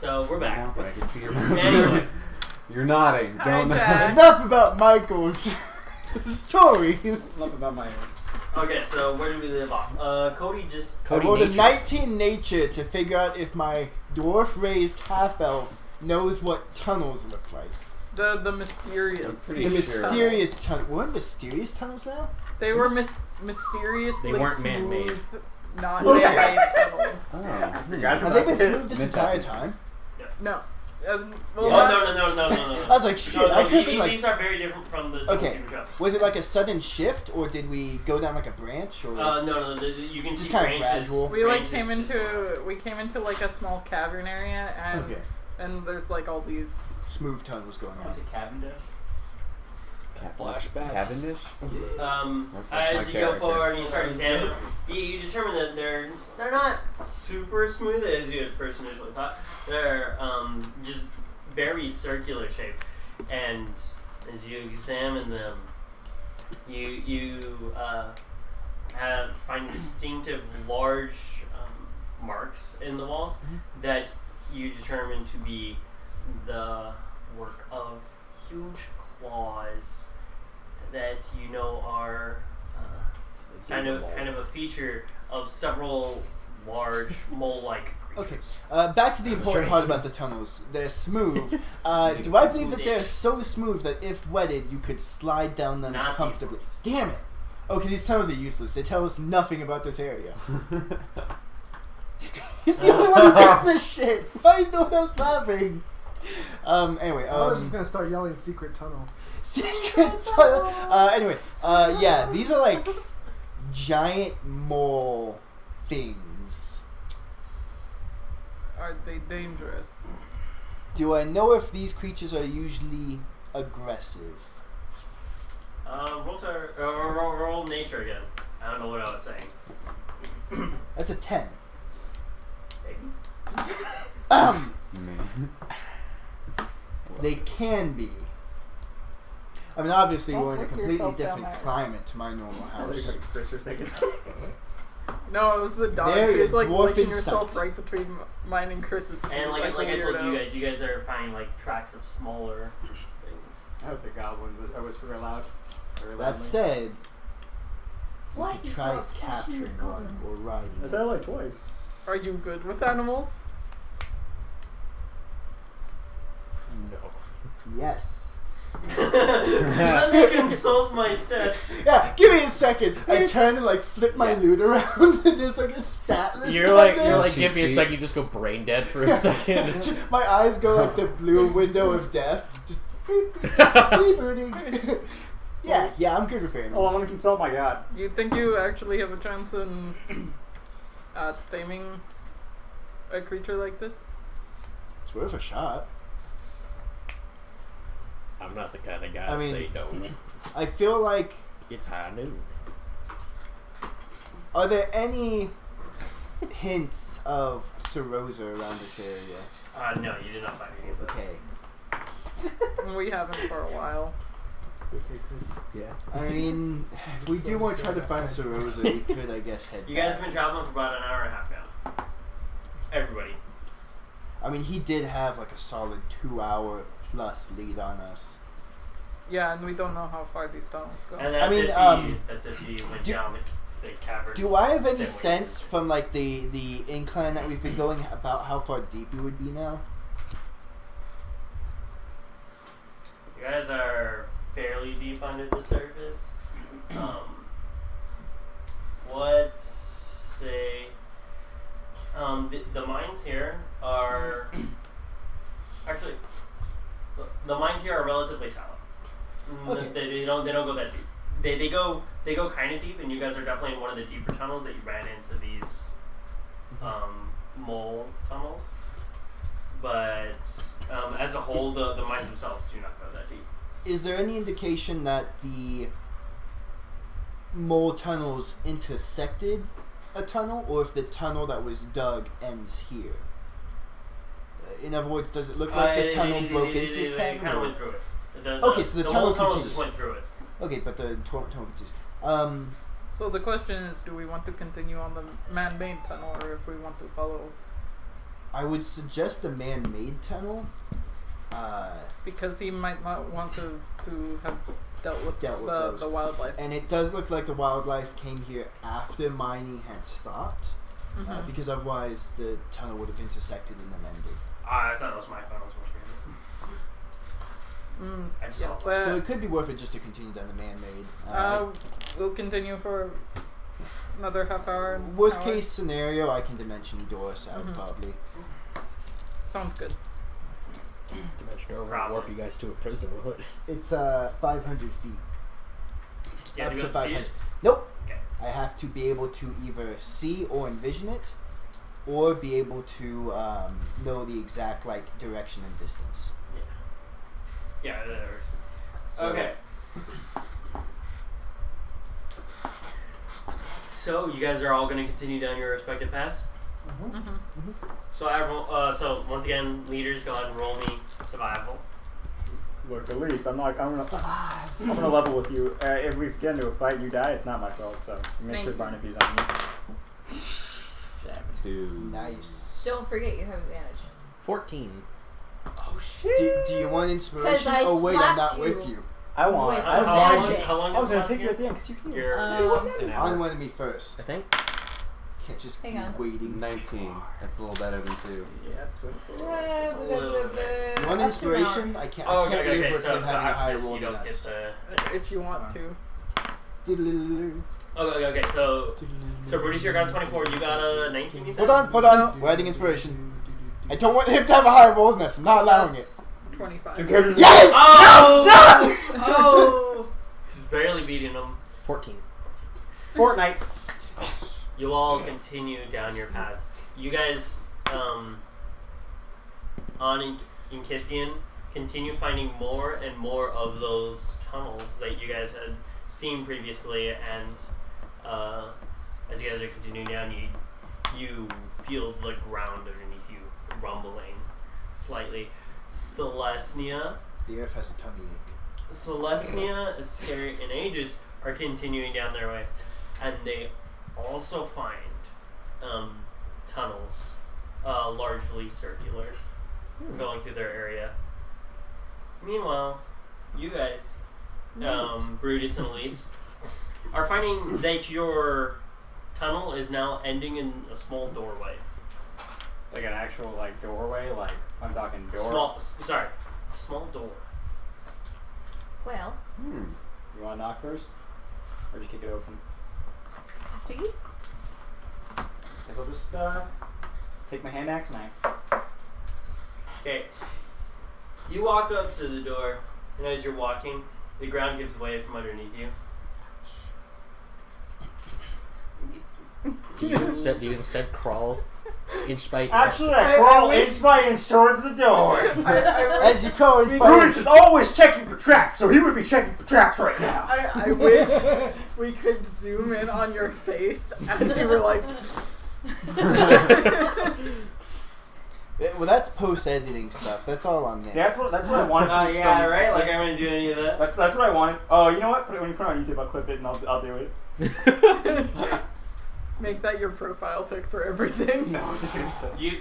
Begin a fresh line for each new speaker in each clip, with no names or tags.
So we're back.
I can see your
Anyway.
You're nodding. Don't know.
Enough about Michael's story.
Enough about my.
Okay, so where do we live off? Cody
I rolled a 19 nature to figure out if my dwarf-raised half-elf knows what tunnels look like.
The mysterious.
The mysterious tunnel. We're in mysterious tunnels now?
They were mysteriously
They weren't
smooth,
man-made.
not
Okay.
man-made tunnels.
Have they been smooth this entire time?
Yes.
No.
Oh,
Yes.
no.
I was like, shit, I could've been like...
These are very different from the
Okay, was it like a sudden shift, or did we go down like a branch, or...
no, you can
just
see
kind
branches.
of gradual?
We like
branches
came into like a small cavern area, and
Okay.
and there's like all these.
Smooth tunnels going on.
Is it Cavendish?
Flashbacks.
Cavendish?
As you go forward and you start examining, you determine that they're not super smooth as you had first initially thought. They're just very circular shape, and as you examine them, you find distinctive large marks in the walls that you determine to be the work of huge claws that you know are kind of a feature of several large mole-like creatures.
Okay, back to the important part about the tunnels. They're smooth. Do I believe that they're so smooth that if wetted, you could slide down them
Not
comfortably?
these ones.
Damn it! Okay, these tunnels are useless. They tell us nothing about this area. He's the only one who gets this shit. Why is no one else laughing? Anyway,
I was just gonna start yelling secret tunnel.
secret tunnel. Anyway, yeah, these are like giant mole things.
Are they dangerous?
Do I know if these creatures are usually aggressive?
Roll nature again. I don't know what I was saying.
That's a 10.
Maybe.
They can be. I mean, obviously,
Don't
we're in a
put
completely
yourself down
different
there.
climate to my normal house.
Chris for a second.
No, it was the dog.
There
She was
you
like
dwarf
licking
in
herself
sight.
right between mine and Chris's feet.
And like
a
I told
weirdo.
you guys are finding like tracks of smaller things.
I hope the goblins I whisper aloud.
That said,
What
you
is
try
your obsession with
capturing one or
goblins?
riding
I said it like twice.
Are you good with animals?
No. Yes.
Let me consult my stats.
Yeah, give me a second. I turn and like flip my loot around, and there's like a stat list.
You're like, give me a second. You just go brain dead for a second.
My eyes go like the blue window of death. Just rebooting. Yeah, I'm good with
Oh, I
animals.
want to consult my god.
You think you actually have a chance in taming a creature like this?
It's worth a shot.
I'm not the kind of guy
I
to
mean-
say no.
I feel like.
It's high noon.
Are there any hints of Serosa around this area?
No, you did not find any of this.
Okay.
We haven't for a while.
Yeah. I mean, if we do want to try to find Serosa, we could, I guess, head
You guys
back.
have been traveling for about an hour and a half now. Everybody.
I mean, he did have like a solid 2-hour plus lead on us.
Yeah, and we don't know how far these tunnels go.
And that's
I mean,
that's if you went
do-
down the cavern.
Do I have any
Same way.
sense from like the incline that we've been going about how far deep we would be now?
You guys are fairly deep under the surface. Let's say the mines here are actually the mines here are relatively shallow.
Okay.
They don't go that deep. They go kind of deep, and you guys are definitely in one of the deeper tunnels that you ran into these mole tunnels. But as a whole, the mines themselves do not go that deep.
Is there any indication that the mole tunnels intersected a tunnel, or if the tunnel that was dug ends here? In other words, does it look like the tunnel broke into this
They kind
cavern?
of went through it.
Okay, so the tunnel
whole tunnel
continues.
just went through it.
Okay, but the tunnel continues.
So the question is, do we want to continue on the man-made tunnel, or if we want to follow
I would suggest a man-made tunnel.
Because he might not want to have dealt with
those.
the wildlife.
And it does look like the wildlife came here after mining had stopped.
Mhm.
Because otherwise the tunnel would have intersected and then ended.
I thought that was my phone. I was wondering. I just saw
Yes,
So it could be worth it just to continue down the man-made.
we'll continue for another half hour.
Worst
hour.
case scenario, I can dimension Doris out
Mhm.
probably.
Sounds good.
Dimension over
Problem.
warp you guys to a prison. What?
It's 500 feet.
Yeah,
Up
to
to
go see
500.
it.
Nope.
Okay.
I have to be able to either see or envision it, or be able to know the exact direction and distance.
Yeah, that works.
So-
Okay. So you guys are all going to continue down your respective paths.
Mm-hmm.
So so once again, leaders, go ahead and roll me survival.
Look, at least I'm gonna level with you. If we get into a fight and you die, it's not my fault. So make
Thank
sure
you.
Barnaby's on you.
2.
Nice.
Don't forget you have advantage.
14.
Oh shit!
Do you want inspiration?
I
Oh wait, I'm
slapped
not
you.
with you.
I want.
With
I
How
want.
magic.
how long
I was
does
gonna
it
take you
last
at the end because you can.
You're
An hour.
On one of me first.
I think.
Can't just
Hang
be
on.
waiting.
19. That's a little better than 2.
Yeah, 24.
It's a little bit.
You want
Up to an hour.
inspiration? I can't.
Oh,
I can't live with
so
him having a
after
higher
this,
roll
you
than
don't get
us.
to.
If you want to.
Okay. So Brutus, you're got a 24. You got a 19. You said.
Hold on. We're adding inspiration. I don't want him to have a higher roll than us. I'm not allowing it.
25.
Yes!
Oh! No! Oh! Just barely beating him.
14.
Fortnite.
You all continue down your paths. You guys, on Inkithian, continue finding more and more of those tunnels that you guys had seen previously, and as you guys are continuing down, you feel the ground underneath you rumbling slightly. Celestia,
The earth has a tummy ache.
Celestia, Iscariot, and Aegis are continuing down their way, and they also find tunnels, largely circular, going through their area. Meanwhile, you guys, Brutus and Elise, are finding that your tunnel is now ending in a small doorway.
Like an actual doorway. Like I'm talking door.
A small door.
Well,
You want to knock first, or just kick it open?
after you.
Guess I'll just take my hand axe and
Okay. You walk up to the door, and as you're walking, the ground gives way from underneath you.
Do you instead crawl inch by inch?
Actually, I crawl inch by inch towards the door.
As you crawl in
Brutus is always checking for traps, so he would be checking for traps right now.
I wish we could zoom in on your face as you were like.
Well, that's post-editing stuff. That's all on
See,
there.
that's what I wanted.
Yeah, right? Like, I'm gonna do any of that.
That's what I wanted. Oh, you know what? When you put it on YouTube, I'll clip it and I'll do it.
Make that your profile pic for everything.
No, I'm just kidding.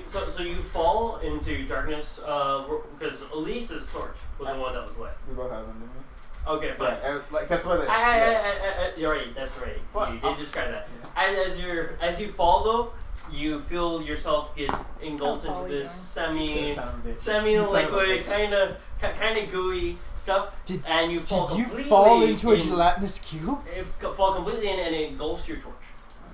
So you fall into darkness, because Elise's torch was the one that was lit.
We both have them, didn't we?
Okay, fine.
Yeah, that's what.
You're right. That's right.
What?
You did describe that. As you fall though, you feel yourself get engulfed
How
into
tall
this
are you?
semi-liquid, kind of gooey stuff, and you fall
Did you
completely
fall into a
in-
gelatinous cube?
It fall completely in, and it engulfs your torch.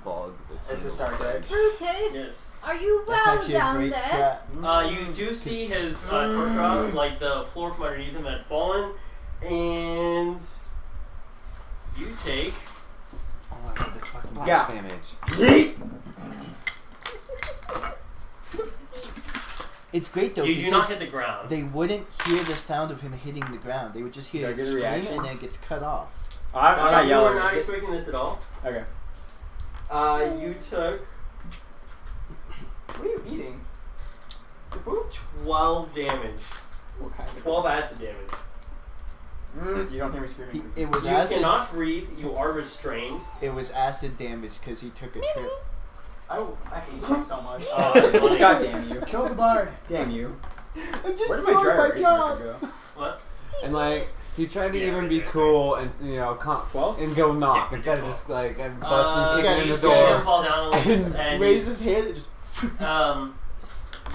Bog.
It's just our day.
Brutus,
Yes.
are you
That's
well
actually a
down
great
there?
trap.
You do see his torch rod, like the floor from underneath him had fallen, and you take.
Oh my god, that's fucking
Splash
Yeah.
damage.
It's great though
You do not
because
hit the ground.
they wouldn't hear the sound of him hitting the ground. They would just hear
Do I
his
get a
scream
reaction?
and then it gets cut off.
I'm not
You
yelling.
were not expecting this at all.
Okay.
You took
What are you eating?
12 damage.
What kind of
12 acid damage.
You don't hear me screaming.
It was
You
acid.
cannot breathe. You are restrained.
It was acid damage because he took a trip.
I hate you so much.
Oh, that's funny.
God damn you.
Kill the bard.
Damn you.
I'm just
Where did my
doing
dry
my
erase
job.
marker go?
What?
And like he tried to
Yeah,
even
right
be
there,
cool and
12?
and go knock
Yeah,
instead of
yeah,
just like
you
busting kicking in
You
the
see him
door.
fall down a little
And
and
Raise his hand and just.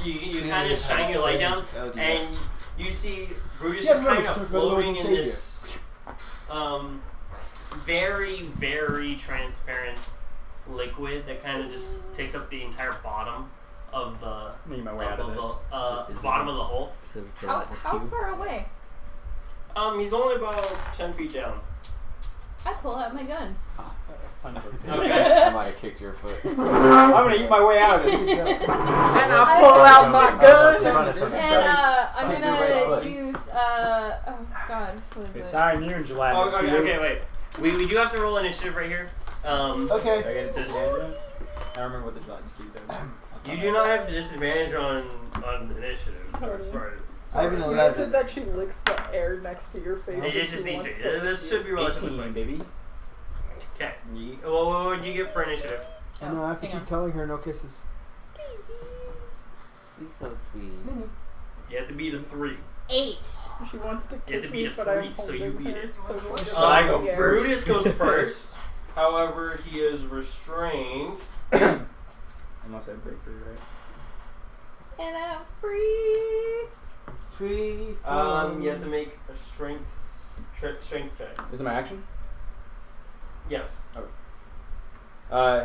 you kind of shine your light down and you see Brutus
Yeah,
is
remember,
kind of
talk about Lord
floating
and
in this very, very transparent liquid that kind of just takes up the entire bottom of the
Need my way out of this.
Is it-
bottom of the hole.
Is it a
How
gelatinous
how
cube?
far away?
He's only about 10 feet down.
I pull out my gun.
Son of a bitch.
Okay.
I might have kicked your foot.
I'm gonna eat my way out of this.
And I pull out my gun.
And I'm
Take your right
gonna
foot.
use oh god, what is
It's
it?
time you and gelatinous.
Okay, wait. We do have to roll initiative right here.
Do I
Okay.
get a disadvantage? I don't remember what the gelatinous cube does.
You do not have disadvantage on initiative. That's right.
I have an
She
11.
says that she licks the air next to your face.
It
and
just
she
needs
wants
to. This should be relatively
18,
quick.
baby.
Okay.
Yeet.
Well, what would you get for initiative?
I know I have to
hang
keep
on.
telling her no kisses.
She's so sweet.
You have to beat a 3.
8.
She wants to
You have
kiss
to
me,
beat a
but I'm
3, so you
holding
beat
her,
it.
so we'll just
I go
in the air.
Brutus goes first. However, he is restrained.
Unless I break free, right?
And I'm free.
Free.
You have to make a strength check.
Is it my action?
Yes.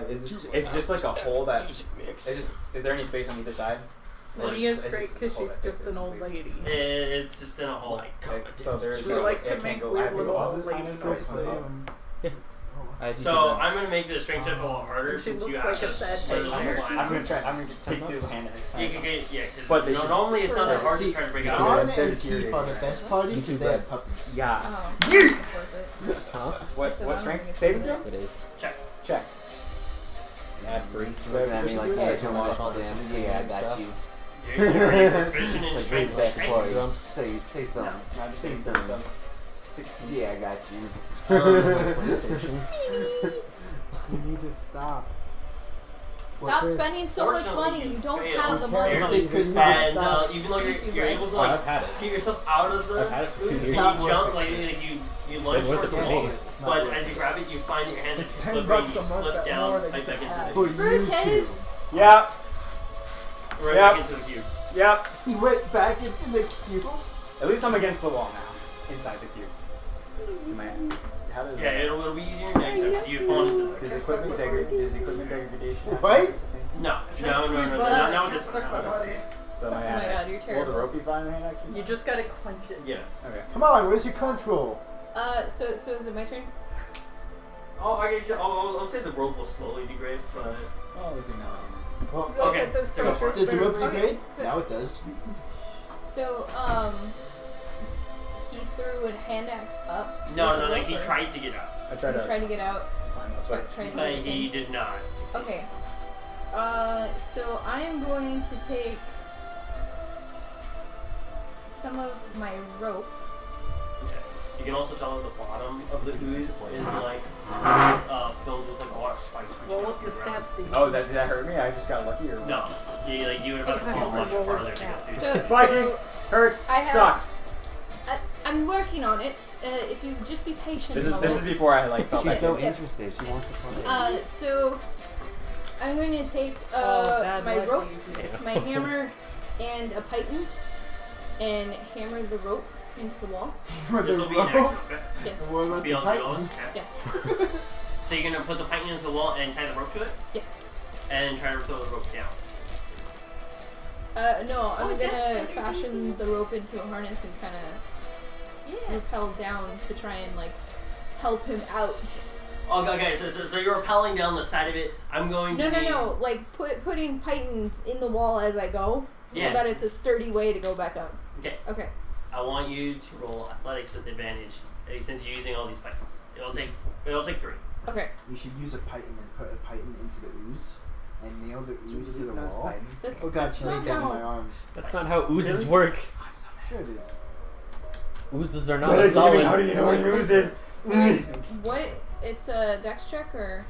Is this? It's just like a hole that. Is there any space on either side? Or
Lydia's
it's
great
just a
because
hole
she's
that
just
fits
an
in
old
completely?
lady.
It's just in a hole.
So there's
She
no.
likes
I
to
can't
make
go. I
weird
have to
little
go
old
off
lady
it.
noises.
So I'm gonna make the strength check a little harder
And she
since you
looks
have
like a sad
to.
baby.
I'm gonna try. I'm gonna take this hand.
You can get because
But they should-
normally it's not that hard to
See,
try to break it
John
up.
and Keith are the best party
You
because
too,
they have
Brad.
puppies.
Yeah.
Oh, I think it's worth it.
Huh?
What?
So
What
I'm
strength?
gonna
Saving
do
throw?
It is.
Check.
Check.
Ad free.
Looking at me like,
Proficiency
yeah,
with
don't
that?
watch all damn. Yeah, I got you.
You're proficient in
It's like
strength.
great best
Strength.
boy. Say something.
No, I'm just
Say
saying
something.
16.
Yeah, I got you.
PlayStation.
You need to stop.
Stop
this?
spending so much
Fortunately,
money.
you
You don't
failed.
have the
Okay.
money.
Everything could
And
stop.
even though
YouTube,
you're
right?
able to
Oh, I've
like
had it.
get yourself out of the
I've had it for 2
food,
years.
you
Not worth
jump
it.
like you lunge
been worth
towards
it
the
for
wall,
me.
It's not
but
worth
as
it.
you grab it, you find your hands
It's
are
10
slippery
bucks
and you
a month
slip
at
down
more than
right
you
back
can
into
have.
For
the
you two.
Brutus.
Yep.
right
Yep.
back into the cube.
Yep.
He went back into the cube.
At least I'm against the wall now. Inside the cube. Am I? How does
Yeah, it'll be easier next time because you fall into
Does
the.
equipment degradation?
What?
No, not with this one.
Suck my buddy.
So my
Oh my god, you're
Will the
terrible.
rope be fine in the hand action?
You just gotta clench it.
Yes.
Okay.
Come on, where's your control?
So is it my turn?
I'll say the rope will slowly degrade, but
Oh, let's see now.
Well,
Look
Okay,
at this
so go for
picture.
it.
does the rope
Okay,
degrade?
so-
Now it does.
So he threw a hand axe up.
no,
with a
like he
rope, or-
tried to get out,
I
He
tried to
tried to get out.
climb up. Sorry.
Tried to
but
get
he
in.
did not succeed.
Okay. So I am going to take some of my rope.
Okay. You can also tell that the bottom of the ooze is like filled with like a lot of spikes. which
Roll
go
up your
through the ground.
stats, Steve.
Oh, did that hurt me? I just got lucky or what?
No, you would have had to go much
Roll
farther
up
to get through.
So,
Spiking.
so
Hurts.
I have-
Sucks.
I'm working on it. If you just be patient.
This is
Mama.
before I like felt
She's
like
so
Yeah.
interested. She wants to play.
So I'm going to take
Oh, bad
my
luck,
rope,
you.
my hammer, and a python, and hammer the rope into the wall.
This will be an action. Okay.
Yes.
What about
Be
the
able to do
Titan?
this. Okay.
Yes.
So you're gonna put the python into the wall and tie the rope to it,
Yes.
and try to throw the rope down.
No, I'm gonna fashion the rope into a harness and kind of rappel down to try and like help him out.
Okay, so you're rappelling down the side of it. I'm going to.
No. Like putting pythons in the wall as I go,
Yeah.
so that it's a sturdy way to go back up.
Okay.
Okay.
I want you to roll athletics with advantage, since you're using all these pythons. It'll take 3.
Okay.
We should use a python and put a python into the ooze and nail the ooze to the wall.
That's,
Oh god,
that's
she laid
not
down
how.
my arms.
That's not how oozes work.
Sure it is.
Oozes are not
How
a solid.
do you know what news is?
What? It's a dex check or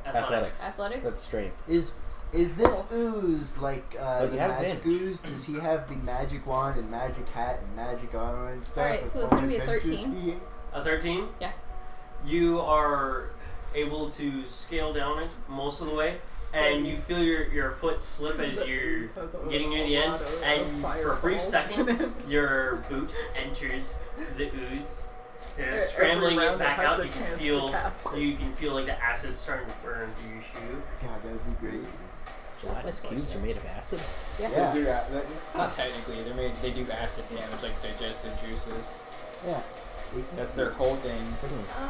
Athletics.
athletics?
That's strength.
Is Is this ooze like
But
the
you have
magic
advantage.
ooze? Does he have the magic wand and magic hat and magic armor and stuff?
Alright,
with
so it's
all
gonna be a
adventures
13.
he-
A 13?
Yeah.
You are able to scale down it most of the way, and you feel your foot slip as you're getting near the end, and for a brief second, your boot enters the ooze. Scrambling it back out, you can feel like the acid starting to burn through your shoe.
God, that would be great.
Gelatinous cubes are made of acid.
Yeah.
They do not technically. They do acid damage, like digestive juices.
Yeah.
That's their whole thing.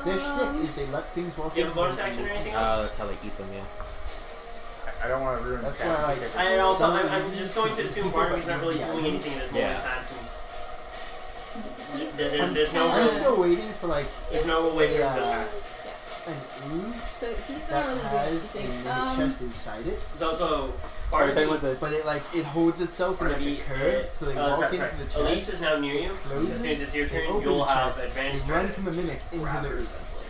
Their shtick is they let things walk.
Do you have a bonus action or anything else?
That's how they eat them, yeah.
I don't want to ruin
That's
the
why I
cat.
And also,
Some
I'm
of these
just going to assume Barnaby's not really
Yeah.
doing anything in this moment
Yeah.
in time since
He's
there's no
I'm
real,
still waiting for like
there's no real way for him to attack.
an ooze
so he's
that
not really doing
has a
anything.
mimic chest inside it,
There's also
Are you
Barnaby.
with the
but it holds itself in like
Barnaby,
a curve, so they walk into the chest.
Elise is now near you.
closes,
As soon as it's your
they
turn,
open
you'll
the
have
chest,
advantage.
They run from the mimic into
grab
the
her.
ooze.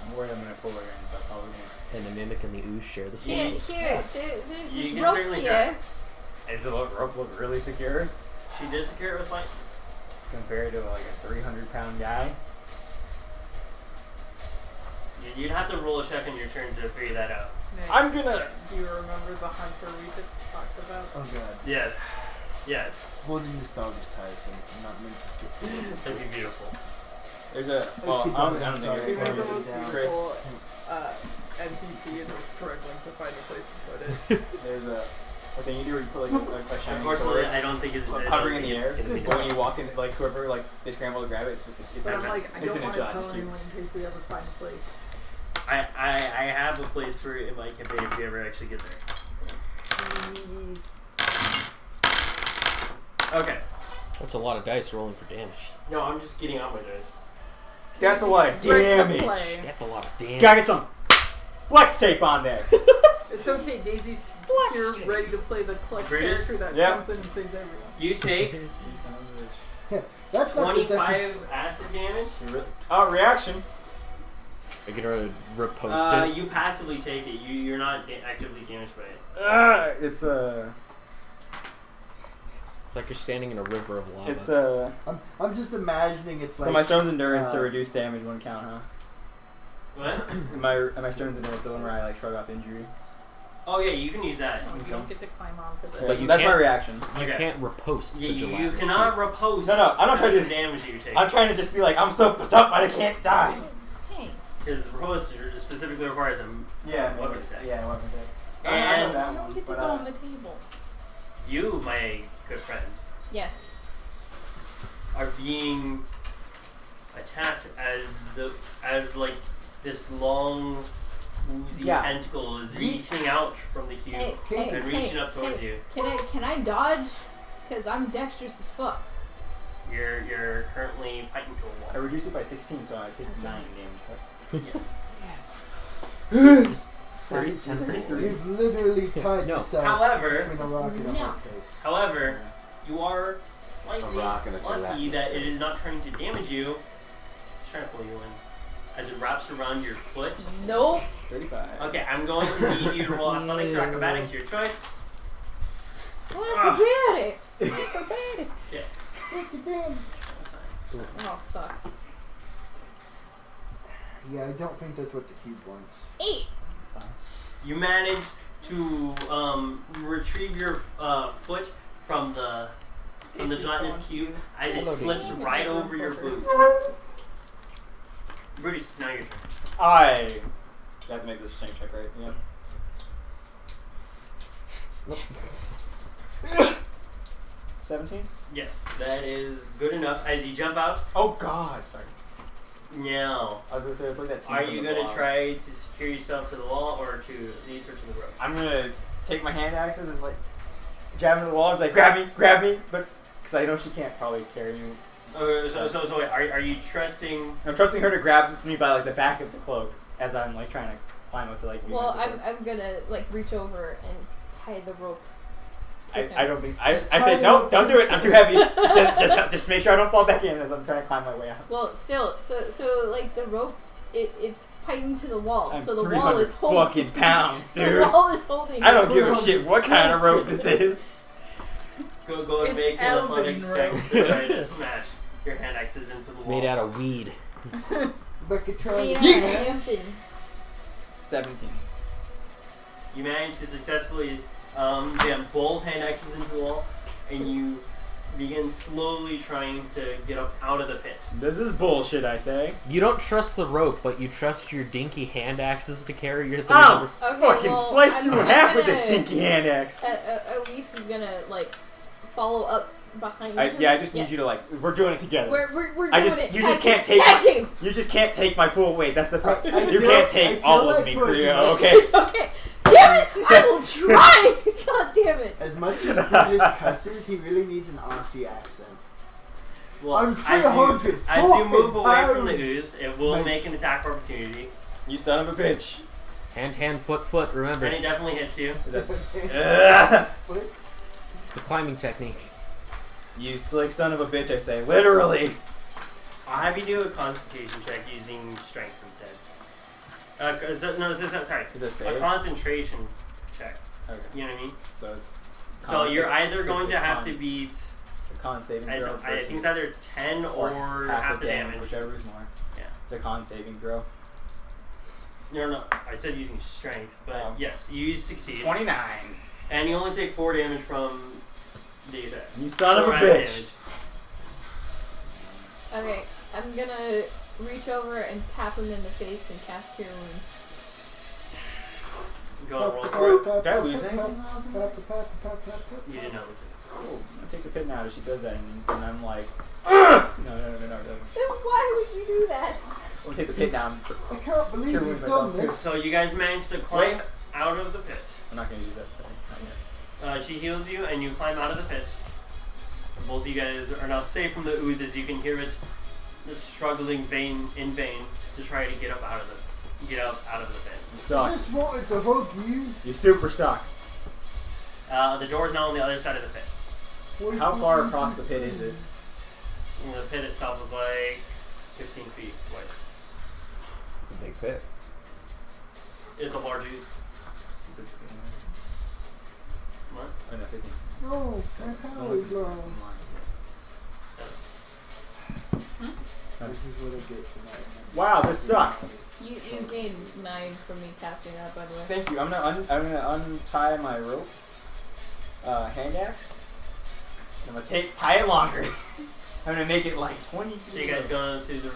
I'm worried I'm gonna pull her in, so I probably won't.
And the mimic and the ooze share the
Here,
spoils.
there's
You
this
can
rope
certainly
here.
Does the rope look really secure
She does secure it with light.
compared to like a 300-pound guy?
You'd have to roll a check on your turn to figure that out.
I'm gonna.
Do you remember the hunter we just talked about?
Oh god.
Yes. Yes.
Holding this dog is tiresome. I'm not meant to sit there.
That'd be beautiful.
There's a. Well,
keep
I
going,
don't
I'm
think
sorry.
You
it's
made the
Barnaby
most
down.
beautiful NPC and we're struggling to find a place to put it.
There's a thing you do where you put like a shiny
Unfortunately,
sword
I don't think it's
hovering in the air.
It's gonna be
But when you walk in, like whoever like they scramble to grab it, it's just it's
But I'm
an
like, I
it's
don't
an
want to
agility
tell
cube.
anyone in case we ever find a place.
I have a place for it in my campaign if we ever actually get there.
Please.
Okay.
That's a lot of dice rolling for damage.
No, I'm just getting out my dice.
That's a lot of
Break the
damage.
play.
That's a lot of damage.
Gotta get some flex tape on there.
It's okay, Daisy's
Flex
here ready to play the clutch
Greatest-
character that
Yep.
comes in and saves everyone.
You take
That's not the
25 acid damage.
Oh, reaction.
Are you gonna repost it?
You passively take it. You're not actively damaged by it.
It's
It's like you're standing in a river of lava.
it's
I'm just imagining it's like.
So my stone's endurance to
uh,
reduce damage wouldn't count, huh?
What?
My stone's endurance, the one where I like shrug off injury.
Oh yeah, you can use that.
Oh, you don't get to climb onto the.
But you
that's my
can't-
reaction.
You
Okay.
can't repost
Yeah,
the
you
gelatinous
cannot
cube.
repost.
No, I'm not trying to
the
do-
damage that you take.
I'm trying to just be like, I'm so put up, but I can't die.
Hey,
Because repost specifically requires a
Yeah,
weapon set.
Yeah, weapon set.
And
I don't get to
but,
go on the table.
you, my good friend,
Yes.
are being attacked as like this long oozy
Yeah.
tentacle is reaching out from the cube
Hey,
and reaching up towards
hey,
you.
Can I dodge? Cause I'm dexterous as fuck.
You're currently fighting to
I
a wall.
reduced it by 16, so I take 9 damage.
Yes.
33.
You've literally tied
No.
yourself
However-
between a rock and a
No.
hard place.
However, you are slightly
A rock and a
lucky
gelatinous
that it
face.
is not trying to damage you. It's trying to pull you in. As it wraps around your foot.
Nope.
35.
Okay, I'm going to need you to roll athletics or acrobatics, your choice.
Well,
Ah.
acrobatics. Acrobatics.
Yeah. That's fine.
Oh fuck.
Yeah, I don't think that's what the cube wants.
8.
You manage to retrieve your foot from the gelatinous cube as it
Hello,
slips
Daisy.
right over your boot. Brutus, it's now your turn.
I have to make this strength check, right? Yeah. 17?
Yes, that is good enough. As you jump out,
Oh god, sorry.
now,
I was gonna say it's like that scene
are
from
you
the
going to
Blob.
try to secure yourself to the wall or to these or to the rope?
I'm gonna take my hand axes and like jab into the wall and be like, grab me, but because I know she can't probably carry me.
So wait, are you trusting?
I'm trusting her to grab me by like the back of the cloak as I'm like trying to climb with her like.
Well,
movements of
I'm gonna like reach over and tie the rope.
her.
to
I
him.
don't think I
Just
said
tie
no,
it
don't do it. I'm too heavy. Just make sure I don't fall back in as I'm trying to climb my way out.
Well, still, so like the rope, it's tightened to the wall,
I'm
so the
300
wall is holding.
fucking pounds,
The
dude.
wall is holding.
I don't
it.
give a shit what kind of rope this is.
Go and
It's
make an athletic
elven
check
rope.
to try to smash your hand axes into the
It's
wall.
made out of weed.
Becky try.
Made out
Yeah.
of hempen.
17.
You manage to successfully jam both hand axes into the wall, and you begin slowly trying to get up out of the pit.
This is bullshit, I say.
You don't trust the rope, but you trust your dinky hand axes to carry your things
Oh,
over.
Okay,
fucking
well,
slice you in
I'm
half with this
gonna-
dinky hand axe.
Elise is gonna like follow up behind him.
I just need you to like. We're doing it together.
We're doing
I just
it.
you
Tag
just can't
team.
take
Tag
my,
team.
you just can't take my full weight. That's the problem.
I
You
feel-
can't
I
take
feel
all
like
of me,
personally-
Priya. Okay.
It's okay. Damn it! I will try. God damn it.
As much as he just cusses, he really needs an Aussie accent.
Well,
I'm
as
300
as you move away from the
pounds.
ooze, it will
Like-
make an attack opportunity,
You son of a bitch.
Hand, foot, remember.
and it definitely hits you.
Ugh.
What?
It's the climbing technique.
You slick son of a bitch, I say. Literally.
I'll have you do a Constitution check using strength instead. Sorry,
Is it
a
save?
concentration check.
Okay.
You know what I mean?
So it's.
So you're either
it's
going
a
to have
con-
to beat.
a con saving
I
throw.
think it's either 10 or half the damage.
whichever is more.
Yeah.
It's a con saving throw.
No, I said using strength, but
Oh.
yes, you succeed.
29.
And you only take 4 damage from the attack.
You son of a
4 acid
bitch.
damage.
Okay, I'm gonna reach over and tap him in the face and cast Cure Wounds.
Go on, roll for it.
Did I lose anything?
You did not lose it.
Cool. I take the pit now. She does that, and I'm like, no.
Then why would you do that?
I'm gonna take the pit down.
I can't believe
Cure
you've
myself,
done
too.
this.
So you guys managed to climb out of the pit.
I'm not gonna use that. Sorry. Not yet.
She heals you, and you climb out of the pit. Both of you guys are now safe from the ooze, as you can hear it struggling in vain to try to get up out of the pit.
You
I
suck.
just wanted to hug you.
You super suck.
The door is now on the other side of the pit.
What
How
do
far
you
across the
do?
pit is it?
And the pit itself is like 15 feet wide.
It's a big pit.
It's a large ooze. What?
Oh, no, 15.
No, my power is low. This is what I get for that.
Wow, this sucks.
You gained 9 from me casting that, by the way.
Thank you. I'm gonna untie my rope, hand axe. I'm gonna tie it longer. I'm gonna make it like 20.
So you guys going through the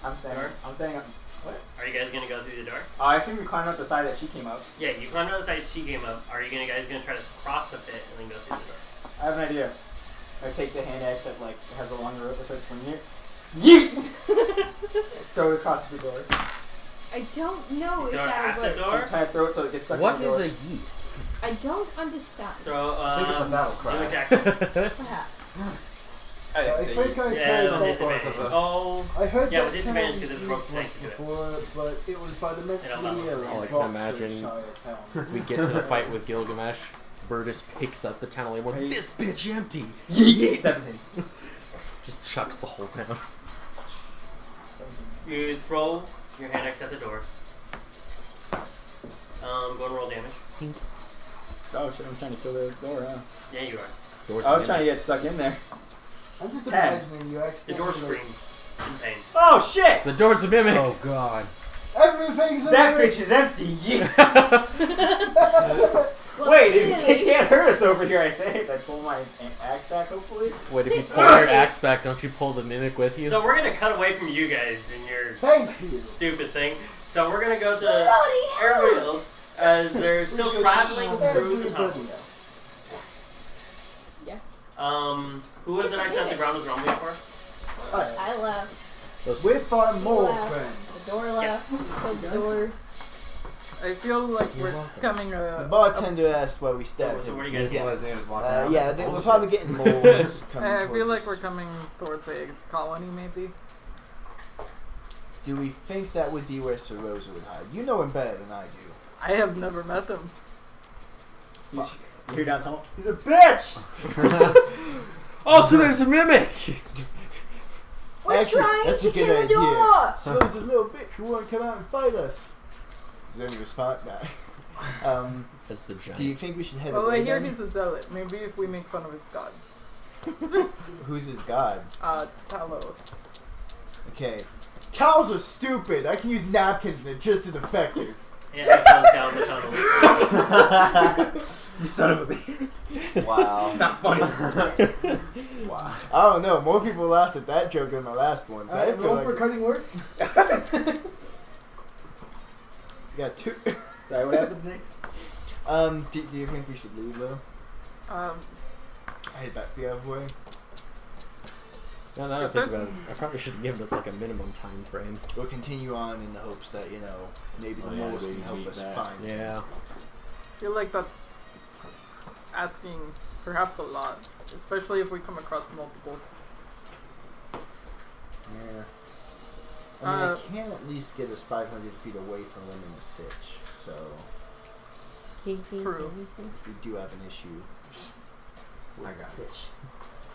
I'm saying.
door?
I'm saying. What?
Are you guys gonna go through the door?
I assume you climbed up the side that she came up.
Yeah, you climbed on the side she came up. Are you guys gonna try to cross the pit and then go through the door?
I have an idea. I take the hand axe that like has a longer rope. I start swinging it. Yeet! Throw it across the door.
I don't know if
Throw it
that
at
would
the
work.
door?
I'm trying to throw it so it gets stuck
What
in the
is
door.
a yeet?
I don't understand.
Throw,
I think it's a battle
do
cry.
attack.
Perhaps.
I
I
didn't say
think
you.
I
Yeah,
heard
with
that.
disadvantage. Oh,
I heard
Yeah,
that
with disadvantage
term
'cause it's
used
rope thanks to do it.
before, but it was by the mentally
allows
ill
it.
in
I can imagine
Oxfordshire town.
We get to the fight with Gilgamesh. Burtis picks up the town and
Hey.
this bitch empty.
Yeet! 17.
Just chucks the whole town.
you throw your hand axe at the door. Go and roll damage.
Oh shit! I'm trying to kill the door, huh?
Yeah, you are.
Doors
I was
in.
trying to get stuck in there.
I'm just
10.
imagining you
The
accidentally.
door screams in pain.
Oh shit!
The door's a mimic.
Oh god.
Everything's
That
amazing.
bitch is empty. Yeet!
Well,
Wait, it
clearly-
can't hurt us over here. I say as I pull my axe back. Hopefully.
Wait, if you pull your axe back, don't you pull the mimic with you?
So we're gonna cut away from you guys and your
Thank you.
stupid thing. So we're gonna go to
Bloody hell!
everybody else as they're still traveling through the tunnels.
Everybody else.
Who was the next time the ground was rumbling for?
Us.
I left.
With our more
Left.
friends.
The door left. Closed the door.
I feel like
You're
we're
welcome.
coming
The bartender asked where we
So,
stabbed
so
him.
what do you guys
Yeah.
do?
His name is walking out.
Yeah,
This is
we're
bullshit.
probably getting moles coming
I feel
towards
like
us.
we're coming towards a colony, maybe.
Do we think that would be where Sir Rosa would hide? You know him better than I do.
I have never met them.
He's here downtown. He's a bitch.
Oh, so there's a mimic!
Wait,
Actually,
trying
that's
to
a good
kill the
idea.
door.
So is this little bitch who won't come out and fight us. Is there any response back?
As the giant.
Do you think we should head
Well,
away
I hear
then?
he's a zealot. Maybe if we make fun of his god.
Who's his god?
Talos.
Okay. Towels are stupid. I can use napkins and they're just as effective.
Yeah, it goes down the tunnel.
You son of a bitch.
Wow.
Not funny.
Wow.
I don't know. More people laughed at that joke than my last one. So I
Alright,
feel
roll
like
for
it's-
cutting words.
You got 2.
Sorry, what happens, Nick?
Do you think we should leave though? Head back the other way.
No, I don't think about it. I probably should give us like a minimum time frame.
We'll continue on in the hopes that, you know, maybe the
Oh, yeah,
moles
maybe
can help
beat
us
that.
find it.
Yeah.
I feel like that's asking perhaps a lot, especially if we come across multiple.
Yeah. I mean, I can at least get us 500 feet away from them in the sitch, so
True.
if we do have an issue with
I got it.
sitch.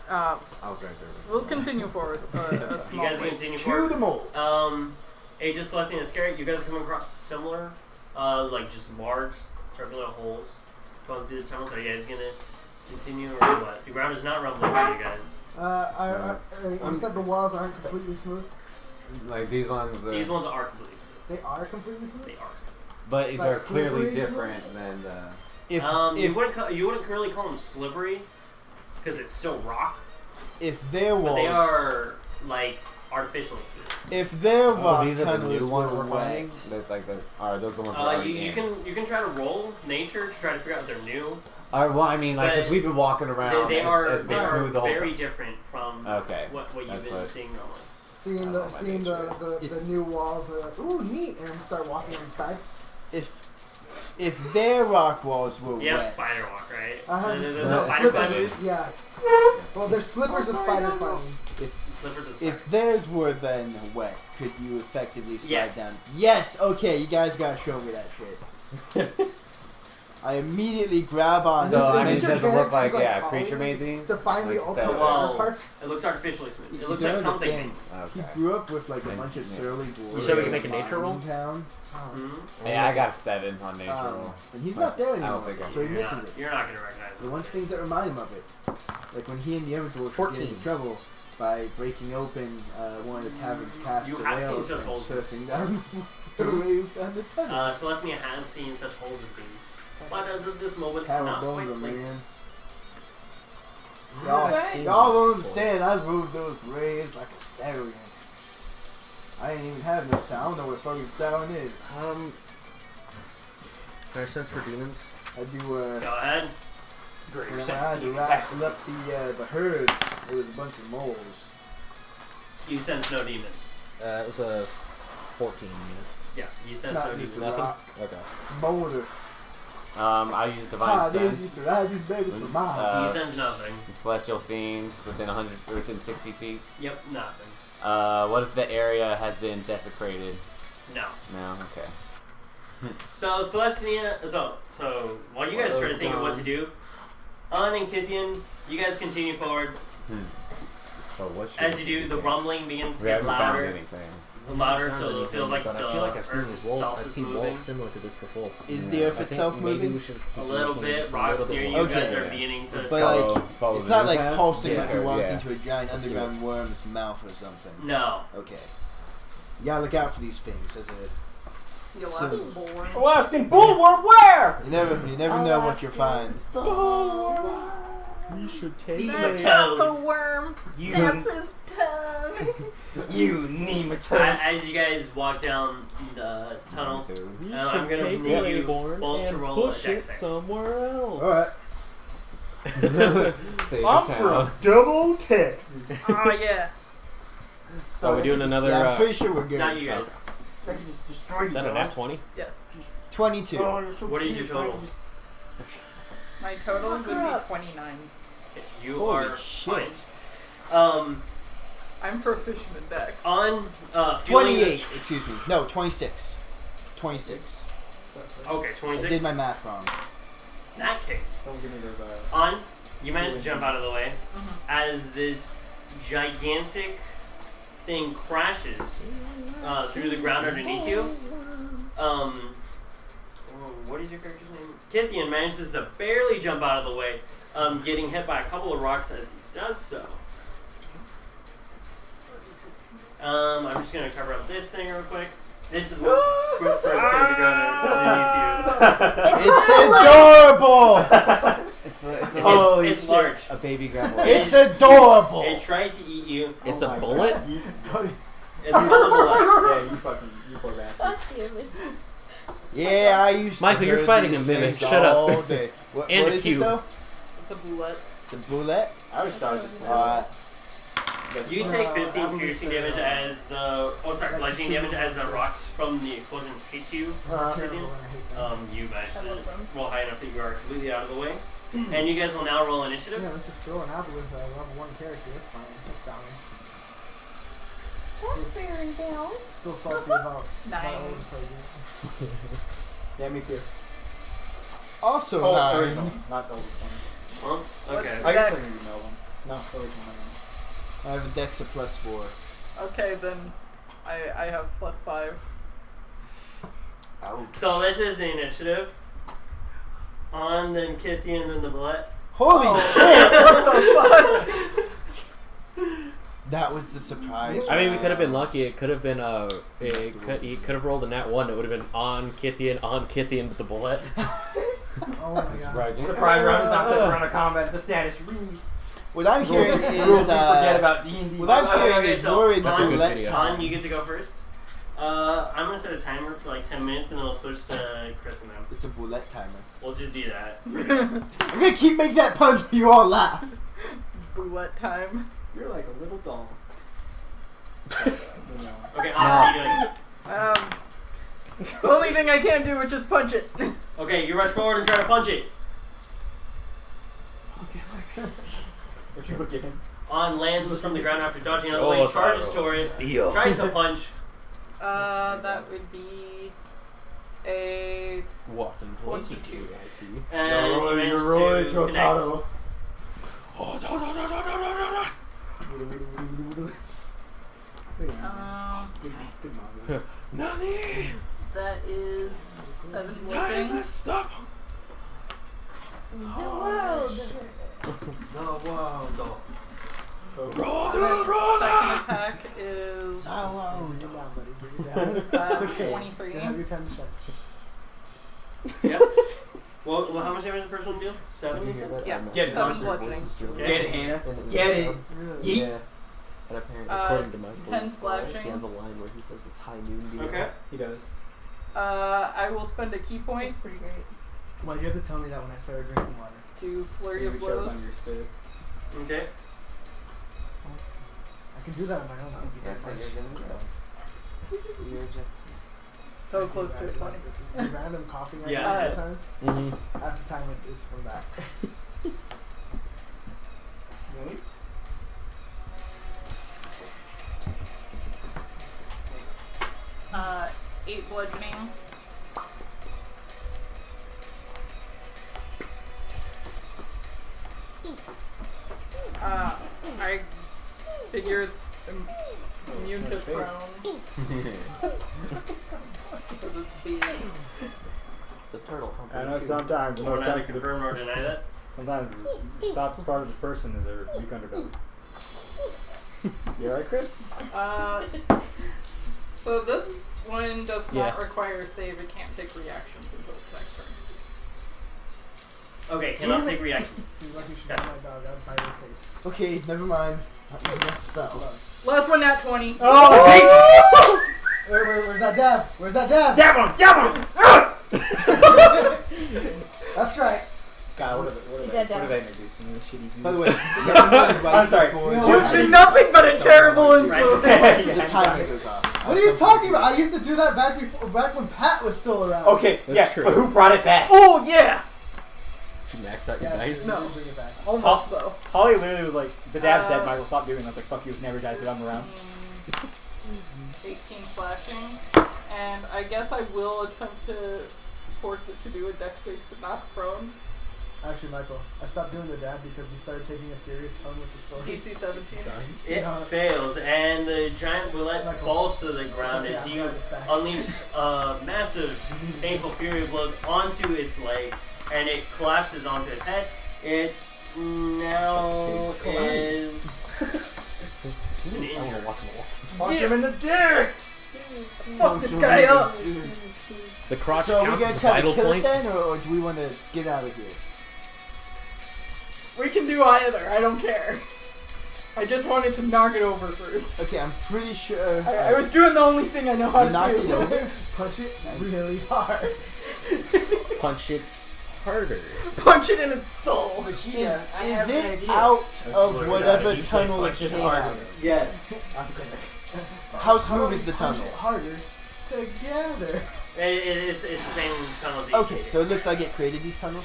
Uh,
I was right there.
we'll continue forward. A
You
small
guys
way.
continue
To
forward.
the moles!
Aegis, Celestine, and Scary, you guys come across similar, like just large circular holes going through the tunnels. Are you guys gonna continue or what? The ground is not rumbling for you guys.
You said the walls aren't completely smooth.
Like these ones.
These ones are completely smooth.
They are completely smooth.
They are.
But
Like
they're clearly
slippery
different
smooth?
than the.
If,
You wouldn't really call them slippery because it's still rock,
if their
but
walls,
they are like artificially smooth.
if their
So
rock
these are the
tunnels
new ones
were
we're finding.
wet,
That like the. Are those the ones we're already
You
in?
can try to roll nature to try to figure out if they're new.
Well, I mean, like, because
But
we've been walking around.
They
as
are
smooth the whole
very
time.
different from
Okay.
what you've
That's
been
what-
seeing normally.
Seeing
I
the
love my
seeing the,
nature.
the new walls. Ooh, neat! And start walking inside.
if their rock walls were
You have
wet,
spider walk, right?
I have
There's
the
no spider
slippers.
climbers.
Yeah. Well, there's slippers of spider climbing.
Slippers is spider.
if theirs were then wet, could you effectively slide
Yes.
down? Yes. Okay, you guys gotta show me that shit. I immediately grab on.
So,
Is
I
this
mean,
your
does it look like,
character's, like,
creature
college
made these?
To find
Like,
the
is
ultimate
that-
Well,
water park.
It looks artificially smooth.
You
It looks
don't
like something.
understand. He
Okay.
grew up with like a
Thanks,
bunch of
yeah.
surly boys.
You said we can make a nature roll?
in town.
Mhm.
Yeah, I got a 7 on nature roll.
And he's
But
not there
I don't
anymore,
think I
so he
can.
misses it.
You're not gonna recognize
The
what
ones
it
things
is.
that remind him of it, like when he and the other dwarf get into
14.
trouble by breaking open one of the tavern's casks
You
of
have seen
rails
such
and
holes.
surfing down the waves down the tunnel.
Celestia has seen such holes as these, but as of this moment, not quite
Cowabunga,
placed.
man.
Alright.
Y'all don't understand. I rode those waves like a stallion. I ain't even have no style. I don't know what fucking stallion is.
Can I sense for demons?
I do.
Go ahead. Great.
When I had to wrestle up the herds, it was a bunch of moles.
You sense no demons.
It was a 14.
Yeah, you
It's
sense
not
no
just a
demons.
Nothing?
rock.
Okay.
It's boulder.
I use
Ah,
Divine
these used
Sense.
to ride these babies for miles.
You sense nothing.
Celestial Fiends within 60 feet.
Yep, nothing.
What if the area has been desecrated?
No.
No? Okay.
So Celestia, so while you guys try to think of what to do, Un and Kithian, you guys continue forward.
So what should
As
we
you do, the rumbling begins to
We
get
haven't found
louder,
anything.
louder till it feels like
but
the
I feel like I've seen
earth
these walls.
itself
I've
is
seen
moving.
walls similar to this before.
Is
Yeah.
the earth
I think
itself
maybe
moving?
we should
A little
keep
bit.
just a
Rocks
little
near
bit
you
longer.
guys
Okay.
are beginning to.
But like,
Follow
it's
the
not
new
like
path?
pulsing
Yeah,
like you walked
yeah.
into a giant
Let's do
underground worm's mouth or something.
No.
Okay. You gotta look out for these things. As a,
The
So-
Alaskan bullworm.
Alaskan bullworm, where?
you never know what you'll find.
We should take
That's
it.
not the
worm.
You,
That's his tongue.
You nematode.
as you guys walk down the tunnel,
We
I'm
should
gonna
take
need you
Rayborn
both to
and
roll a
push
dex
it
save.
somewhere else.
Alright.
Save
I'm
the town.
from Double Texas.
Oh yeah.
Are we doing another?
Yeah, I'm pretty sure we're good.
Not you guys.
Is that a nat 20?
Yes.
22.
What is your total?
My total would be 29.
You
Holy
are
shit.
fine.
I'm proficient in Dex.
On feeling
28. Excuse me. No, 26. 26.
Okay,
I
26.
did my math wrong.
In that case,
Don't give me those you
you managed to jump out of the way
Mhm.
as this gigantic thing crashes through the ground underneath you. What is your character's name? Kithian manages to barely jump out of the way, getting hit by a couple of rocks as he does so. I'm just gonna cover up this thing real quick. This is what first hit the ground underneath you.
It's adorable.
It's large.
A baby graboid.
It's adorable.
It tried to eat you.
It's a bullet?
It's called a bullet.
Yeah, you poor bastard.
Yeah, I used to
Michael, you're
hear
fighting
these
a mimic.
things
Shut up.
all day. What
And a
is
cube.
it though?
It's a bullet.
The bullet?
I always thought it was just
You take 15 piercing damage as the bludgeoning damage as the rocks from the explosion hit you. You managed to roll high enough that you are completely out of the way. And you guys will now roll initiative.
Yeah, let's just throw an apple with level 1 character. That's fine. That's balanced.
That's very balanced.
Still salty about
9.
old Fragrant.
Yeah, me too.
Also
Original,
9.
not old one.
Huh? Okay.
What's
I guess
Dex?
I know one. No, original.
I have a dex of +4.
Okay, then I have +5.
Ouch.
So this is the initiative. On, then Kithian, then the bullet.
Holy shit!
What the fuck?
That was the surprise.
I mean, we could have been
round.
lucky. It could have been he could have rolled a nat 1. It would have been on Kithian with the bullet.
Oh my god.
Surprise round is not set for round of combat. It's a status.
What I'm hearing
Rules
is
we forget about D&D.
what I'm hearing
Okay,
is
so
we're in
That's a good
roulette
video.
Ton,
time.
you get to go first. I'm gonna set a timer for like 10 minutes and it'll switch to Chris and them.
It's a bullet timer.
We'll just do that.
I'm gonna keep making that punch for you all laugh.
Bullet time.
You're like a little doll.
Okay, how are you doing?
The only thing I can do is just punch it.
Okay, you rush forward and try to punch it.
What you look at him?
On lands from the ground after dodging out of the way,
Sure,
charges
Taro.
toward it,
Deal.
tries to punch.
That would be a
Walking closer to you, I see.
And you manage to connect.
Good mom.
Nani?
that is 7 whipping.
Stop.
The world.
Roll,
Second attack is
Bring it down, buddy. Bring it down. It's okay.
23.
You have your time to shine.
Yep. Well, how much damage did the first one do? 7, you said?
Yeah,
Get it,
7
monster
bludgeoning.
Get it, Hannah. Get it. Yeet.
Yeah. And apparently,
According to my
10 slashing.
he has a line where he says it's high noon. Deal.
Okay.
He does.
I will spend a key point.
Pretty great.
Well, you have to tell me that when I started drinking water.
To flurry
So
of
you shows
blows.
on your spit.
Okay.
I can do that on my own. I don't
Yeah,
get
but
that
you're gonna go. You're just.
So close to a 20.
Random coughing right
Yeah,
now
it's-
sometimes.
Mm-hmm.
Half the time it's from that.
Really?
Uh, 8 bludgeoning. I figure it's immune to
Nice face.
prone because it's the
It's a turtle.
I know sometimes,
We're not going to confirm or deny that.
sometimes the softest part of the person is their weak underbelly. You alright, Chris?
So this one does not
Yeah.
require a save. It can't take reactions until its next turn.
Okay, cannot take reactions.
You're lucky she got my dog. I'd bite her face.
Okay, never mind. Not using that spell.
Last one, nat 20.
Oh! Where's that dab? Where's that dab?
Dab him!
That's right.
God, what
Is
are
that
they
down?
introducing? This shitty
By the
dude?
way,
I'm sorry.
You've been nothing but a terrible influence.
the timer goes off.
What are you talking about? I used to do that back when Pat was still around.
Okay, yeah,
true.
but who brought it back?
Oh yeah,
You max out your
Yeah,
dice.
No.
Bring it back.
almost though.
Holly literally was like, the dab said,
Uh,
Michael, stop doing that. I was like, fuck you, it's never dies if I'm around.
18 slashing, and I guess I will attempt to force it to do a dex save to knock prone.
Actually, Michael, I stopped doing the dad because we started taking a serious tone with the story.
DC 17.
It fails, and the giant bullet falls to the ground as you unleash a massive, painful fury of blows onto its leg, and it collapses onto its head. It now is.
I want to watch them all.
Punch him in the dick!
Fuck this guy up!
The crotch
So are we
counts
gonna
as a
try to
vital
kill
point.
it then, or do we want to get out of here?
We can do either, I don't care. I just wanted to knock it over first.
Okay, I'm pretty sure.
I was doing the only thing I know how
You knocked
to
it
do.
over.
Punch it really hard.
Punch it harder.
Punch it in its soul.
Is it out of whatever tunnel it came out of?
Yes.
How smooth is the tunnel?
Harder together.
It's the same tunnel as you
Okay, so it looks like it created these tunnels.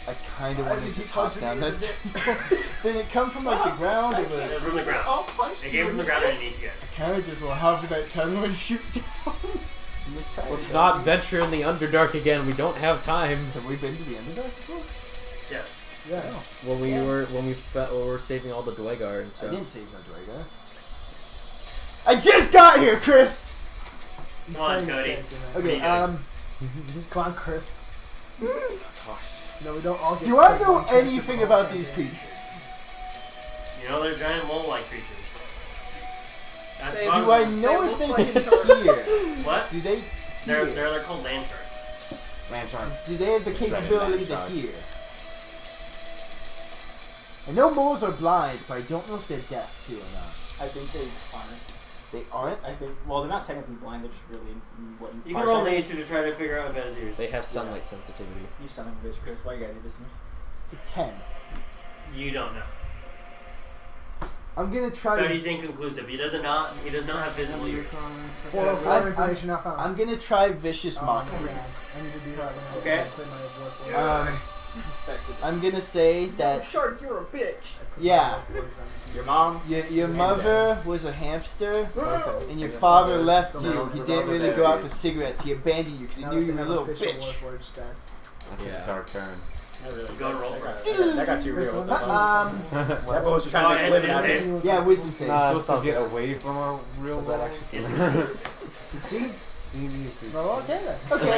I kind of want to just hop down that. Did it come from like the ground or the?
From the ground. It came from the ground underneath you guys.
Kind of just will hop in that tunnel and shoot down.
Let's not venture in the Underdark again. We don't have time.
Have we been to the Underdark before?
Yeah.
Yeah.
When we were saving all the Dwegar and
I
stuff.
didn't save no Dwegar. I just got here, Chris.
Come on, Cody.
Okay,
Come
Come on, Chris. No, we don't all get
do I
killed
know
one person
anything
for
about
all
these
damage.
creatures?
You know they're giant mole-like creatures. That's
They-
fun.
Do I know
They
if they
look
can
like
hear?
What?
Do they
They're
hear?
called land sharks.
Land sharks.
Do they have the
That's right,
capability to
Land
hear? I know moles are blind, but I don't know if they're deaf too or not.
I think they aren't.
They aren't?
I think, well, they're not technically blind, they're just really.
You can roll nature to try to figure out if it has ears.
They have sunlight sensitivity.
You son of a bitch, Chris. Why you gotta do this to me?
It's a 10.
You don't know.
I'm gonna try
Study's
to.
inconclusive. He does not have visible ears.
404 information not found.
I'm gonna try vicious mockery.
I need to do that when
Okay.
I play my war.
I'm gonna say that.
Shark, you're a bitch.
Yeah,
Your mom?
your mother was a hamster, and your father left you. He didn't really go out for cigarettes. He abandoned you because he knew you were a little bitch.
That's
Yeah.
a dark turn.
Not really.
Go and roll
That
for
got- That got too real.
Um,
That was just
Oh,
trying to
it
live
is
out
safe.
it.
yeah, wisdom save.
Nah, supposed to get away from our real
Was that
world.
actually Succeeds?
Well, okay then.
Okay.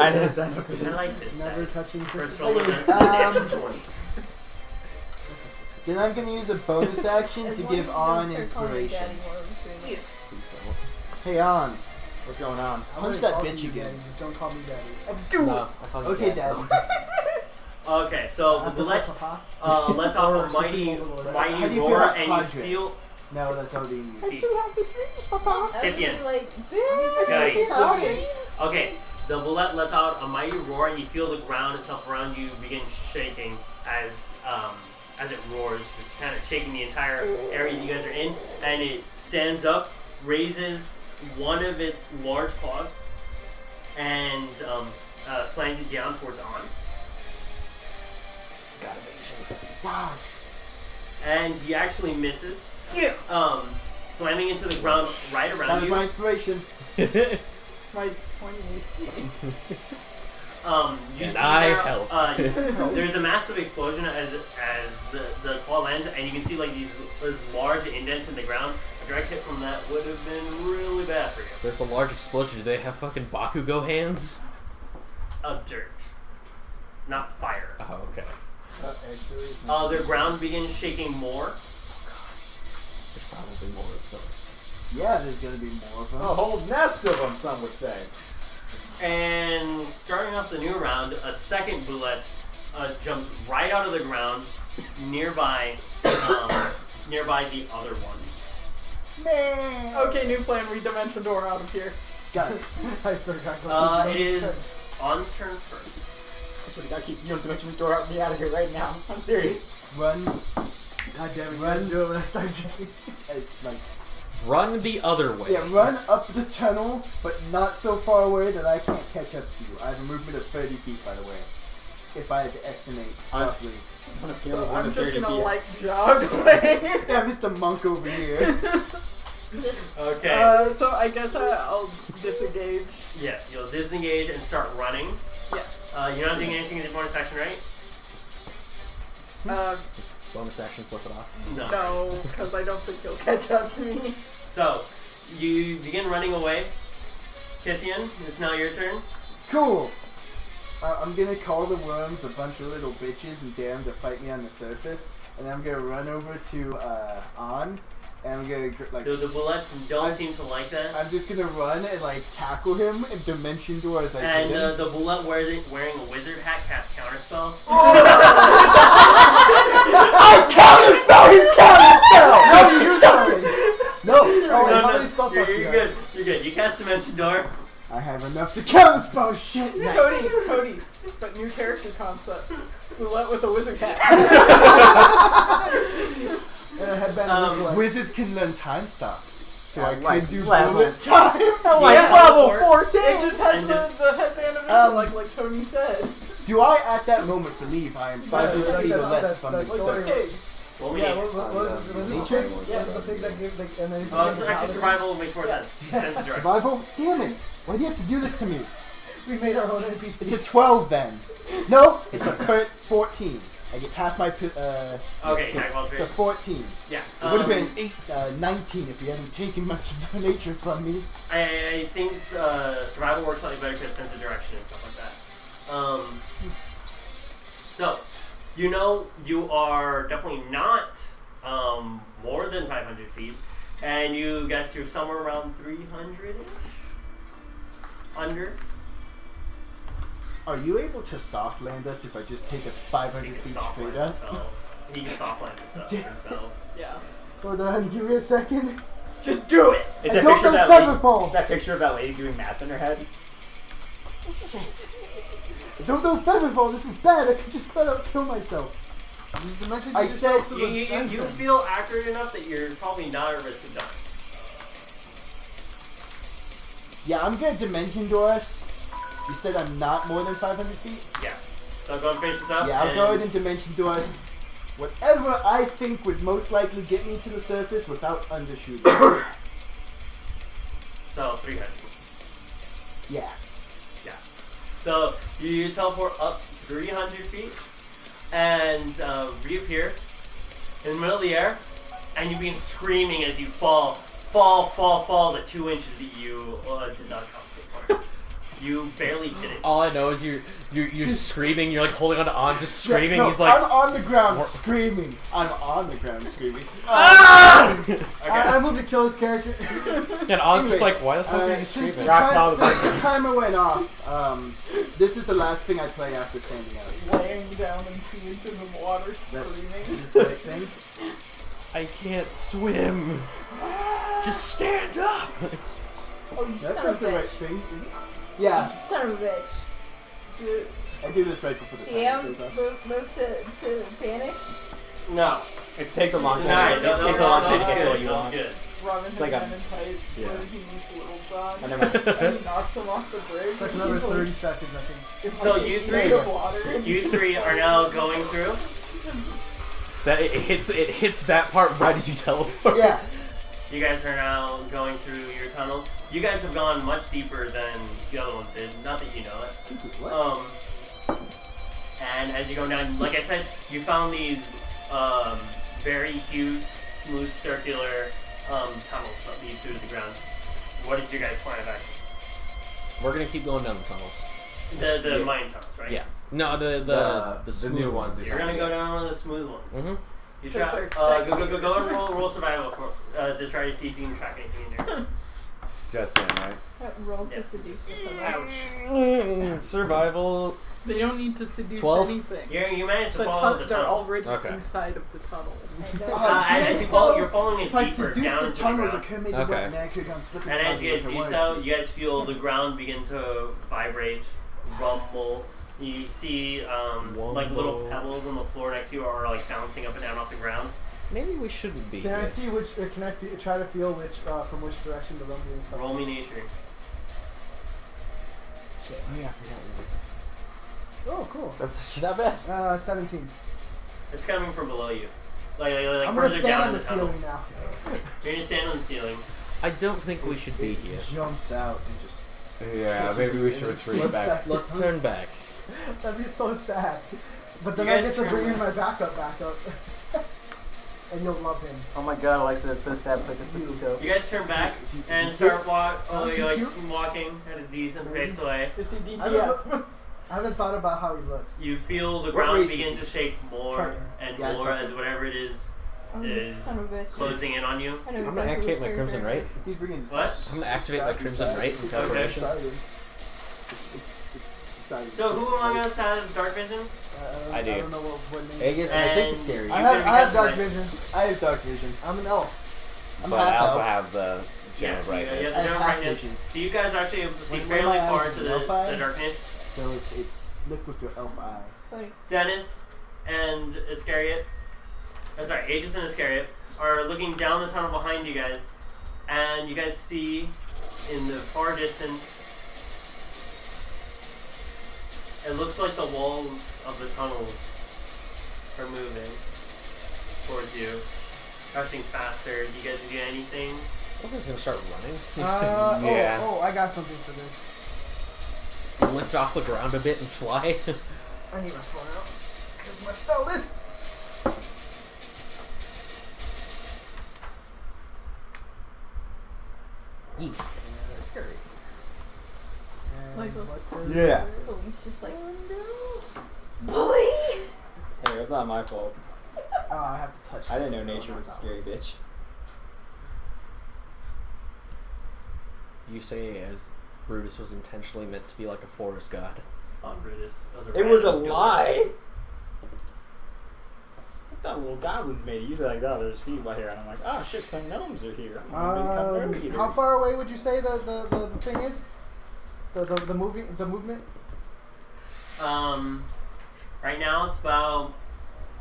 I didn't say no.
I like this.
Never
dice.
touching
First
Chris.
roll of this.
Um,
Action 20.
Then I'm gonna use a bonus action
As
to
long as
give
you
On
don't start calling me
inspiration.
Daddy while I'm doing it.
Hey On,
What's going on?
punch that bitch again.
Just don't call me daddy.
No, I call you
Okay,
Dad.
Dad.
Okay, so the bullet
Papa.
lets off a mighty
How do you feel
roar,
about
and you
Padre?
feel
No, that's already in
I
use.
still have the dreams, Papa. I was
Fifteen.
gonna be like,
Scotty.
bitch.
okay. The bullet lets out a mighty roar, and you feel the ground itself around you begin shaking as it roars, just kind of shaking the entire area you guys are in. And it stands up, raises one of its large claws, and slams it down towards On.
Wow.
And he actually misses. Slamming into the ground right
That
around
was my
you.
inspiration.
It's my 20 AC.
You
And
see
I
there,
helped.
there's a massive explosion as the claw lands, and you can see like these large indents in the ground. A direct hit from that would have been really bad for you.
There's a large explosion. Do they have fucking Bakugo hands?
Of dirt, not fire.
Oh, okay.
The ground begins shaking more.
There's probably more of them.
Yeah, there's gonna be more of them.
A whole nest of them, some would say.
And starting off the new round, a second bullet jumps right out of the ground nearby the other one.
Okay, new plan. Redimension door out of here.
Got it.
I sort of got
It is On's turn first.
That's what you gotta keep. You don't dimension door out me out of here right now. I'm serious.
Run.
God damn it,
Run.
do it when I start drinking.
It's like,
Run the other way.
yeah, run up the tunnel, but not so far away that I can't catch up to you. I have a movement of 30 feet, by the way. If I had to estimate roughly.
On a scale of 1
I'm
to
just
30
gonna
feet.
like jog away.
Yeah, Mr. Monk over here.
Okay.
So I guess I'll disengage.
Yeah, you'll disengage and start running.
Yeah.
You're not doing anything in your bonus action, right?
Bonus action, flip it off.
No, because I don't think he'll catch up to me.
So, you begin running away. Kithian, it's now your turn.
Cool. I'm gonna call the worms a bunch of little bitches and dare them to fight me on the surface, and then I'm gonna run over to On, and I'm gonna like.
The bullets don't seem to like that.
I'm just gonna run and like tackle him and dimension door as I
And
hit him.
the bullet wearing a wizard hat casts counterspell.
I counterspell his counterspell. No, you sorry. No.
Oh, wait, how many spell slots do you
You're
have?
good. You're good. You cast Dimension Door.
I have enough to counterspell shit. Nice.
Cody, but new character concept. Roulette with a wizard hat.
And a headband and a
Wizards can learn time stop, so I
like
can do
level.
bullet time.
Level 14!
It just has the headband of it, like Tony said.
Do I at that moment believe I am 500 feet or less from the
that's
surface?
Roll me
Yeah,
nature.
what was it?
Nature?
Yeah, the thing that gives, like, and then
So actually, survival makes more sense. Sense of direction.
Survival? Damn it! Why do you have to do this to me?
we made our own NPC.
It's a 12 then. No, it's a 14. I get half my.
Okay, yeah,
It's a 14.
Yeah.
It would have been 19 if you hadn't taken much of the nature from me.
I think survival works slightly better because sense of direction and stuff like that. So, you know you are definitely not more than 500 feet, and you guess you're somewhere around 300-ish? Under?
Are you able to soft land us if I just take us 500
He can
feet
soft
straight
land
up?
himself. He can soft land himself.
Yeah.
Hold on, give me a second.
Just do it!
It's
I
that
don't
picture of
know
that lady.
Featherfall.
It's that picture of that lady doing math in her head.
Shit. I don't know Featherfall, this is bad, I could just flat out kill myself. I said
You feel accurate enough that you're probably not at risk of dying.
yeah, I'm gonna dimension door us. You said I'm not more than 500 feet?
Yeah. So go and finish this up.
Yeah, I'll go ahead and dimension door us. Whatever I think would most likely get me to the surface without undershooting.
So 300.
Yeah.
Yeah. So you teleport up 300 feet and reappear in the middle of the air, and you begin screaming as you fall the 2 inches that you did not compensate for. You barely did it.
All I know is you're screaming. You're like holding on, just screaming.
No,
He's like,
I'm on the ground
What?
screaming. I'm on the ground screaming.
Okay.
I moved to kill his character.
and On's just
Anyway,
like, why the fuck are you
since
screaming?
the
Rock
time-
bottom.
since the timer went off, this is the last thing I play after standing out.
Laying down in 2 inches of water,
Is
screaming.
this the right thing?
I can't swim. Just stand up.
Oh, you
That's
son
not
of
the
a
right
bitch.
thing, is it?
You
Yeah,
son of a bitch.
I do this right before the timer
DM,
goes off.
move to banish.
No.
It takes a long
Denied.
time. It takes a long time to get to what you
That was
want.
good.
Robin
It's like
has
a-
been in tights
yeah.
where he meets Little John.
Oh, never mind.
And he knocks him off the bridge.
It's like
and
another
he's
30 seconds, I think.
It's
So
like
you
8
three-
feet of water.
You three are now going through.
That it hits that part right as you teleport.
Yeah.
You guys are now going through your tunnels. You guys have gone much deeper than the other ones did. Not that you know it.
What?
And as you go down, like I said, you found these very huge, smooth, circular tunnels that lead through to the ground. What is your guys' plan of action?
We're gonna keep going down the tunnels.
The
Yeah.
mine tunnels, right?
Yeah. No, the smooth
new
ones.
ones.
You're gonna go down one of the smooth ones.
Mm-hmm.
You
Because
try,
they're
go and roll survival to try to see if you can track anything in there.
Just then, right?
Roll to
Yeah.
seduce the
Ouch.
Survival.
They don't need to seduce
12?
anything.
You managed to
The
follow the
they're
tunnel.
already
Okay.
inside of the tunnels.
As you follow, you're following it
If I
deeper
seduce
down
the
into the
tunnels, I
ground.
could have made
Okay.
the wet and I could have gone slipping.
And as you guys
sliding
do
like I wanted
so,
to.
you guys feel the ground begin to vibrate, rumble. You see like little
Wumble.
pebbles on the floor next to you are like bouncing up and down off the ground.
Maybe we shouldn't be
Can I
here.
see which? Can I try to feel which from which direction the rumbling is coming?
Roll me nature.
Shit.
Oh yeah, I forgot.
Oh, cool.
That's not bad.
17.
It's coming from below you. Like
I'm gonna
further
stand
down
on
in
the
the tunnel.
ceiling now.
You're gonna stand on the ceiling.
I don't think we should be here.
Jumps out and just.
Yeah, maybe we should retreat
Let's
back.
Let's turn back.
That'd be so sad. But then
You
I
guys
get to
turn
bring in
around.
my backup. And you'll love him.
Oh my god, Alexa, it's so sad. Play Despacito.
You guys turn back
Is he
and
cute?
start walking at a decent pace away.
It's a
I, don't
DTF.
know, I haven't thought about how he looks.
You feel the
What
ground
race is
begin
he?
to shake more
Trucker.
and
Yeah,
more
trucker.
as whatever it is
Oh, you
is
son of a bitch.
closing in on you.
I know
I'm
exactly
gonna activate
which
my
character
Crimson
it
Right.
is.
He's bringing
What?
I'm gonna activate my Crimson Right and tell
Okay.
permission.
It's exciting.
So who among us has dark vision?
I do.
I don't know what name.
Aegis and I think it's scary.
you
I
could
have
cast
dark
light.
vision.
I have dark vision.
I'm an elf.
I'm
But I
half
also
elf.
have the
Yeah,
general brightness.
you have
I
the
have
general
half
brightness.
vision.
So you guys are actually able to see
When
fairly
my
far
eyes
to
is
the
elf eye?
darkness.
So it's look with your elf eye.
Cody.
Dennis and Iscariot, Aegis and Iscariot, are looking down the tunnel behind you guys, and you guys see in the far distance, it looks like the walls of the tunnel are moving towards you, rushing faster. Do you guys do anything?
Someone's gonna start running.
Yeah.
Oh, I got something for this.
Lift off the ground a bit and fly.
I need my phone out. Here's my spell list. Scary.
Michael.
Yeah.
Oh, he's just like,
Hey, that's not my fault.
Oh, I have to touch.
I didn't know nature was a scary bitch.
You say as Brutus was intentionally meant to be like a forest god.
On Brutus.
It was a
random build.
lie. I thought little goblins made it. You said like, oh, there's people here, and I'm like, oh shit, some gnomes are here. I'm gonna become their leader.
How far away would you say the thing is? The movement?
Right now it's about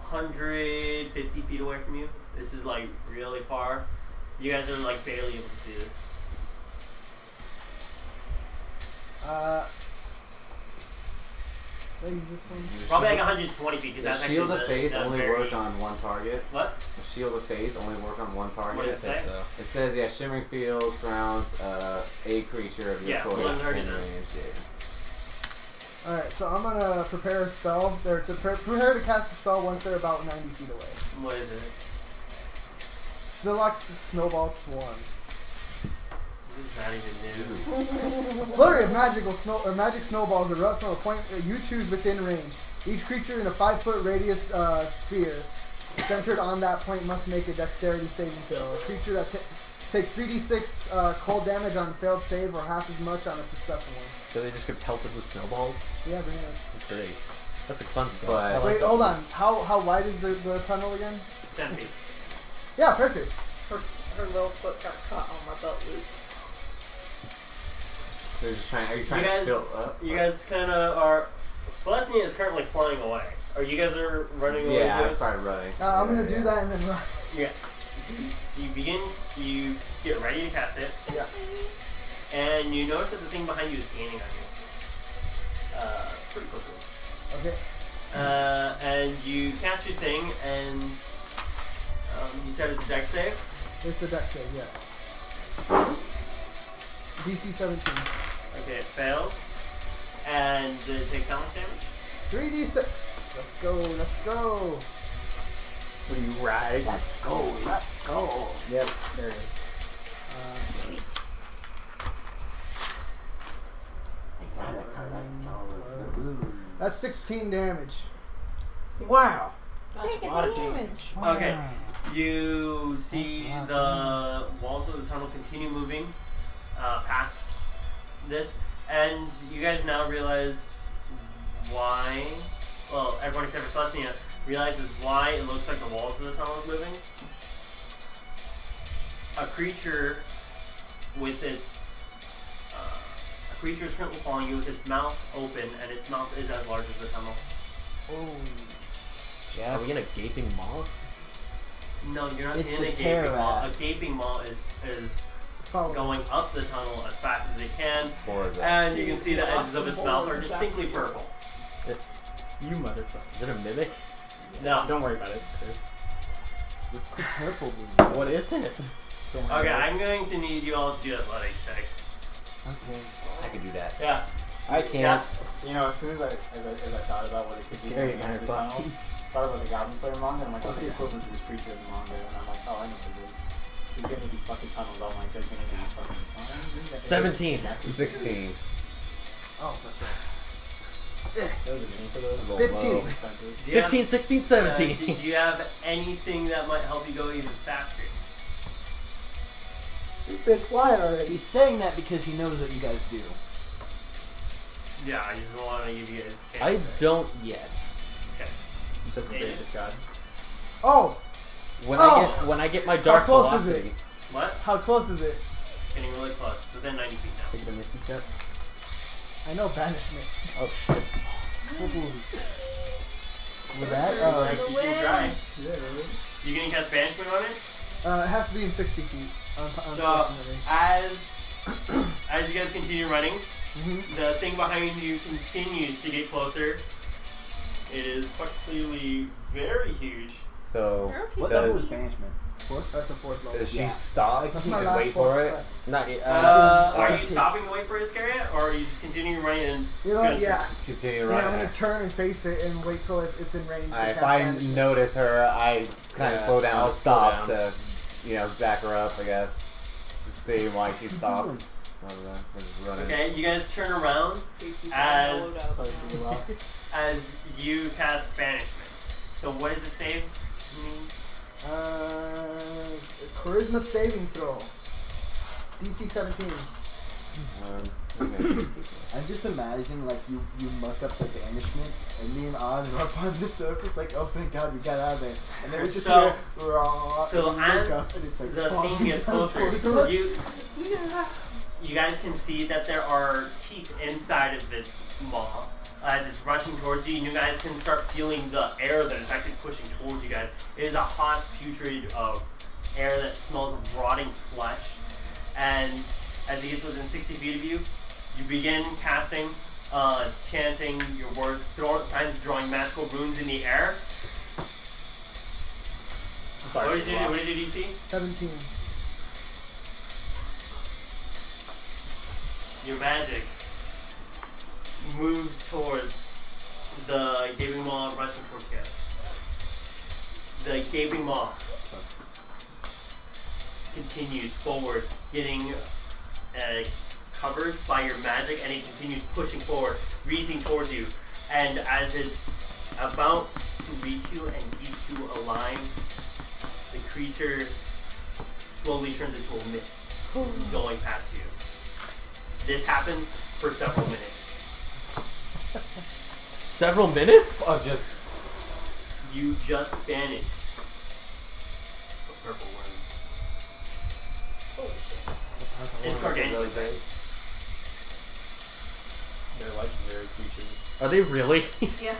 150 feet away from you. This is like really far. You guys are like barely able to see this.
Maybe this one.
Probably like 120 feet because
The
that's
Shield
actually
of Faith
the
only
very...
work on one target.
What?
The Shield of Faith only work on one target.
What does it
I think
say?
so.
It says, yeah, Shimmering Field surrounds a creature of your
Yeah,
choice
well, it's already
in
done.
range. Yeah.
Alright, so I'm gonna prepare a spell. They're to prepare to cast a spell once they're about 90 feet away.
What is it?
Stillax Snowball Swarm.
This is not even new.
Flurry of magic snowballs erupt from a point that you choose within range. Each creature in a 5-foot radius sphere centered on that point must make a dexterity saving throw. A creature that takes 3d6 cold damage on failed save or half as much on a successful one.
So they just get pelted with snowballs?
Yeah, bring it in.
That's great. That's a fun spell.
But-
I like
Wait,
that
hold
spell.
on. How wide is the tunnel again?
10 feet.
Yeah, perfect.
Her little foot got caught on my belt loop.
They're just trying. Are you
You
trying to
guys,
fill up?
you guys kind of are. Celestia is currently flying away. Or you guys are running away?
Yeah, I
too?
started running.
I'm gonna
Yeah,
do
yeah.
that and then run.
Yeah. So you begin. You get ready to cast it.
Yeah.
And you notice that the thing behind you is gaining on you. Pretty quickly.
Okay.
And you cast your thing, and you said it's a dex save.
It's a dex save, yes. DC 17.
Okay, it fails. And it takes how much damage?
3d6. Let's go, let's go.
What do you ride?
Let's go, let's go.
Yep, there it is.
That's 16 damage.
Wow.
Take the damage.
Okay. You see the walls of the tunnel continue moving past this, and you guys now realize why. Well, everyone except for Celestia realizes why it looks like the walls of the tunnel is moving. A creature with its a creature is currently following you with its mouth open, and its mouth is as large as the tunnel.
Oh.
Yeah, are we in a gaping maw?
No, you're not
It's
in
the
a gaping
terror
maw. A
ass.
gaping maw is
Follow.
going up the tunnel as fast as it can,
Or is that?
and you can see the edges of its mouth are distinctly purple.
You motherfucker.
Is it a mimic?
No.
Don't worry about it, Chris.
What's the purple mean?
What is it?
Don't worry
Okay,
about it.
I'm going to need you all to do athletics checks.
Okay.
I could do that.
Yeah.
I can't.
You know, as soon as I thought about what it could be,
Scary,
in
man,
the
fuck.
tunnel, thought about the Goblin Slayer manga, and I'm like, what's the equivalent to this creature in the manga? And I'm like, oh, I know what it is. He's getting into these fucking tunnels. I'm like, there's gonna be these fucking
17.
16.
Oh, that's right.
That was a name for those.
15.
Expensive.
Do you have-
15, 16, 17.
do you have anything that might help you go even faster?
Bitch, fly already.
He's saying that because he knows what you guys do.
Yeah, I just want to give you guys a
I
chance.
don't yet.
Okay.
You said the
It
basic
is.
god.
Oh,
When I get my dark
close is
velocity.
What?
how close is it?
It's getting really close. It's within 90 feet now.
Take the misty step.
I know banishment.
Oh shit.
With that,
Like,
the
you
wind.
can try.
Yeah, really?
You gonna cast banishment on it?
It has to be in 60 feet.
So
Unfortunately.
as you guys continue running,
Mhm.
the thing behind you continues to get closer. It is quite clearly very huge.
So,
what
Does-
level is banishment? Fourth?
That's a fourth level.
does she
Yeah.
stop
Like,
and
That's my
just
last
wait for
one.
it?
Not yet.
Are you
okay.
stopping to wait for Iscariot, or are you just continuing running and
You know what?
gonna-
Yeah.
Continue
Yeah, I'm
running.
gonna turn and face it and wait till it's in range. to
If
cast
I
banishment.
notice her, I kind of
Yeah,
slow down
I'll
to
slow
stop
down.
to, back her up, I guess. To see why she stopped. Rather than her just running.
Okay, you guys turn around as you cast banishment. So what does it save?
Charisma saving throw. DC 17.
Okay.
I'm just imagining like you muck up the banishment and me and Oz are up on the surface like, oh thank god we got out of there, and then we just
So-
hear raw,
So
and we wake
as
up and it's like
the thing
falling
gets
down
closer,
towards
you
us.
you guys can see that there are teeth inside of its maw. As it's rushing towards you, and you guys can start feeling the air that is actually pushing towards you guys. It is a hot, putrid air that smells of rotting flesh. And as it gets within 60 feet of you, you begin casting, chanting your words, throwing signs, drawing magical runes in the air. What is your DC?
17.
Your magic moves towards the gaping maw rushing towards you guys. The gaping maw continues forward, getting covered by your magic, and it continues pushing forward, reaching towards you. And as it's about to reach you and eat you alive, the creature slowly turns into a mist, going past you. This happens for several minutes.
Several minutes?
Oh, just
You just banished a purple worm.
Holy shit.
It's gargantuan
really
size.
They're legendary creatures.
Are they really?
Yeah.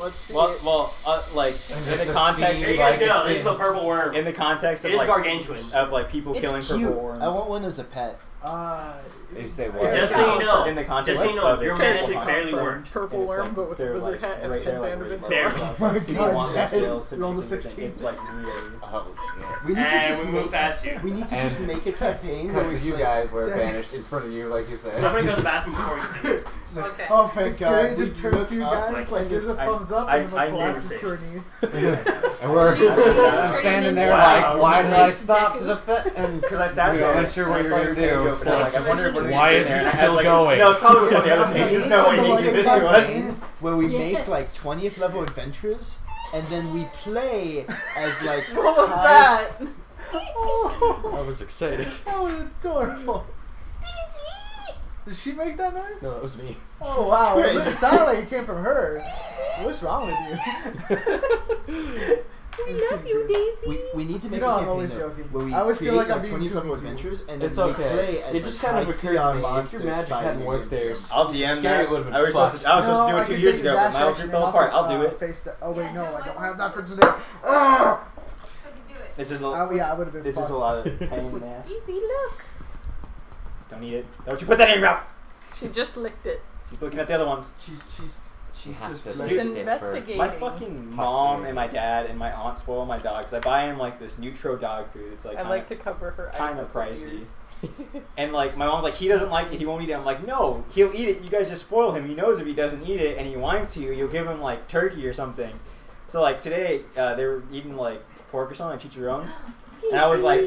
Let's see.
Well, like in
just
the
the
context,
Here you
Like,
guys go.
it's
This is the purple worm.
in the context
It
of
is
like
gargantuan.
people
It's
killing
cute.
purple worms.
I want one as a pet.
you say
Yeah,
what?
Just so you know,
in the context
just so you know,
of
your
it,
magic
purple
barely
worms.
worked.
Purple
And it's
worm,
like-
but with a
they're
wizard
like
hat and
right- they're like
headband of
right-
There.
interlock.
Oh my
So you
God,
want
yes.
those skills to
Roll
be
the
consistent.
16.
It's like really.
Oh shit.
We need to
And
just
we move
make.
past you.
We need to
And
just make a campaign where
Cut
we
to you
play-
guys were
Yeah.
banished in front of you, like you said.
Somebody goes to the bathroom before you continue.
Okay.
Oh thank
Scary
god.
just
we
turns
look
to you
up,
guys, like gives a
I-
thumbs up,
I-
and then
I
like
knew
collapses
it.
to her knees.
And we're
She-
I'm
she's
standing
turning
there
into
like,
a
why did I
Deku.
stop to defend? And
Because I sat
we
there,
weren't sure what
and
you
I
were
saw
gonna
your
do.
face open, like, I wondered what
Why
he
is
did
it
there. I
still
had, like,
going?
No, it's probably on the other
We
page.
need
There's no way
something
he
like
did
a
this to us.
campaign where we
Yeah.
make like 20th level adventurers, and then we play as like.
What was
high-
that?
I was excited.
That was adorable.
Did she make that noise?
No, it was me.
Oh wow, it
Crazy.
doesn't sound like it came from her. What's wrong with you?
We love you, Daisy.
We need to make
You know
a
I'm
campaign
always
though,
joking.
where we
I always feel
create
like I'm
like
being
20th level
too easy.
adventures, and
It's
then we
okay.
play as
It
like,
just kind of
high
occurred
sea
to
on
me. If
monsters
your magic
fighting
hadn't worked
against
there,
them.
I'll DM
Scary
that.
would've been
I was supposed to. I was supposed to do
I
it 2
can
years
take
ago,
the
but
dash
my outfit
action
fell
and
apart.
also,
I'll do it.
Face the, oh wait, no, I don't have that for today.
It's just a,
Oh yeah, I would have been.
it's just a
fucked.
lot of pain in the ass.
Daisy, look.
Don't eat it. Don't you put that in your mouth.
She just licked it.
She's looking at the other ones.
She's
has
just
to
like,
taste
She's
it for-
investigating.
My fucking mom and my dad and my aunt spoil my dogs. I buy him like this Nutro dog food. It's like
I like to cover her eyes
kind
with
of
her
pricey.
ears.
And like my mom's like, he doesn't like it, he won't eat it. I'm like, no, he'll eat it. You guys just spoil him. He knows if he doesn't eat it and he whines to you, you'll give him like turkey or something. So like today, they were eating like pork or something, like chicharrones, and I was like,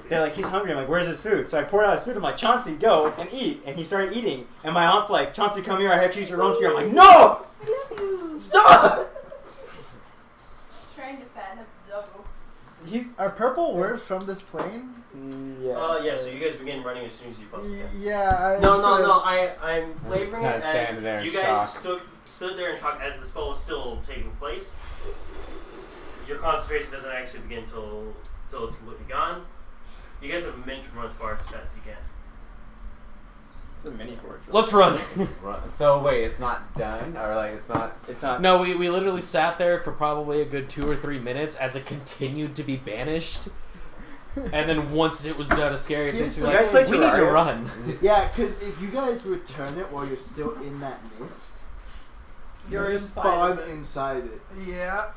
they're like, he's hungry. I'm like, where's his food? So I poured out his food. I'm like, Chauncey, go and eat. And he started eating. And my aunt's like, Chauncey, come here. I have chicharrones for you. I'm like, no, stop.
Trying to fatten up the doggo.
Are purple worms from this plane?
Yeah.
Yeah, so you guys begin running as soon as you possibly can.
Yeah.
No, I'm flavoring
Kinda
it
standing there
as
in
you guys
shock.
stood there in shock as the spell was still taking place. Your concentration doesn't actually begin until it's completely gone. You guys have a minute to run as far as fast as you can.
It's a mini torch.
Let's run.
So wait, it's not done, or like it's not?
It's not.
No, we literally sat there for probably a good 2 or 3 minutes as it continued to be banished. And then once it was done, a scary face, we
You
were
guys
like,
play
we need to
Terraria?
run.
Yeah, because if you guys return it while you're still in that mist,
You're
you
inside
spawn
of it.
inside it.
Yeah.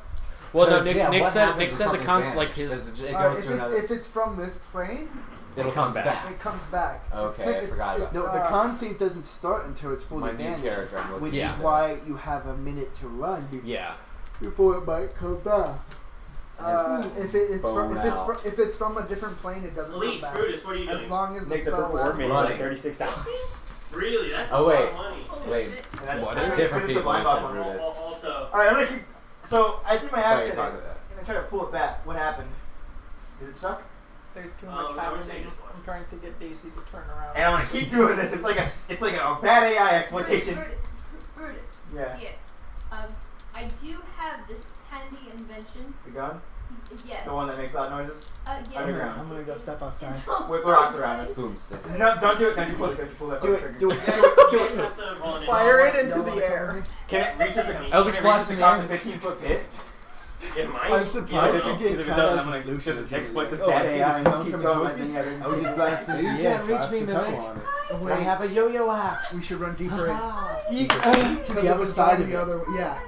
Well, no,
Because,
Nick
what
said
happens
the
if
concept
something's
like
vanished?
his.
Does it goes
if
to another.
it's from this plane,
It'll come back.
it comes back.
Okay, I forgot about
No, the con save doesn't start until it's fully
My new
banished,
character. I'm looking
which
Yeah.
is why you have a minute to run
Yeah.
before it might come back.
If it's from a different plane, it doesn't
Elise,
come back.
Brutus, what are you
As
doing?
long as the
Nick, the
spell
purple orb
lasts.
made
Running.
like $36.
Really? That's
Oh,
a lot
wait.
of money.
Holy
Wait.
shit.
And that's,
What
that's
is
different
the
people
blind
said
box one.
Brutus.
Also,
Alright, I'm gonna keep. So I threw my
Oh,
axe
you're
at
talking
it.
about
And I tried to pull it back. What happened? Is it stuck?
There's too
I
much
would
happening.
say just one.
I'm trying to get Daisy to turn around.
And I'm gonna keep doing this. It's like a bad AI exploitation.
Brutus.
Yeah.
I do have this handy invention.
The gun?
Yes.
The one that makes loud noises?
Yes.
Underground.
I'm gonna go step outside.
It's also
With rocks around us.
Boomstick.
No, don't do it. Don't you pull it. Don't you pull that.
Do
fucking
it. Do
trigger.
it.
you guys have to roll an
Fire it
initiative.
into the air.
Can it reach us?
Eldritch Blast in the
across
air.
a 15-foot pit?
It might.
I'm surprised
Yeah,
you
if
did
it
try
doesn't,
that
I'm
as a
gonna
solution.
just exploit this
Oh,
bad
I see
AI
the
and
gun
keep
comes
going.
with
I think
me.
I
I would just blast into the
You
air.
can't reach
perhaps
me,
to tell
Mimic.
on it.
I have a yo-yo axe.
We should run deeper in.
To the other side of
the
it.
other way. Yeah.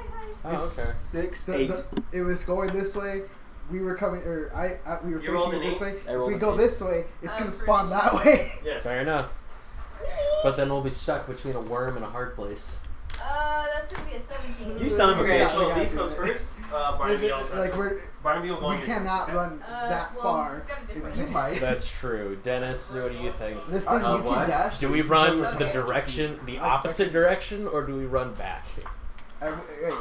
Oh, okay.
6,
The-
8.
it was going this way. We were coming, or we were
You rolled
facing it
an
this way.
8?
I
If
rolled
we
an
go
8.
this way, it's
I'm
gonna
pretty
spawn
sure.
that way.
Yes.
Fair enough. But then we'll be stuck between a worm and a hard place.
That's gonna be a 17.
You son of a
Okay,
bitch.
so Elise goes first. Barnaby also has
Like
to-
we're,
Barnaby will go on
we
your turn.
cannot
Okay.
run that
Well,
far.
it's got a different
You
name.
might.
That's true. Dennis, what do you think?
This thing you
what?
can dash.
Do we
to.
run the
Okay.
direction, the opposite direction, or do we run back?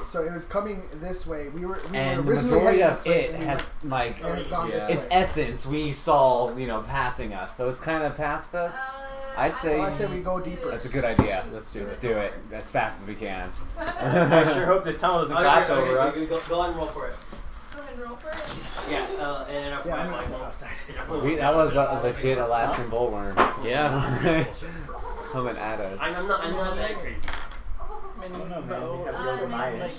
So it was coming this way. We were
And the
originally
majority
heading
of
this way,
it
and we
has
went-
like
it has gone this
its
way.
essence we saw, passing us. So it's kind of past us. I'd say-
So I say we go deeper.
That's a good idea. Let's do it as fast as we can.
I sure hope this tunnel doesn't collapse over us.
Go on and roll for it.
Go ahead and roll for it.
Yeah, and
Yeah, I'm gonna step outside.
That was a legit Alaskan bullworm.
Yeah.
Coming at us.
I'm not that crazy.
Mini
don't know, man.
bow.
You have
yoga
Like,
Maya.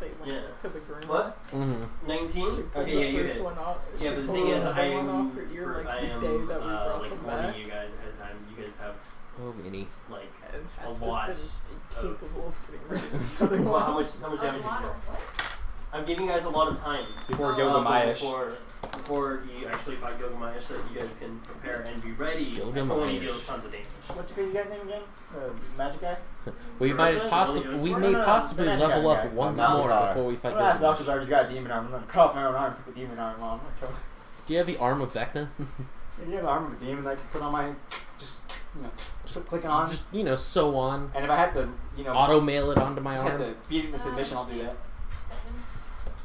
they went
Yeah.
to the green.
What?
Mm-hmm.
19?
She pulled
Okay,
the
yeah, you
first
hit.
one off.
Yeah,
She
but the
pulled
thing is,
the
I
other one
am
off her ear, like,
I
the
am
day that we brought
like
them
warning
back.
you guys ahead of time. You guys have
Oh, mini.
like
And
a
has
lot
just
of.
been capable of getting rid of the other
Well,
one.
how much damage did you do? I'm giving you guys a lot of time
Before Yoga Mayash.
before you actually fight Yoga Mayash, so that you guys can prepare and be ready
Yoga
for when he
Mayash.
deals tons of damage.
What's your crazy guy's name again? Magic guy?
We
Sarissa,
might
you
possibly
wanna
we
go
may
No,
possibly
that
level
guy.
up once
Malzar.
more before we
I'm
fight
gonna ask Doc
Gilgamesh.
because I already got a demon arm. I'm gonna cut off my own arm, put the demon arm on.
Do you have the arm of Vecna?
Yeah, you have the arm of a demon that I can put on my, just clicking on.
Just sew on,
And if I have to,
auto mail it onto my
just have
arm.
to beat it into submission, I'll do that.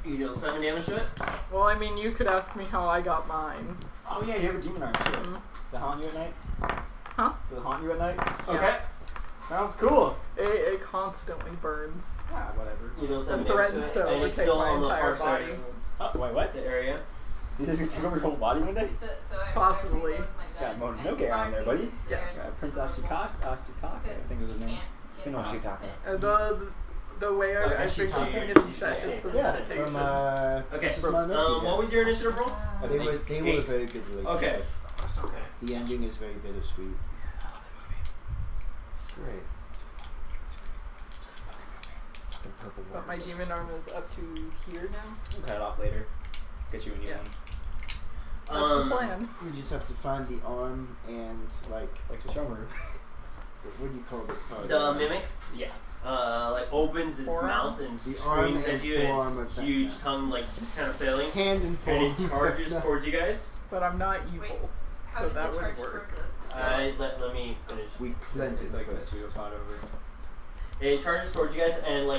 You deal 7 damage to it.
Well, I mean, you could ask me how I got mine.
Oh yeah, you have a demon arm too.
Mhm.
Does it haunt you at night?
Huh?
Does it haunt you at night?
Okay.
Sounds cool.
It constantly burns.
Ah, whatever.
You deal 7
And
damage
threatens
to
to
it, and it's
overtake
still
my
on the
entire
far side
body.
of
Wait, what?
the area.
You just gonna take over your whole body one day?
So I
Possibly.
reload my
It's got
gun, and
Mononoke on there, buddy.
pieces
Yeah.
there,
Prince
so
Ashitaka, I
because
think is his
he
name.
can't
It's been a
get
while.
Ashitaka.
The way I
Actually,
figured
you-
it
you
is that
say-
is the
Yeah,
recitation.
from
Okay.
Just Mononoke,
What was your initiative roll?
They were a
8.
very good relationship.
Okay.
The ending is very bittersweet.
It's great.
Fucking purple
But my
worms.
demon arm is up to here now.
We'll cut it off later. Get you a new
Yeah.
one.
What's the plan?
We just have to find the arm and like
Shishomaru.
what do you call this part?
The mimic, yeah, like opens its
Forearm?
mouth and
The arm
screams at
and
you. And
forearm
its
of that
huge
guy.
tongue like kind of failing,
Hand and
and
forearm.
it charges towards you guys.
But I'm not evil,
Wait, How
so
does
that
it
would
charge
work.
towards us?
Let me finish.
We cleanse it
like a
first.
pseudo spot over.
It charges towards you guys, and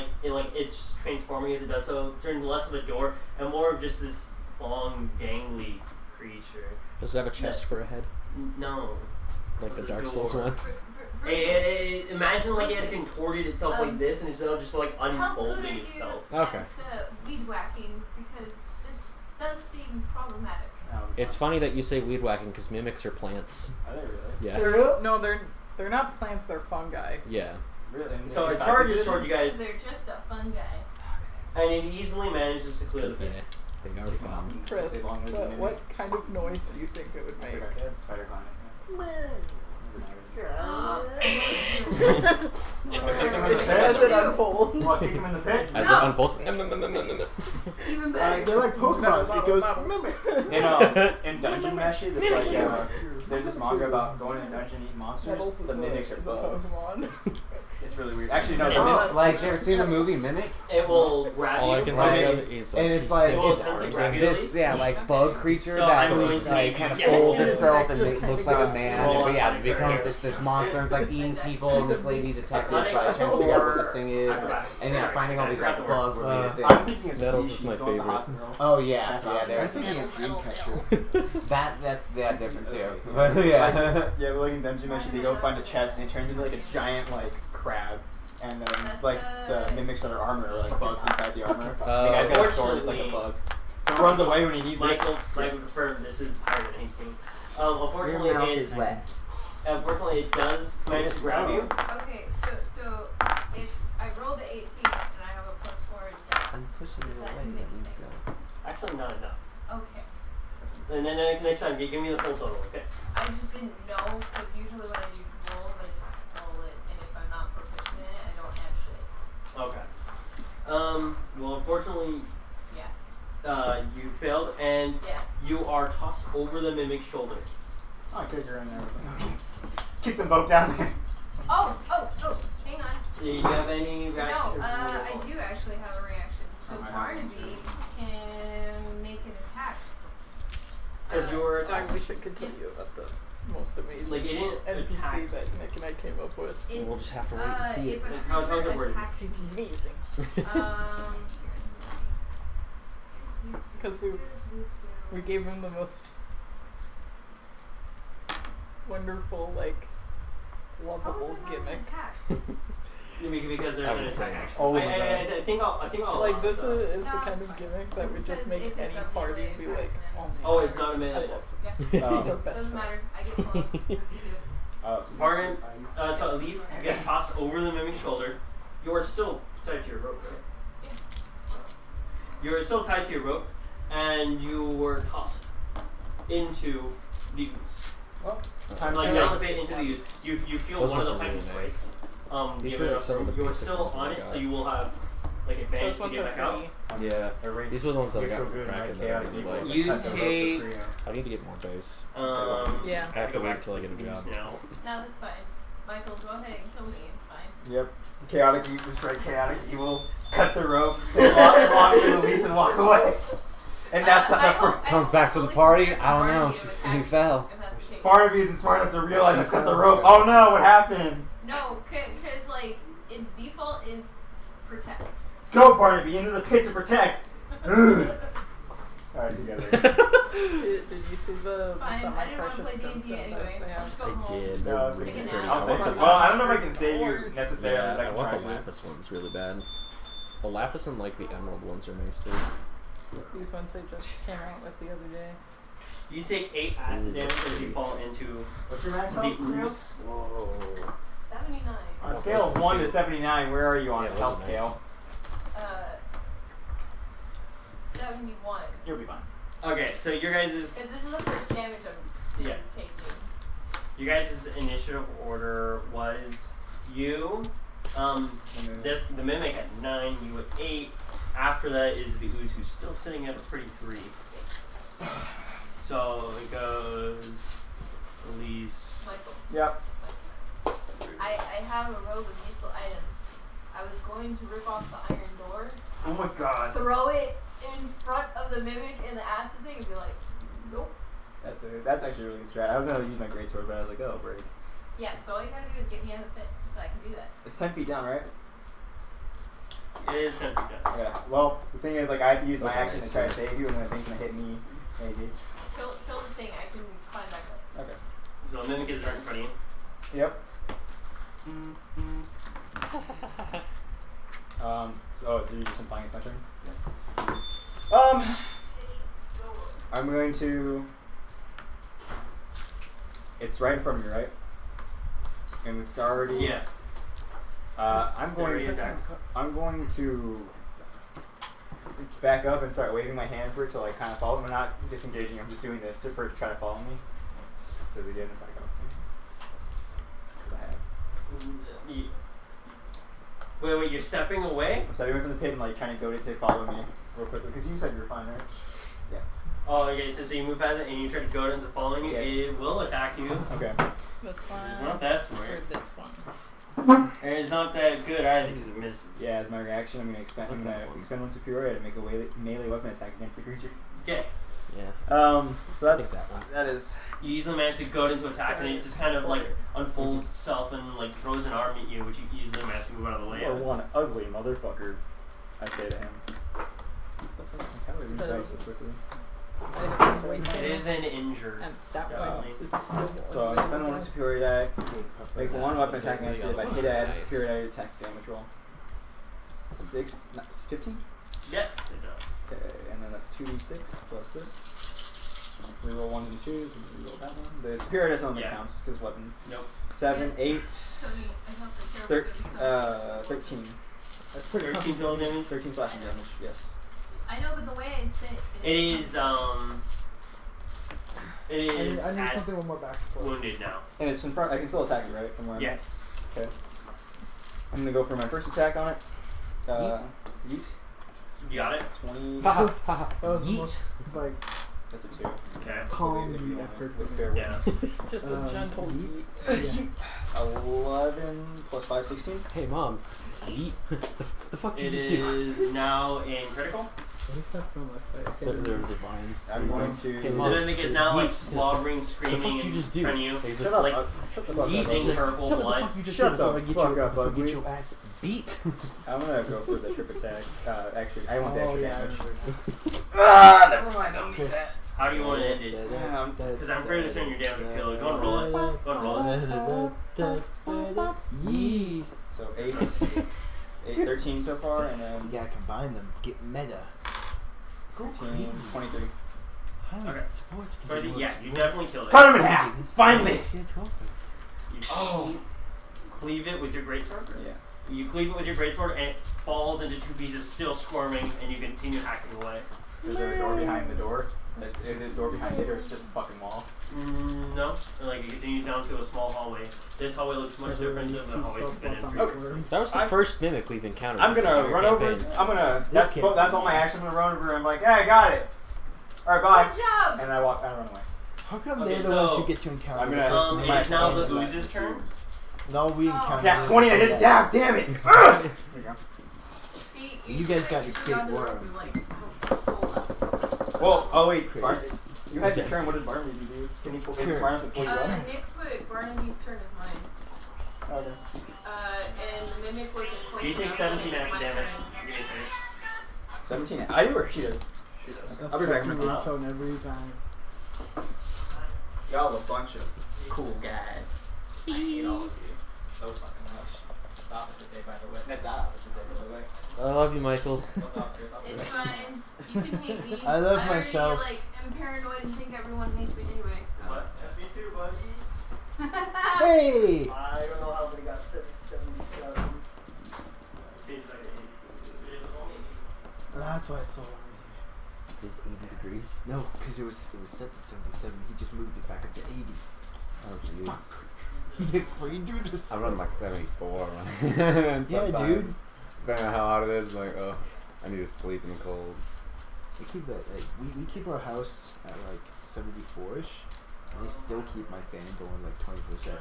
it's transforming as it does so. Turns less of a door and more of just this long, gangly creature.
Does it have a chest for a head?
No.
Like the
It's a
Dark Souls
door.
one?
Imagine like it had contorted itself like this, and it's now just like
How good
unfolding
are you
Okay.
itself.
at weed whacking? Because this does seem problematic.
It's funny that you say weed whacking because mimics are plants.
Are they really?
Yeah.
No, they're not plants. They're fungi.
Yeah.
Really? And
So
they
it
get
charges
back to
towards you guys,
They're just a fun guy.
and it easily manages to clear the pit.
Yeah. They are fun.
Chris,
They long lived
what kind of noise do you think it would make?
Spider climb.
As it unfolds.
What, kick him in the pit?
As
No.
it unfolds.
Even better.
They're like Pokemon. It goes.
In Dungeon Meshi, this there's this manga about going in a dungeon and eating monsters.
Nettles is
The mimics
a
are bugs.
Pokemon.
It's really weird. Actually, no,
It's
Like, you ever seen the movie Mimic?
It will grab
All I
you.
can
Right.
think of is
And
like,
it's
he
like-
sinks
Well,
his
it's
arms
like
in.
grab you.
This, yeah, like bug creature
So
that
I'm going
goes,
to
like,
make
kind of
yes.
folds itself and
Just
it
kinda
looks like a
goes
man.
roll
But yeah,
on
it becomes
characters.
this monster and it's like eating people and this lady detective is like trying to figure out what this thing is. And yeah, finding all these like bug related
I'm
things.
thinking of
Nettles
Species,
is my
the one with the hot
favorite.
girl.
Oh yeah,
That's
yeah,
awesome.
I'm
there's
thinking of Dreamcatcher.
that's different too.
Okay.
But yeah.
Yeah, but like in Dungeon Meshi, they go find a chest and it turns into like a giant like crab. And then
That's,
like the mimics that are armor are like bugs inside the armor. The
Oh.
guy's got a sword, it's like a bug. So it runs away when he needs
Michael confirmed this is higher than 18. Unfortunately, unfortunately, it does manage to grab you.
Okay, so it's I rolled a 18 and I have a +4 in dex.
I'm pushing
Does
it
that
away.
do
That needs
anything?
to
Actually, not enough.
Okay.
And then next time, give me the full total, okay?
I just didn't know because usually when I do rolls, I just roll it, and if I'm not proficient in it, I don't add shit.
Okay. Well, unfortunately,
Yeah.
you failed, and
Yeah.
you are tossed over the mimic's shoulder.
Oh, kick her in there. Kick them both down there.
Oh, hang on.
Do you have any
No,
reaction?
I do actually have a reaction. So
Oh, I have
Barnaby can make an attack.
Because you were
I
attacked.
wish I could tell you about the most amazing
Like, it didn't
NPC
attack.
that Nick and I came up with.
It's,
We'll just have to wait and see
if
it.
a
How's
creature
it worded?
attacks you,
Amazing. Because we gave him the most wonderful, like, lovable gimmick.
Because there's
I
an
would say
attack.
Oh my
I think I'll
Like, this
allow that.
is the
No,
kind
it's
of
fine.
gimmick that would
It
just
says
make
if it's
any
a
party
melee
be
attack,
like,
then-
Oh, it's not a
I
melee.
love
Yeah.
He's our best
Doesn't
friend.
matter. I get 12. You do.
Oh, so
Pardon? So Elise gets tossed over the mimic's shoulder. You are still tied to your rope, right? You are still tied to your rope, and you were tossed into the ooze.
Well,
Like down the pit into the ooze. You feel
Those
one of
ones
the
are really
pipes break.
nice. These
Give
were
it
like
up.
some of the
You are
basic
still
ones that
on
I
it,
got.
so you will have like advantage
Those
to
ones
get
are
back out.
pretty.
Yeah. These were the ones that I got
feel
from
good in my
Kraken that I
chaotic
really
evil.
like.
You
Cut the rope for
take-
free.
I need to get more dice.
Yeah.
I have to wait until I get a job.
Now.
No, that's fine. Michael, go ahead and kill me. It's fine.
Yep. Chaotic evil, just right. Chaotic evil. Cut the rope. They walk to Elise and walk away. And that's not the first.
Comes back to the party. I don't know. He fell.
If that's the case.
Barnaby isn't smart enough to realize I cut the rope. Oh no, what happened?
No, because like its default is protect.
Go, Barnaby, into the pit to protect. Alright, together.
Did you see the
It's fine. I didn't want to
semi-precious
play D&D
gemstone
anyway.
dice they have?
Let's go
I
home.
did.
No,
They're
it's
really
taken
pretty.
out.
I'll save
Well,
them. Well, I don't know if I can save you necessarily,
Yeah,
but I
I
can
want
try
the
to.
lapis ones really bad. The lapis and like the emerald ones are nice too.
These ones I just came out with the other day.
You take 8 acid damage as you fall into
What's your max
the
health?
ooze.
Whoa.
79.
On a scale of 1 to 79, where are you on
Yeah,
the
those
health
are nice.
scale?
71.
You'll be fine.
Okay, so your guys'
Because this is the first damage I'm
Yeah.
taking.
your guys' initiative order was you, the mimic at 9, you at 8. After that is the ooze, who's still sitting at a pretty 3. So
going to rip off the iron door,
Oh my god.
throw it in front of the mimic and the acid thing, and be like, nope.
That's actually a really good strat. I was gonna use my greatsword, but I was like, oh, break.
Yeah, so all you gotta do is get me out of it, so I can do that.
It's 10 feet down, right?
It is gonna be good.
Yeah. Well, the thing is, like, I have to use my
That's a
action
nice
to try to
turn.
save you, and then the thing's gonna hit me. Maybe.
Kill the thing, I can climb back up.
Okay.
So mimic is right in front of you.
Yep. So you're just implying it's my turn? I'm going to. It's right in front of me, right? And it's already.
Yeah.
I'm going to back up and start waving my hand for it to like kind of follow. I'm not disengaging. I'm just doing this for it to try to follow me. So again, if I go.
Wait, you're stepping away?
I'm stepping away from the pit and like trying to goad it to follow me real quickly because you said you were fine, right? Yeah.
Oh, okay, so you move past it and you try to go into following you, it will attack you.
Okay.
This one.
It's not that
Or
smart.
this one.
And it's not that good either because it misses.
Yeah, as my reaction, I'm gonna expend one superiority to make a melee weapon attack against the creature.
Okay.
Yeah.
So that's
that one.
that is.
You easily manage to go into attack and it just kind of like unfolds itself and like throws an arm at you, which you easily manage to move out of the way.
Or one ugly motherfucker, I say to him. How do we read dice so quickly?
It is an injured.
And that
Definitely.
one is
So I spend one superiority die, make one weapon attack against it. If I hit it, I add
Nice.
superiority attack damage roll. 15?
Yes, it does.
Okay, and then that's 2d6 plus this. We roll 1s and 2s, and we roll that one. The superiority doesn't only counts because weapon.
Nope.
7, 8,
So I thought the hero was gonna become-
13. That's pretty
13 total damage?
13 slashing damage, yes.
I know, but the way I say it.
It is
I need
at
something with more back support.
wounded now.
And it's in front. I can still attack it, right? From where I'm at?
Yes.
Okay. I'm gonna go for my first attack on it. Yeet.
You got it?
20.
That was the
Yeet.
most, like,
That's a 2.
Okay.
calm
If you
yeet
want
I've heard
with
from
fair
Yeah.
just a gentle
yeet. Yeah.
11 plus 5, 16.
Hey, mom. Yeet. the fuck did
It
you just do?
is now in critical.
What is that from?
There was a vine.
I'm going to.
Hey,
The
Mom.
mimic is now like
Yeet.
slobbering,
The
screaming
fuck you just do?
in front of you.
He's
Shut
like,
up.
like,
Shut the fuck up.
yeeting
Ugly.
purple
Tell me the
blood.
fuck you just
Shut
did before
the
I get
fuck
your,
up,
before I
ugly.
get your ass beat.
I'm gonna go for the trip attack. Actually, I want the
Oh,
extra
yeah.
damage. Never mind. Don't need that.
How do you want to end it? Because I'm fairly certain you're down to kill it. Go and roll it. Go and roll it.
Yeet.
So 8, 13 so far, and then
You gotta combine them. Get meta. Go
13,
crazy.
23.
How many
Okay.
supports can
So I
you
think,
do?
yeah, you definitely killed it.
Cut him in half! Finally!
You cleave it with your greatsword.
Yeah.
You cleave it with your greatsword, and it falls into 2 pieces, still squirming, and you continue hacking away.
Is there a door behind the door? Is there a door behind it, or it's just a fucking wall?
No. And, like, it continues down to a small hallway. This hallway looks much different than the hallways you've been in previously.
That was the
I'm-
first mimic we've encountered.
I'm
this
gonna
entire
run over.
campaign.
I'm gonna.
This kid.
That's all my action. I'm gonna run over and I'm like, hey, I got it. All right, bye.
Good job!
And I run away.
How come
Okay,
they're the ones
so,
who get to encounter
I'm
the
gonna-
person
It
who
is now
might
the
land
ooze's
like
turn.
No, we encountered.
Yeah, 20 and I didn't down. Damn it. There you go.
See,
You guys got
should
the
be
big
onto the rope
worm.
and, like, pull up.
Well, oh wait,
Chris.
Barnaby. You had your turn. What did Barnaby do? Can you pull? Is Barnaby pull you up?
Nick put Barnaby's turn as mine.
Okay.
And the mimic was in place.
You take
now,
17
and it's
extra
my
damage.
turn.
You can say
17. I do or she does?
she does.
I'll be back.
Ringtone every time.
Y'all a bunch of cool guys. I hate all of you so fucking much. It's opposite day, by the way. That's not opposite day, by the way.
I love you, Michael.
It's fine. You can hate me.
I love
already,
myself.
like, I'm paranoid and think everyone hates me anyway, so.
What? Me too, buddy.
Hey!
I don't know how we got 77.
That's why I saw it
It's 80 degrees.
No, because it was set to 77. He just moved it back up to 80.
Oh, jeez.
Nick, why you do this?
I run like 74. and
Yeah,
sometimes,
dude.
depending on how hot it is, like, oh, I need to sleep in the cold.
We keep that. Like, we keep our house at like 74ish, and they still keep my fan going like 24/7.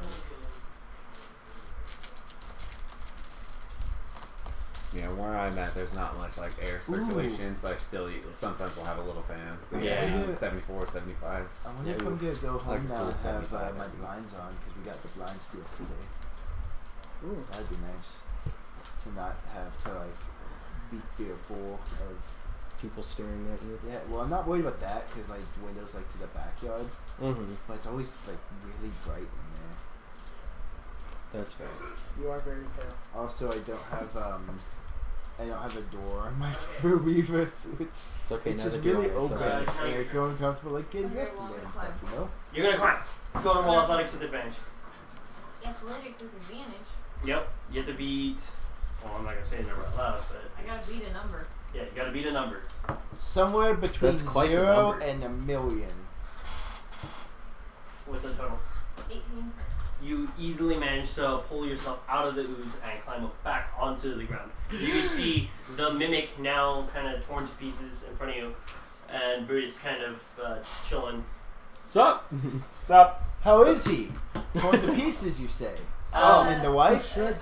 where I'm at, there's not much like air circulation, so I still sometimes we'll have a little fan.
Yeah.
74, 75.
I wonder if I'm gonna go home now and have my blinds on because we got the blinds yesterday.
Ooh.
That'd be nice to not have to like be fearful of
People staring at you.
Yeah, well, I'm not worried about that because my window's like to the backyard, but it's always like really bright in there.
That's fair.
You are very pale.
Also, I don't have a door on my room either, so
It's okay
it's
now
just
that you're
really
here, it's
open.
okay.
And I feel uncomfortable like getting
I'm very
dressed in
willing
there and
to
stuff, you know?
You're gonna climb. Go to roll athletics with advantage.
Athletics is advantage.
Yep. You have to beat. Well, I'm not gonna say the number out loud, but
I gotta beat a number.
yeah, you gotta beat a number.
Somewhere between
That's quite the
0
number.
and 1,000,000.
What's the total?
18.
You easily manage to pull yourself out of the ooze and climb up back onto the ground. You can see the mimic now kind of torn to pieces in front of you, and Brutus kind of just chilling.
Sup?
What's up?
How is he? Torn to pieces, you say? And the wife?
I'm
To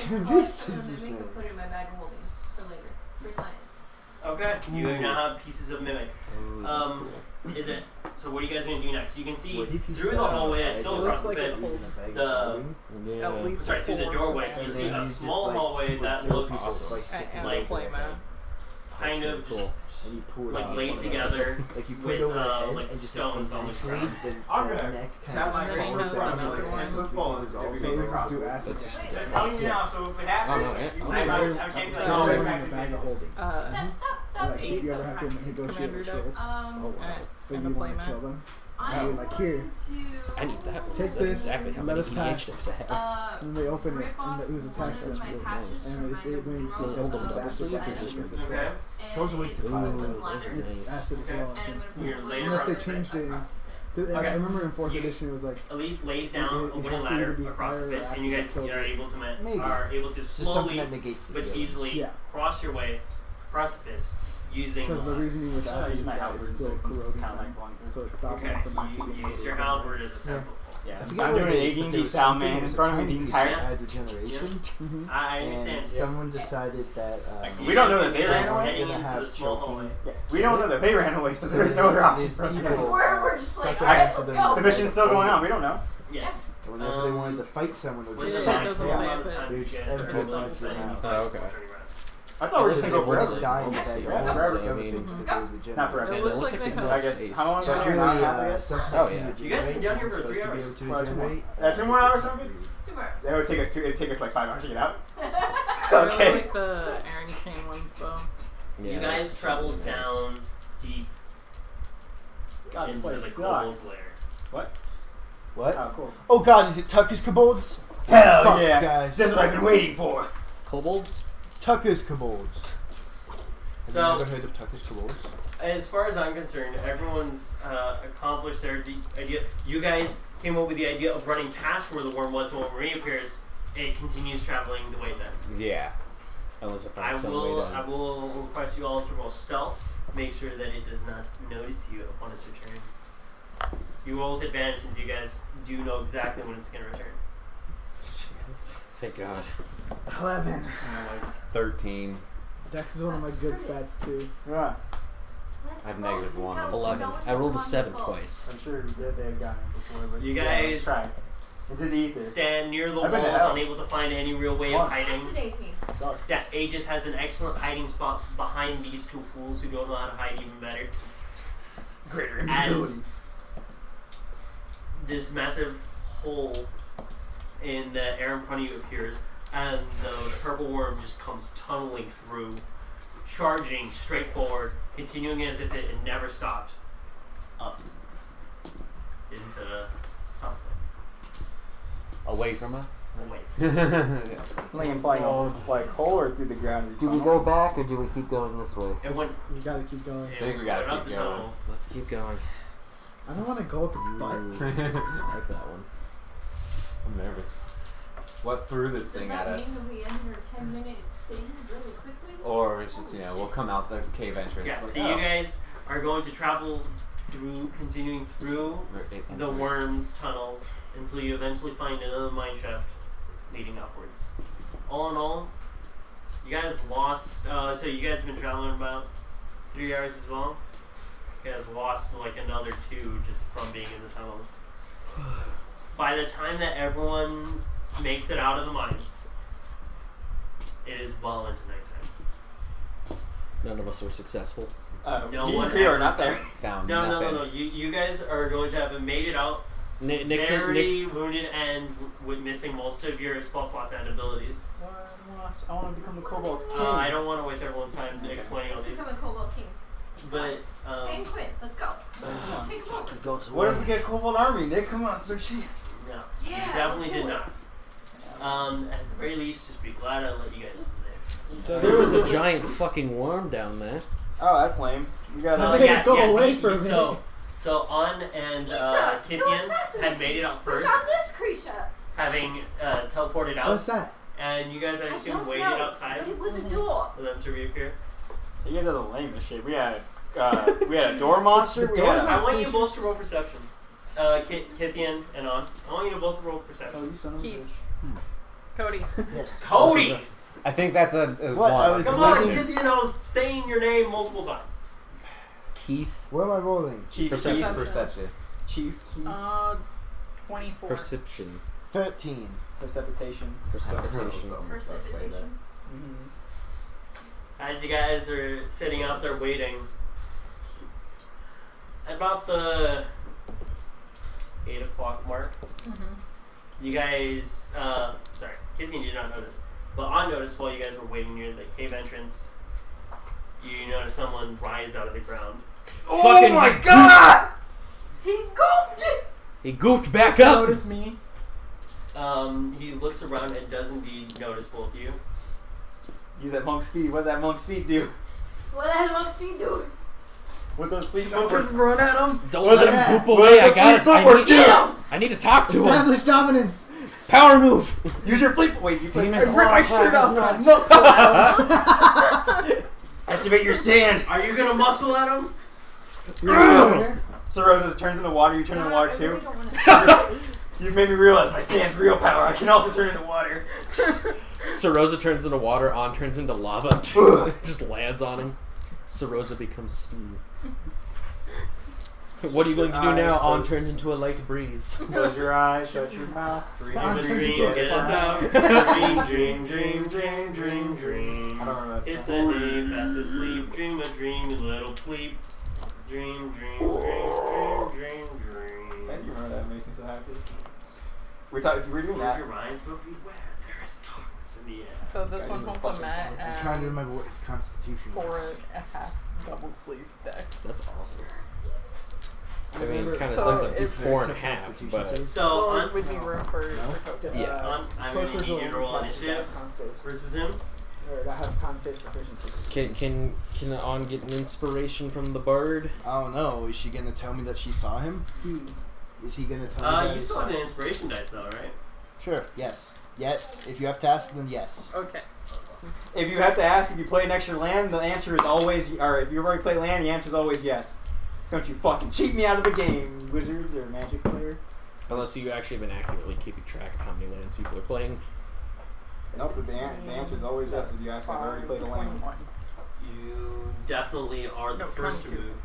gonna call
pieces,
the
you say?
mimic and put it in my bag of holding for later, for science.
Okay, you now have pieces of mimic. Is it? So what are you guys gonna do next? You can see
What if you
through the
start
hallway,
with
still
a
across the
bag
pit,
of holding?
the
Yeah.
At least
sorry, through the
4
doorway, you
And
see
then
a
you just,
small
like,
hallway
put
that
kills
looks
people
awesome.
by sticking
And
like
it over
play
their head.
kind
That's
of
pretty
just
And you pull it
like
out
laid
one of
together
those. Like you put
with
it over their head
like
and just
stones on the
sleeve,
ground.
then
I'm
the
gonna
neck
tap
kind
my
of
Green
falls
has
down.
another
So
one.
it
Football
is
is
also
So we
very
just do
cool.
acid.
That's-
Wait,
It
wait,
helps
wait.
now, so if it happens,
Oh, no,
you
yeah.
might
Oh,
not- I can't be like,
Now
oh,
we're
it's
in the
actually
bag of
good.
holding.
Stop
Like
being
if you
so
ever have to
aggressive.
negotiate
Commander
with shields,
Oh, wow.
but
And
you
a
want to
playmat.
kill them,
I'm
you're like, here,
going to
I need that one.
Take
That's
this,
exactly how
let
many
us
PH
pass.
sticks I have.
and they open it,
rip
and
off
the ooze
one
attacks
of
them,
my
really
patches
and
from
it
my
brings
row
Those
the
hold them
of
double
acid
sleeve or
patches,
just
damage.
regular?
Okay.
and
Those are weak to
it's
fire.
with
Ooh,
ladder.
those are
It's
nice.
acid as
Okay.
well.
And I'm gonna
You're
put
laid
it
Unless they
across
changed
across
it.
the pit.
'Cause
Okay.
I remember in 4th
You-
edition it was like,
Elise lays down
It
a wooden
has to
ladder
either be
across the
fire or
pit, and
acid
you guys
that kills
are
it.
able to
Maybe.
are able to
Just something
slowly
that negates the
but
feeling.
easily
Yeah.
cross your way across the pit using.
because the reasoning with
So I
acid
use
is
my
that
halberd
it's
and
still
so it's
corroding
kinda like
them,
going through.
so it stops
Okay,
them from actually
you
getting
use your
corroded.
halberd as a
Yeah.
temple.
Yeah,
I
I'm
forget
doing
what
an
it is, but
AD&D
there was
style,
something
man,
that
in
was a
front of me
tiny
the
piece
entire...
that had regeneration.
Mhm.
I
And
understand.
someone decided that
You
We don't know
guys
that they
are
ran away.
heading
Gonna
into
have
the small
choking.
hallway.
Yeah, we don't know that they ran away, so there's no other option
These
for us to
people,
do.
We're just like,
stuck
alright,
onto
let's
them
go.
The mission's still going on, we don't know.
Yes.
Whenever they wanted to fight someone, it
What's
was
the
just
Yeah,
like,
it doesn't
maximum
say
amount of
that.
time you
It's
guys
every
are
month
spending
now.
inside
Oh, okay.
the turning around?
I thought we were just gonna go
Once
forever.
it-
dying
once
that
it
you
yeah,
want
forever.
other
I mean,
things to
Not
regenerate.
forever.
It
Yeah,
looks
it
like
looks
they
like
have.
I guess,
Ace.
how long
Yeah.
have we been here? Not half yet?
Something
Oh,
can
yeah.
regenerate,
You guys been down here for
it's
3
supposed to be
hours.
able to
2 more.
regenerate.
2 more hours sound good?
Tomorrow.
That would take us it'd take us like 5 hours to get out.
I really
Okay.
like the Iron King ones though.
You
Yeah,
guys
that's
traveled
really nice.
down deep
God, this
into
place
the
sucks.
kobold's lair.
What?
Oh, cool.
Oh god, is it Tucker's Kobolds?
Hell
Fuck,
yeah.
guys.
This is what I've been waiting for.
Kobolds?
Tucker's Kobolds. Have
So-
you ever heard of Tucker's Kobolds?
As far as I'm concerned, everyone's accomplished their idea. You guys came up with the idea of running past where the worm was, so when it reappears, it continues traveling the way it does.
Yeah.
Unless it
I
finds some way
will
to...
request you all to roll stealth. Make sure that it does not notice you upon its return. You roll with advantage since you guys do know exactly when it's going to return.
Thank God.
11.
13.
Dex is one of my good stats too.
Yeah,
I have -1.
11. I rolled a 7 twice.
I'm sure they had gotten it before, but
You
yeah,
guys
let's try. Into the ether.
stand near the
I've been to
walls,
hell.
unable to find any real way of
Once.
hiding.
Fascinating.
Sucks.
Yeah, Aegis has an excellent hiding spot behind these two fools who don't know how to hide even better.
Greater invisibility.
As this massive hole in the air in front of you appears, and the purple worm just comes tunneling through, charging straight forward, continuing as if it had never stopped, up into something.
Away from us?
Away.
Yes.
Something implying like hole or through the ground.
Do we go back or do we keep going this way?
It went.
You gotta keep going.
It
think we gotta
went up
keep
the
going.
tunnel.
Let's keep going.
I don't want to go up its butt.
I like that one.
I'm nervous. What threw this
Does
thing
that
at
mean
us?
that we ended our 10-minute thing really quickly?
Or it's just, we'll come out the cave entrance.
Yeah,
like,
so you guys are going to travel through, continuing through the worm's tunnels until you eventually find another mine shaft leading upwards. All in all, You guys lost. So you guys have been traveling about 3 hours as well. You guys lost like another 2 just from being in the tunnels. By the time that everyone makes it out of the mines, it is well into nighttime.
None of us were successful.
No
you
one
and Creo
ever
are not there.
Found
No.
nothing.
You guys are going to have made it out very wounded and with missing most of your spell slots and abilities.
I want to become the Cobalt King.
I don't want to waste everyone's time explaining all
Let's
these.
become a Cobalt King.
But
Hey, Quinn, let's go. Take a vote.
What if we get a Cobalt army? Nick, come on, so cheap.
no,
Yeah,
you definitely
let's
did
do it.
not. At the very least, just be glad I let you guys live.
So there was a giant fucking worm down there.
Oh, that's lame. We got
Go away for a minute.
So On and
Lisa, that was
Kithian had
fascinating.
made it out
We
first,
found this creature.
having teleported out.
What's that?
And you guys, I
I
assume,
don't
waited
know,
outside
but it was a door.
for them to reappear.
You guys are the lamest shit. We had a door monster. We had
I want you both to roll perception. Kithian and On. I want you to both roll perception.
Oh, you son of a
Keith.
bitch.
Cody.
Yes.
Cody!
I think that's a
What? I
one.
was
Come on,
thinking-
Kithian, I was saying your name multiple times.
Keith.
What am I rolling?
Chief.
Perception.
Perception.
Chief.
24.
Perception.
13.
Precipitation.
Precipitation.
Precipitation.
As you guys are sitting out there waiting, at about the 8 o'clock mark, you guys, sorry, Kithian did not notice, but On noticed while you guys were waiting near the cave entrance, you noticed someone rise out of the ground.
Oh
my god!
He gooped it!
He gooped back up.
Notice me.
He looks around and does indeed notice both of you.
Use that monk's speed. What did that monk's speed do?
What the hell must we do?
What those speed
Don't
numbers?
just run at him.
Don't
Was
let
it-
him goop
was
away.
it
I got it.
fleet footwork?
I need to talk to him.
Establish dominance.
Power move.
Use your fleet. Wait, you play.
I rip my shirt off and muscle at him.
Activate your stand.
Are you gonna muscle at him?
So Rosa turns into water. You turn into water
I
too.
really don't wanna
You've made me realize my stand's real power. I can also turn into water.
Sarosa turns into water. On turns into lava. Just lands on him. Sarosa becomes steam. What are you going to do now? On turns into a light breeze.
Close your eyes. Shut your mouth. Dream,
On
dream,
turns
Dream,
into
get
a
us out. Dream, dream, dream, dream, dream, dream.
I don't remember that
Hit
song.
the hay, fast asleep. Dream a dream, you little pleep. Dream, dream, dream, dream, dream, dream.
Thank you. Remember that makes me so happy. We're talking. We're doing
Close
that.
your eyes, but beware, there is darkness in the air.
So this one holds a mat
I'm trying to
and
remember what his constitution was.
4.5 double sleeve deck.
That's awesome. I mean,
Remember-
it kind of
So
sucks like
it's-
4.5, but
So,
Well,
on,
it would be room for Cody.
Yeah.
I'm going to need you to roll initiative versus him.
Or that have con save proficiency.
can On get an inspiration from the bird?
I don't know. Is she gonna tell me that she saw him? Is he gonna tell me that
You
he
still
saw
have an
him?
inspiration dice though, right?
Sure. Yes. Yes. If you have to ask, then yes.
Okay.
If you have to ask if you play an extra land, the answer is always. Or if you already play land, the answer is always yes. Don't you fucking cheat me out of the game, wizards or magic player.
Unless you actually have been accurately keeping track of how many lands people are playing.
Nope, the answer is always yes if you ask if I've already played a land.
21.
You definitely are the
No,
first to
22.
move.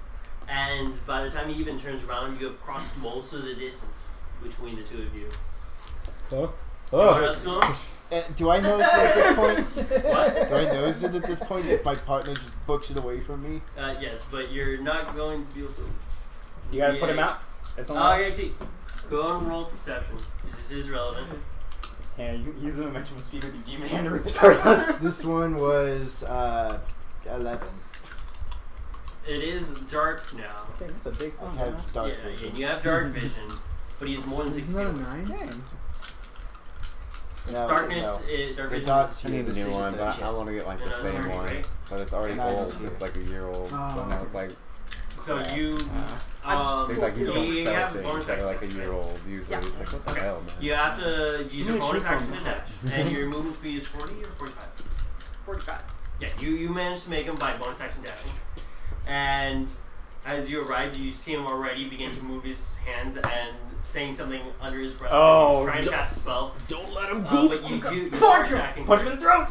And by the time he even turns around, you have crossed most of the distance between the two of you.
Huh?
You're up to him?
Do I notice it at this point?
What?
Do I notice it at this point if my partner just books it away from me?
Yes, but you're not going to be able to.
You gotta put him out. That's
Oh, actually, go and roll perception, because this is relevant.
Yeah, you can use the momentum speed with your demon hand to rip his heart out.
This one was 11.
It is dark now.
Dang, that's a big
I
thing.
have dark
Yeah,
vision.
and you have dark vision, but he's more than 60
Isn't that a
feet away.
9?
No,
Darkness,
no.
dark
The
vision.
dots
I need a
is
new one, but
60.
I want to get like
You
the
know,
same
already
one.
great.
But it's already
No,
old.
it's
It's like a year old.
Oh.
So now it's like
So you,
things like you don't sell
have
things
bonus
that are like a
action.
year old. Usually
Yeah.
it's like what the hell, man.
You have to use your
Give me a
bonus
sheet
action
from
to dash, and your movement speed is 40 or 45.
45.
Yeah, you managed to make him by bonus action dashing, and as you arrive, you see him already begin to move his hands and saying something under his breath as he's trying to cast a spell.
Don't let him
But
goop.
you are attacking.
Punch him in the throat!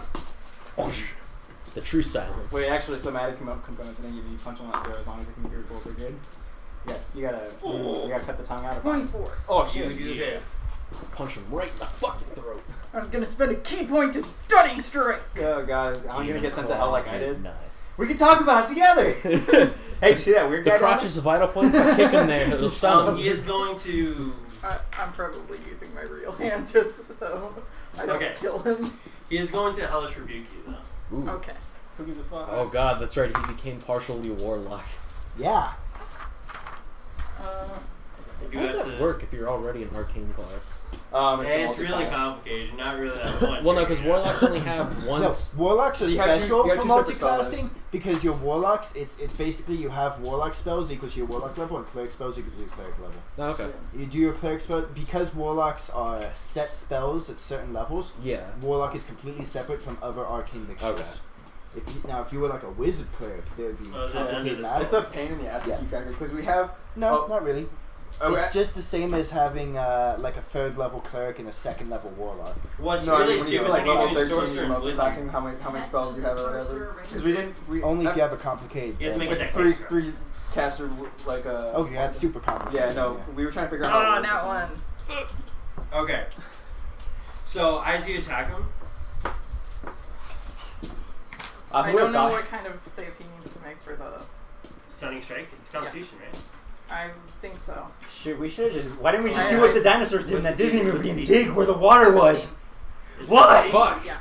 The true silence.
Wait, actually, somatic components. I think if you punch them like there, as long as they can hear both are good. Yeah, you gotta cut the tongue out.
24.
Oh shit!
You hit.
Punch him right in the fucking throat.
I'm gonna spend a key point to stunning strike.
Oh god, I'm gonna get sent to hell like I did.
Nuts.
We can talk about it together. Hey, did you see that weird
The
guy?
crotch is a vital point. If I kick him there, it'll stun him.
He is going to.
I'm probably using my real hand just so I don't kill him.
He is going to hellish rebuke you though.
Ooh.
Okay.
Who gives a fuck?
Oh god, that's right. He became partially warlock.
Yeah.
How does that work if you're already an arcane class?
It's really complicated. Not really that much.
Well, no, because warlocks only have one.
No, warlocks are special for
you have two separate
multiclassing because your warlocks, it's basically you have warlock spells equals your warlock level and cleric spells equals your cleric level.
Oh, okay.
You do your cleric spell because warlocks are set spells at certain levels.
Yeah.
Warlock is completely separate from other arcane mixtures.
Okay.
If you were like a wizard cleric, there would be complicated matters.
It's a pain in the ass to keep track of because we have
not really.
Okay.
It's just the same as having like a 3rd level cleeric and a 2nd level warlock.
What's
no,
really
when you get
stupid
to like
is
level
when you
13,
do
you're
sorcerer and
multiclassing how many spells you have or whatever. Because we didn't.
Only if you have a complicated.
You have to make
like
a dex
three
extra.
caster like a.
Okay, that's super complicated.
Yeah, no, we were trying to figure out.
Oh,
how
not one.
Okay. So as you attack him,
I don't know what kind of save he needs to make for the
stunning strike. It's Constitution, right?
I think so.
We should have just. Why didn't we just
I-
do what the dinosaurs did in that Disney
what's
movie
the
and
DC?
dig where the water was?
It's
What?
a-
Fuck.
Yeah.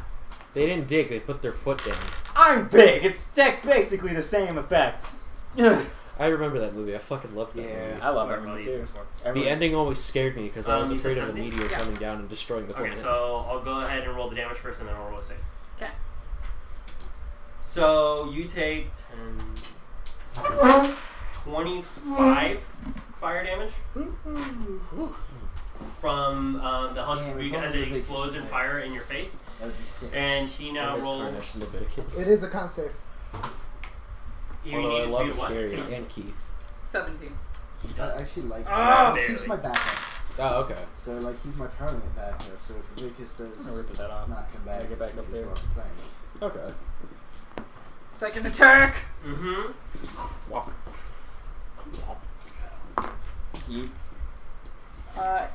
They didn't dig. They put their foot down.
I'm big. It's basically the same effects.
I remember that movie. I fucking loved that movie.
I love that movie too.
The ending always scared me because I was
you said
afraid of a
something?
meteor
Yeah.
coming down and destroying the
Okay,
planet.
so I'll go ahead and roll the damage first, and then I'll roll a 6.
Okay.
So you take 10, 25 fire damage from the Hunter
Damn,
Rebuke
if
as
only
it
they
explodes
could
in
say.
fire in your face.
That would be 6.
And he now
There's
rolls.
Carnage in Leviticus.
It is a con save.
You
Although I
need
love
to do what?
Ascaria and Keith.
17.
I actually like
Ah,
that. He's
barely.
my backup.
Oh, okay.
So like he's my permanent backup. So if Lucas does
I'm gonna rip that off.
not come back,
Get back up
he's
there.
welcome playing.
Okay.
Second attack.
Mm-hmm.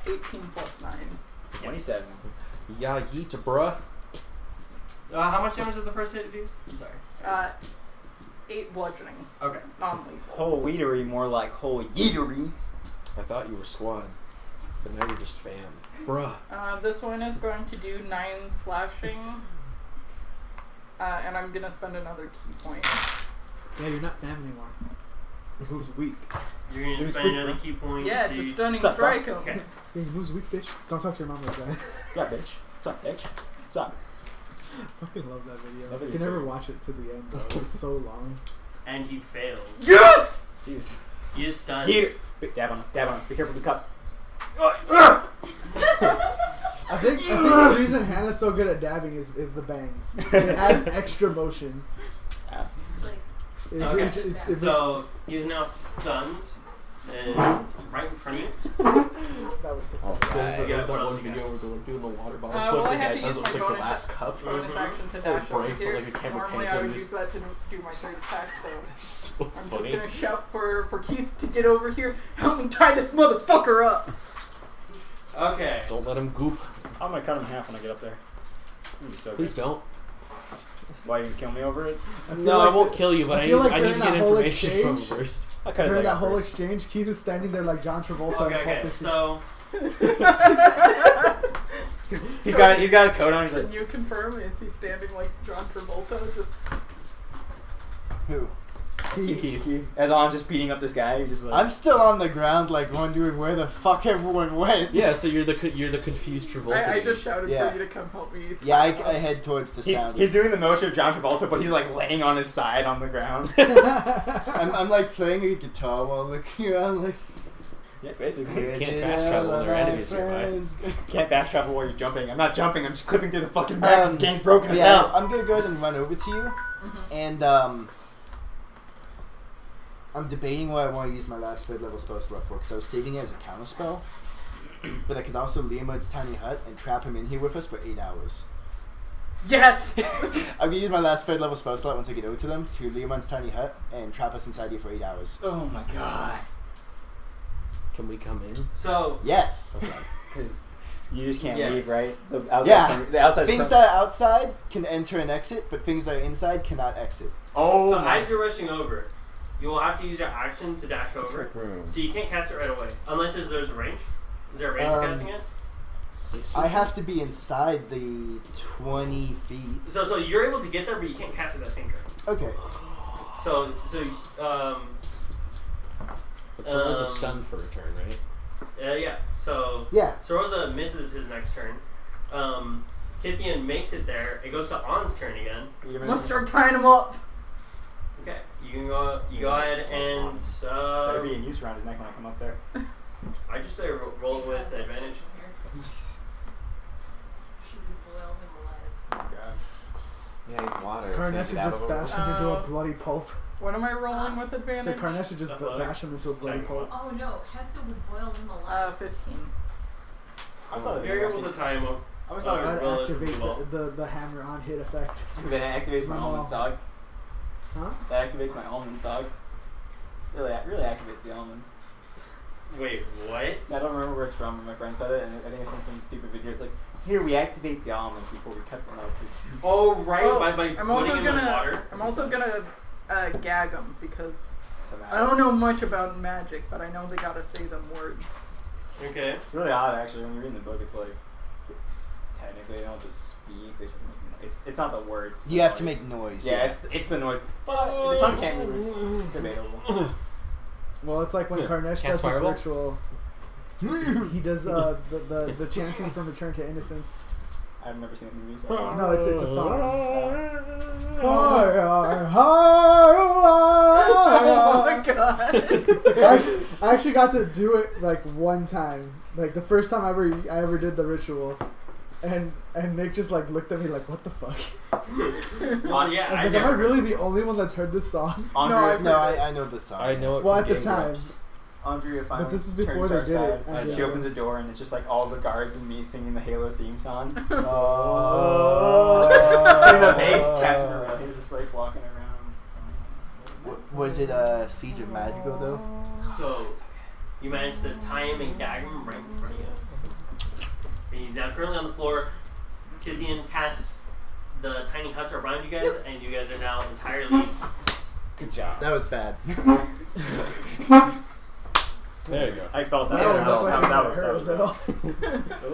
18 plus 9.
27.
Yeah, yeet, bruh.
How much damage did the first hit do? I'm sorry.
8 bludgeoning.
Okay.
Non-lethal.
Whole weedery, more like whole yeetery.
I thought you were squad, but now you're just fam. Bruh.
This one is going to do 9 slashing. And I'm gonna spend another key point.
Yeah, you're not fam anymore. Who's weak?
You're going to spend another key point.
Yeah,
to
to stunning
What's up,
strike him.
Okay.
Yeah, who's weak, bitch? Don't talk to your mom like that.
Yeah, bitch. What's up, bitch? What's up?
I fucking love that video.
That
You
video's
can never
so-
watch it to the end, though. It's so long.
And he fails.
Yes!
Jeez.
He is stunned.
Heat. Dab on him. Dab on him. Be careful with the cup.
I think the reason Hannah's so good at dabbing is the bangs. It adds extra motion.
Okay.
It
So he is now stunned and right in front of you.
that was
Oh,
pathetic.
there's
Yeah,
that
what else
one
you
video where they're doing the water bottle
well,
flip
I
and
have
the
to
guy
use
doesn't
my
pick the
bonus,
last cup.
bonus action to
And
dash
it breaks
over
like
here.
a camera
Normally
pans
I
on
would
you.
use that to do my third attack, so
It's so
I'm
funny.
just gonna shout for Keith to get over here. Help me tie this motherfucker up!
Okay.
Don't let him goop.
I'm gonna cut him in half when I get up there. So
Please don't.
Why you kill me over it?
No, I won't kill you, but I
feel
need,
like
I need to
during
get
that whole
information from him
exchange-
first.
I'll cut his
During
leg
that
off
whole
first.
exchange, Keith is standing there like John Travolta.
Okay,
in Pulp
okay.
Fiction.
So
He's got his coat on. He's
Can
like,
you confirm? Is he standing like John Travolta? Just
Who?
Keith.
as I'm just beating up this guy. He's just like,
I'm still on the ground, like wondering where the fuck everyone went.
Yeah, so you're the confused Travolta.
I
dude.
just shouted
Yeah.
for you to come help me.
Yeah, I head towards the
He-
sound.
he's doing the motion of John Travolta, but he's like laying on his side on the ground.
I'm like playing a guitar while looking around, like.
Yeah, basically.
"Where
can't
did
fast
all
travel when
of
there are
my
enemies nearby."
friends go?"
Can't fast travel while you're jumping. I'm not jumping. I'm just clipping through the fucking map. This game's broken as
Yeah,
hell.
I'm gonna go ahead and run over to you, and I'm debating what I want to use my last 3rd level spell slot for, because I was saving it as a counter spell, but I could also lure him in his tiny hut and trap him in here with us for 8 hours.
Yes!
I'm gonna use my last 3rd level spell slot once I get over to them to Leomon's tiny hut and trap us inside here for 8 hours.
Oh my god.
Can we come in?
So
Yes.
Because you just can't
Yes.
leave, right? The outside
Yeah.
the outside
Things that are outside can enter and exit, but things that are inside cannot exit.
Oh
so
my.
as you're rushing over, you will have to use your action to dash over.
Trick room.
So you can't cast it right away unless there's a range. Is there a range for casting it?
6
I have to be inside the 20 feet.
So you're able to get there, but you can't cast it that same turn.
Okay.
So
But Soro's stunned for a turn, right?
yeah. So
Yeah.
Soroza misses his next turn. Kithian makes it there. It goes to On's turn again.
Let's start tying him up.
Okay, you can go. You go ahead and
Better be in use around his neck when I come up there.
I just say roll it with advantage.
Should we boil him alive?
Oh god.
Yeah, he's water.
Karnesh
Can't
should
get out
just
of the
bash
water.
him into a bloody pulp.
What am I rolling with
So
advantage?
Karnesh should just bash him into a bloody pulp.
Oh no, Hesta would boil him alive.
15.
I was thought
You're able to tie him up.
I was thought it
I'd
was
activate
well.
the hammer on hit effect.
Dude, that activates my almonds, dog.
Huh?
That activates my almonds, dog. Really activates the almonds.
Wait, what?
I don't remember where it's from, but my friend said it, and I think it's from some stupid video. It's like, here, we activate the almonds before we cut them out.
Oh, right,
Oh,
by
I'm also
putting him in
gonna.
water.
I'm also gonna gag him because
So
I don't know much about magic, but I know they gotta say them words.
Okay.
It's really odd, actually. When you read the book, it's like, technically, they don't just speak. They just make noise. It's not the words. It's
You
the
have to
noise.
make noise.
Yeah, it's the noise. But the tongue can't move. It's debatable.
Well, it's like when Karnesh
Cast
does his
fireball?
ritual. He does the chanting from Return to Innocence.
I've never seen that movie, so.
No, it's a song.
Oh my god!
I actually got to do it like one time, like the first time I ever did the ritual, and Nick just like looked at me like, what the fuck?
Yeah,
I was like, am I really the only one that's heard this song?
I know the song.
I know it.
Well,
from
at the
Game
time.
Grumps.
Andrea finally
But this is
turns
before
to
they
our
did it.
side,
And
she opens the door and it's just like all the guards and me singing the Halo theme song.
Oh.
And the bass Captain Morelli is just like walking around.
Was it Siege of Magical though?
So, you managed to tie him and gag him right in front of you. And he's now currently on the floor. Kithian casts the tiny hut around you guys, and you guys are now entirely.
Good job. That was bad.
There you go.
I felt that.
That
That
was
was
at all.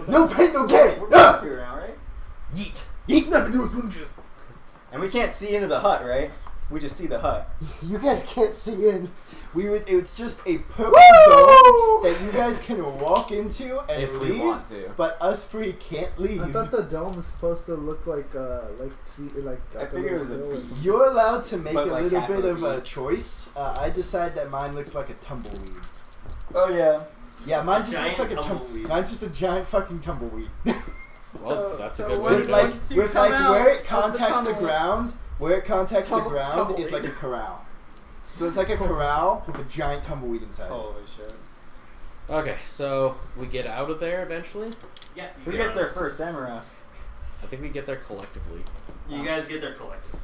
No pain, no gain.
We're happy now, right?
Yeet. Yeet never do a Slim Jim.
And we can't see into the hut, right? We just see the hut.
You guys can't see in. It's just a purple dome that you guys can walk into and
If
leave.
we want to.
But us three can't leave.
I thought the dome was supposed to look like
I
a
figured it was
little
a
hill or
bee.
something.
You're allowed to make
But
a
like
little
half
bit
of
of
a
a
bee.
choice. I decide that mine looks like a tumbleweed.
Oh yeah.
Yeah, mine just
Giant
looks like a
tumbleweed.
Mine's just a giant fucking tumbleweed.
Well, that's a
so
good
what
way
with
to
if
go.
like,
once you
with
come
like
out
where it
of the
contacts the
tunnel-
ground, where it contacts the
Tumble-
ground is
tumbleweed.
like a corral. So it's like a corral with a giant tumbleweed inside.
Holy shit.
Okay, so we get out of there eventually.
Yeah.
Who gets there first, them or us?
I think we get there collectively.
You guys get there collectively.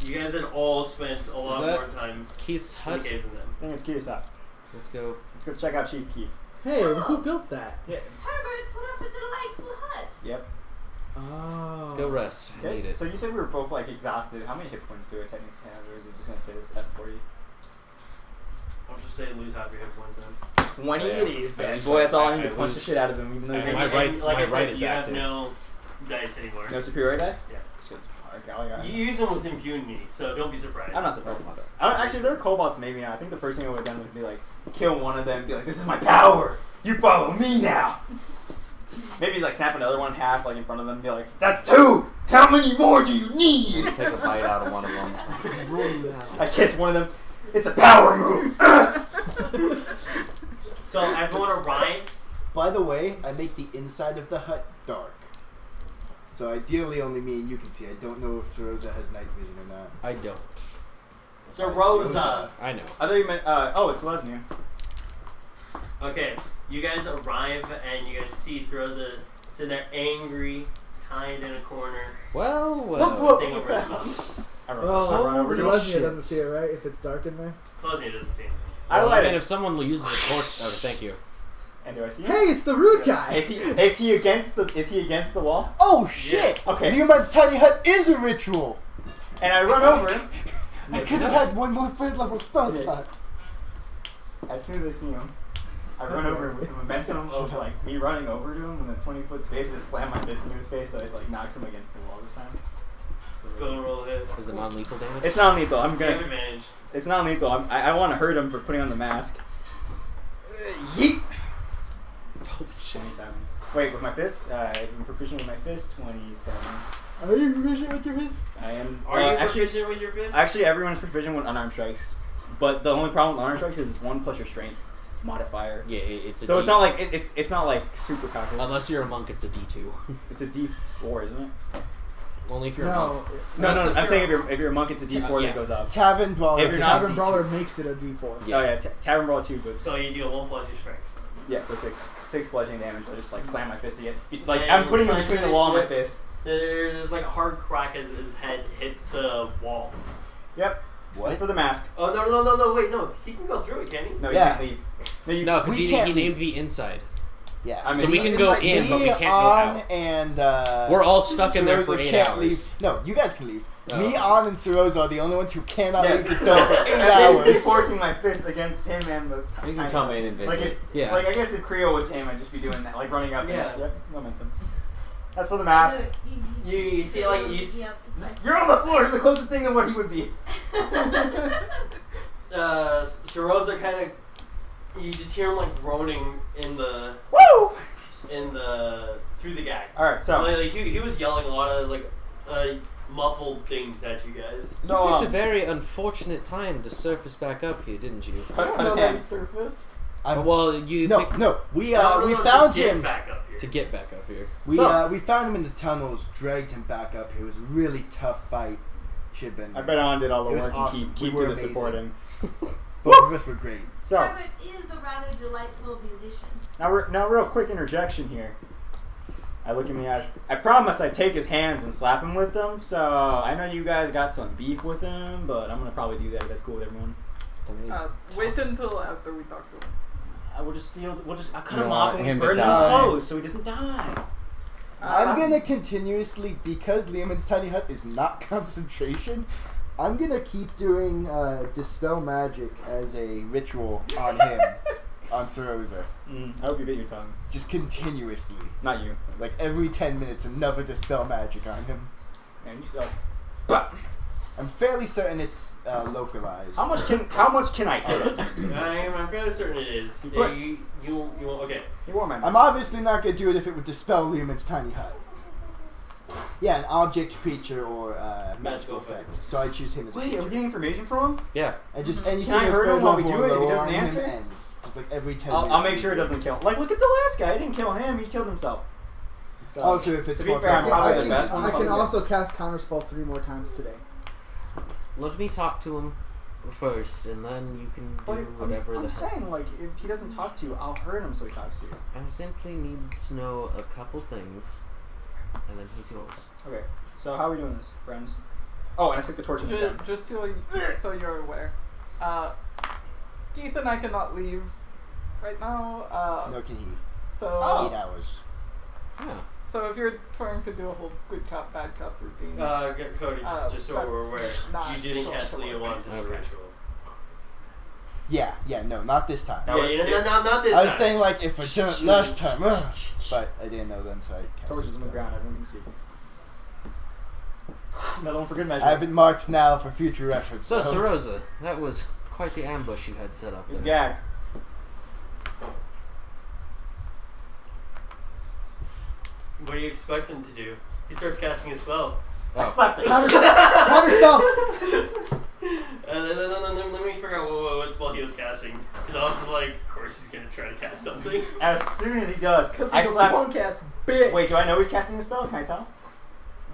You guys had all spent a lot
that
more time
Keith's
in the
hut.
caves than them.
I think it's Keith's hut.
Let's go.
Let's go check out Chief Keith.
Hey, who built that?
Herbert put up a delightful hut.
Yep.
Oh.
Let's go rest. I need it.
So you said we were both like exhausted. How many hit points do I technically have, or is it just gonna stay this at 40?
I'll just say lose half your hit points then.
20
Yeah.
it is, Ben. Boy, that's all I need to
I
punch the
lose-
shit out of him, even though he's
I-
And-
my
and
right's-
like
my
I said,
right is
you
active.
have no dice anymore.
no superior die?
Yeah.
Shit. Okay,
You use them with impunity, so don't be surprised.
I'm not surprised. Actually, they're kobolds maybe now. I think the first thing I would have done would be like, kill one of them and be like, this is my power! You follow me now! Maybe like snap another one in half like in front of them and be like, that's 2! How many more do you need?
You take a bite out of one of them.
I kiss one of them. It's a power move!
So everyone arrives.
By the way, I make the inside of the hut dark. So ideally only me and you can see. I don't know if Rosa has night vision or not.
I don't.
Rosa.
I know.
I thought you meant, oh, it's Lesnia.
Okay, you guys arrive and you guys see Rosa sitting there angry, hide in a corner.
Well,
Thing over his mouth.
I run
Well,
over to him.
Selesnya doesn't see it, right? If it's dark in there.
Selesnya doesn't see anything.
I
light
mean,
it.
if someone uses a torch, oh, thank you.
And do I see him?
Hey, it's the rude guy.
Is he against the wall?
Oh shit!
Okay.
Leomund's tiny hut is a ritual.
And I run over him.
I could have had one more third level spell slot.
As soon as I see him, I run over with the momentum of like me running over to him in a 20-foot space. I just slam my fist into his face so it like knocks him against the wall this time.
Go and roll a hit.
Is it non-lethal damage?
It's not lethal. I'm
You have
gonna.
advantage.
It's not lethal. I want to hurt him for putting on the mask. Yeet.
Holy shit.
27. Wait, with my fist? I'm proficient with my fist. 27.
Are you proficient with your fist?
I am.
Are you
actually,
proficient with your fist?
Actually, everyone is proficient with unarmed strikes, but the only problem with unarmed strikes is it's 1 plus your strength modifier.
Yeah, it's a
So
D.
it's not like it's not like super cocky.
Unless you're a monk, it's a D2.
It's a D4, isn't it?
Only if you're a monk.
No. I'm saying if you're a monk, it's a D4
yeah.
that goes up.
Tavern Brawler.
If you're not
Tavern Brawler makes it a D4.
Yeah.
Oh yeah, Tavern Brawl 2, but
So you deal 1 plus your strength.
yeah, so six bludgeoning damage. I just like slam my fist again. Like
And
I'm putting him
it's
between
like-
the wall and my fist.
There's like a hard crack as his head hits the wall.
Yep.
What?
That's for the mask.
Oh no! Wait, no. He can go through it, can he?
No, you
Yeah.
can't leave. No, you.
No, because
We
he
can't
named me inside.
Yeah.
I mean,
So we can go in, but we can't go
on
out.
and
We're all stuck in there
Seroza
for 8
can't
hours.
leave. No, you guys can leave.
Oh.
Me, On, and Seroza are the only ones who cannot
Yeah,
leave the store for 8
I'm basically
hours.
forcing my fist against him and the.
You can come in and visit.
Like,
Yeah.
like I guess if Creo was him, I'd just be doing that, like running up.
Yeah.
And, yep, momentum. That's for the mask.
You see, like you.
Yep, it's fine.
You're on the floor. You're the closest thing to what he would be.
Seroza kind of. You just hear him like groaning in the through the gag.
All right, so
Like he was yelling a lot of like muffled things at you guys.
So,
You picked a very unfortunate time to surface back up here, didn't you?
I
cut
don't
his
know that
hand.
he surfaced.
Well, you
No,
picked
no, we
No,
we
to
found
get
him.
back up here.
to get back up here.
We
So-
we found him in the tunnels, dragged him back up here. It was a really tough fight. Should have been.
I bet On did all the
It was
work
awesome.
and
We
keep
were
to the
amazing.
supporting.
Both of us were great.
So
Robert is a rather delightful musician.
now real quick interjection here. I look him in the eyes. I promise I'd take his hands and slap him with them. So I know you guys got some beef with him, but I'm gonna probably do that if that's cool with everyone.
Wait until after we talk to him.
I'll cut
You
him
want
off and
him to
burn them
die.
clothes so he doesn't die.
I'm gonna continuously, because Leomund's tiny hut is not concentration, I'm gonna keep doing Dispel Magic as a ritual on him, on Seroza.
I hope you bit your tongue.
Just continuously.
Not you.
Like every 10 minutes, another Dispel Magic on him.
Man, you suck. But
I'm fairly certain it's localized.
how much can I hit him?
I'm fairly certain it is.
You
Yeah,
put-
you okay.
He wore my.
I'm obviously not gonna do it if it would dispel Leomund's tiny hut. Yeah, an object, creature, or magical effect. So I choose him as a
Wait, are we
creature.
getting information from him?
Yeah.
And just anything
Can I
at
hurt him
third
while we
level
do
or
it if he
lower
doesn't
on him
answer?
ends. Just like every 10
I'll
minutes.
make sure it doesn't kill. Like, look at the last guy. I didn't kill him. He killed himself. So,
Also, if it's
to be
more
fair, I'm
fair,
probably
I
the
can,
best one.
I can
so-
also cast Counterspell 3 more times today.
Let me talk to him first, and then you can do whatever
I'm
the hell.
saying, like, if he doesn't talk to you, I'll hurt him so he talks to you.
I simply need to know a couple things, and then he's yours.
Okay. So how are we doing this, friends? Oh, and I took the torches down.
Just so you're aware. Keith and I cannot leave right now.
No can he.
So,
8 hours.
Yeah.
so if you're trying to do a whole good cop, bad cop routine,
Cody, just so we're aware,
not
you didn't cast
social
Leo
work.
once as a
Okay.
ritual.
Yeah, no, not this time.
No,
Yeah, not this
I was
time.
saying like if I done it last time, but I didn't know then, so I cast
Torches
it.
on the ground. Everyone can see. Another one for good measure.
I have it marked now for future reference.
So, Seroza, that was quite the ambush you had set up.
He's
there.
gagged.
What do you expect him to do? He starts casting a spell.
I slapped it.
Counterspell!
Let me figure out what spell he was casting. Because I was like, of course he's gonna try to cast something.
As soon as he does,
because
I
he's a
slap.
punk ass bitch.
Wait, do I know he's casting a spell? Can I tell?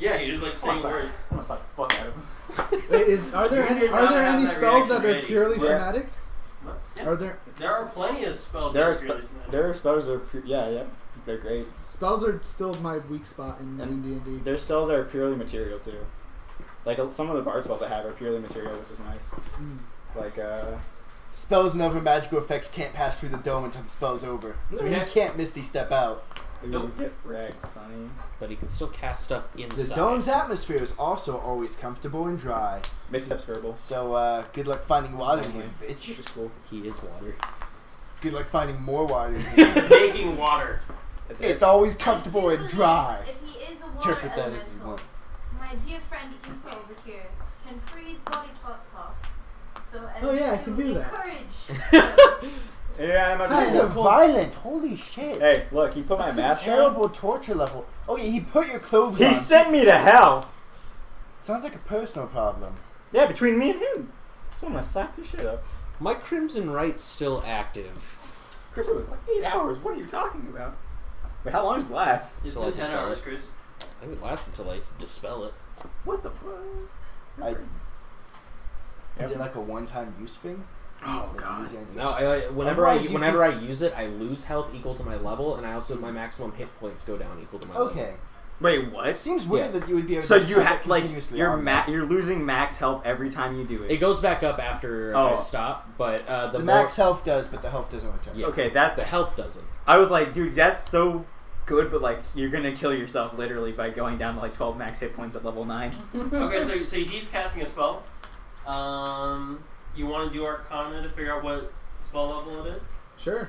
Yeah, he just like saying words.
I'm gonna slap the fuck out of him.
Wait, are there
You
any
did not have
spells
that
that are
reaction
purely
ready.
somatic? Are there
There are plenty of spells
There
that
are
are purely magic.
their spells are yeah, they're great.
spells are still my weak spot in D&D.
Their spells are purely material too. Like some of the bard spells I have are purely material, which is nice. Like
Spells and other magical effects can't pass through the dome until the spell's over. So he can't Misty Step out.
Nope.
Get wrecked, Sonny.
But he can still cast stuff
The
inside.
dome's atmosphere is also always comfortable and dry.
Misty Step's verbal.
So good luck finding water in here, bitch.
Which is cool.
He is water.
Good luck finding more water in here.
He's making water.
It's always comfortable and dry.
If he is a water
Interpret that as you
elemental,
want.
my dear friend Issa over here can freeze body parts off. So as
Oh, yeah, I
to
can do that.
encourage.
Yeah, I'm
Guys are violent. Holy shit.
Hey, look, he put my
That's a
mask on.
terrible torture level. Okay, he put your clothes
He
on.
sent me to hell.
Sounds like a personal problem.
Yeah, between me and him. So I'm gonna slap your shit up.
My Crimson Right's still active.
Chris, it was like 8 hours. What are you talking about? Wait, how long does it last?
It's
Till I
been 10
dispel
hours,
it.
Chris.
I think it lasts until I dispel it.
What the fuck?
Is it like a one-time use thing?
Oh,
Like
God.
use
No,
anti-
whenever I use it, I lose health equal to my level, and I also my maximum hit points go down equal to my level.
Okay.
Wait, what?
It seems weird that you would be able
So
to
you
have
have
that
like
continuously
you're
on there.
you're losing max health every time you do it.
It goes back up after I stop, but
The max health does, but the health doesn't return.
Yeah.
Okay, that's
the health doesn't.
I was like, dude, that's so good, but like you're gonna kill yourself literally by going down to like 12 max hit points at level 9.
Okay, so he's casting a spell. You want to do Arcana to figure out what spell level it is?
Sure.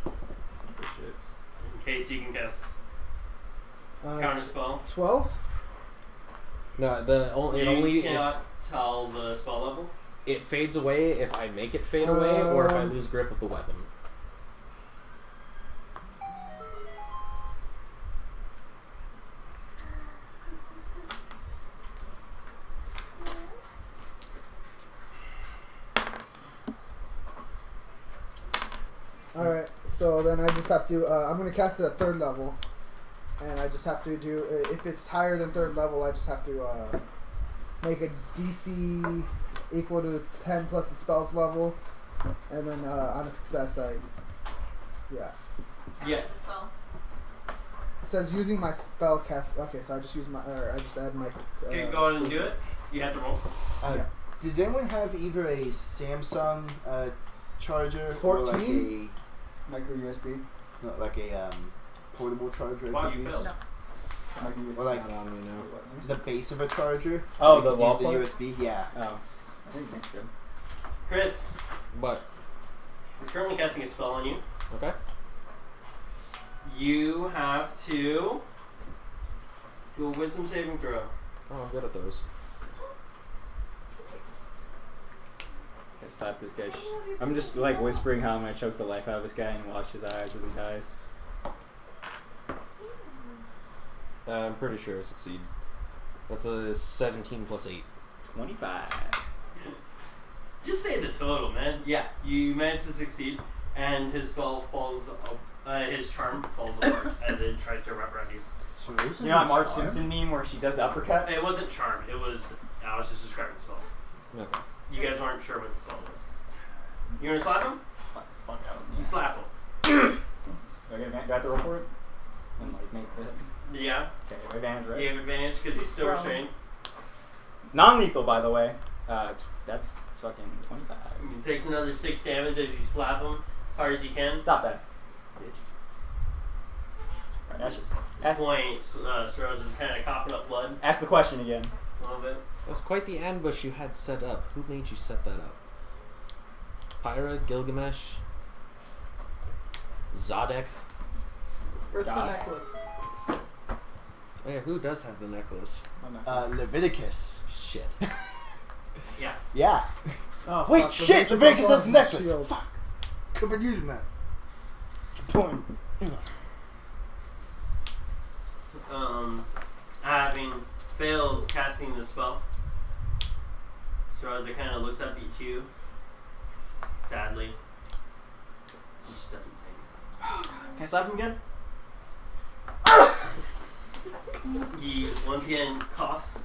In case you can cast counter spell.
12?
No,
You cannot tell the spell level.
It fades away if I make it fade away, or if I lose grip of the weapon.
Alright, so then I just have to, I'm going to cast it at 3rd level. And I just have to do, if it's higher than 3rd level, I just have to make a DC equal to 10 plus the spell's level. And then on a success, yeah.
Yes.
Spell.
It says using my spell cast, okay, so I just use my, or I just add my...
Okay, go ahead and do it. You have to roll.
Yeah.
Does anyone have either a Samsung charger
14?
or like a
Micro USB.
no, like a portable charger?
Wow,
I could
you
use?
failed.
Or like
Not on me now.
the base of a charger.
Oh,
You
the
could
wall
use
plug?
the USB. Yeah.
Oh, I think that's good.
Chris,
But
he's currently casting a spell on you.
okay.
You have to do a wisdom saving throw.
Oh, I'm good at those.
I slapped this guy. I'm just like whispering how I'm gonna choke the life out of this guy and watch his eyes as he dies.
I'm pretty sure I succeed. That's a 17 plus 8.
25.
Just say the total, man. Yeah, you managed to succeed, and his spell falls. His charm falls apart as it tries to wrap around you.
So those are
You know that
the
Marge
charm?
Simpson meme where she does the uppercut?
It wasn't charm. It was. I was just describing the spell.
Okay.
You guys weren't sure what the spell was. You gonna slap him?
Slap the fuck out of
You
me.
slap him.
Do I have to roll for it? And like make the hit?
Yeah.
Okay, advantage, right?
You have advantage because he's still
Probably.
restrained.
Non-lethal, by the way. That's fucking 25.
He takes another 6 damage as you slap him as hard as you can.
Stop that, bitch. Right, that's just.
At this point, Stroz is kind of coughing up blood
Ask the question again.
a little bit.
That was quite the ambush you had set up. Who made you set that up? Pyra, Gilgamesh, Zadek.
Where's the
God.
necklace?
Oh yeah, who does have the necklace?
Leviticus.
Shit.
Yeah.
Yeah.
Oh,
Wait,
fuck,
shit! Leviticus has a
my
necklace.
shield.
Fuck. Could have been using that. Point.
Having failed casting the spell, Stroza kind of looks up at you sadly. He just doesn't say anything.
Can I slap him again?
He once again coughs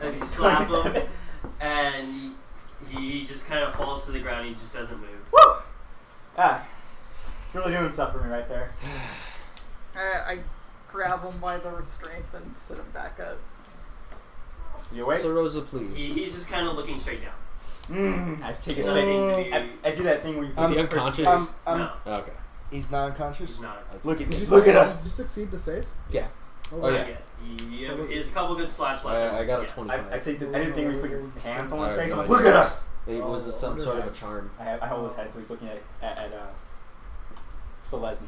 as you slap him, and He just kind of falls to the ground. He just doesn't move.
Woo! Ah, really doing stuff for me right there.
I grab him by the restraints and sit him back up.
You awake?
So Rosa, please.
He's just kind of looking straight down.
I take his
Doesn't seem
face.
to be-
I do that thing where you
Is he unconscious?
No,
Okay.
He's not unconscious?
he's not.
Look at
Did
me.
you
Look at
succeed-
us.
Did you succeed the save?
Yeah.
Oh,
Oh,
wow.
yeah.
He has a couple good slaps left.
I got a
Yeah.
25.
I take the anything where you put your hands on his face. I'm like,
no
look
idea.
at us.
It was some sort of a charm.
I hold his head so he's looking at Selesny.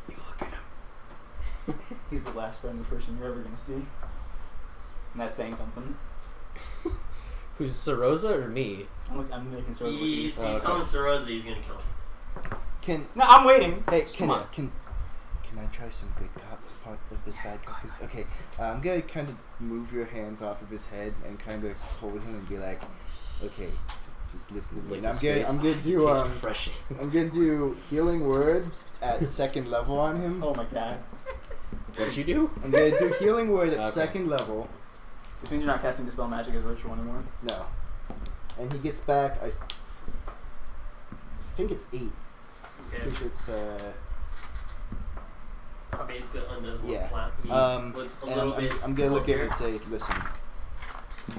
You look at him. He's the last friendly person you're ever gonna see. And that's saying something.
Who's Sarosa or me?
I'm making sure.
He's
okay.
summoned Sarosa. He's gonna kill him.
No, I'm waiting.
Hey,
Come on.
can I try some good cop part of this bad cop? Okay, I'm gonna kind of move your hands off of his head and kind of hold him and be like, okay, just listen to me.
Lick
And
his face.
I'm gonna
It
do
tastes refreshing.
I'm gonna do healing word at second level on him.
Oh my god.
What'd you do?
I'm gonna do healing word at
Okay.
second level.
This means you're not casting Dispel Magic as ritual anymore.
No, and he gets back. I think it's 8.
Okay.
Which it's
Basically undoes one
yeah.
slap. He looks a
And
little bit.
I'm gonna look at him
weird.
and say, listen,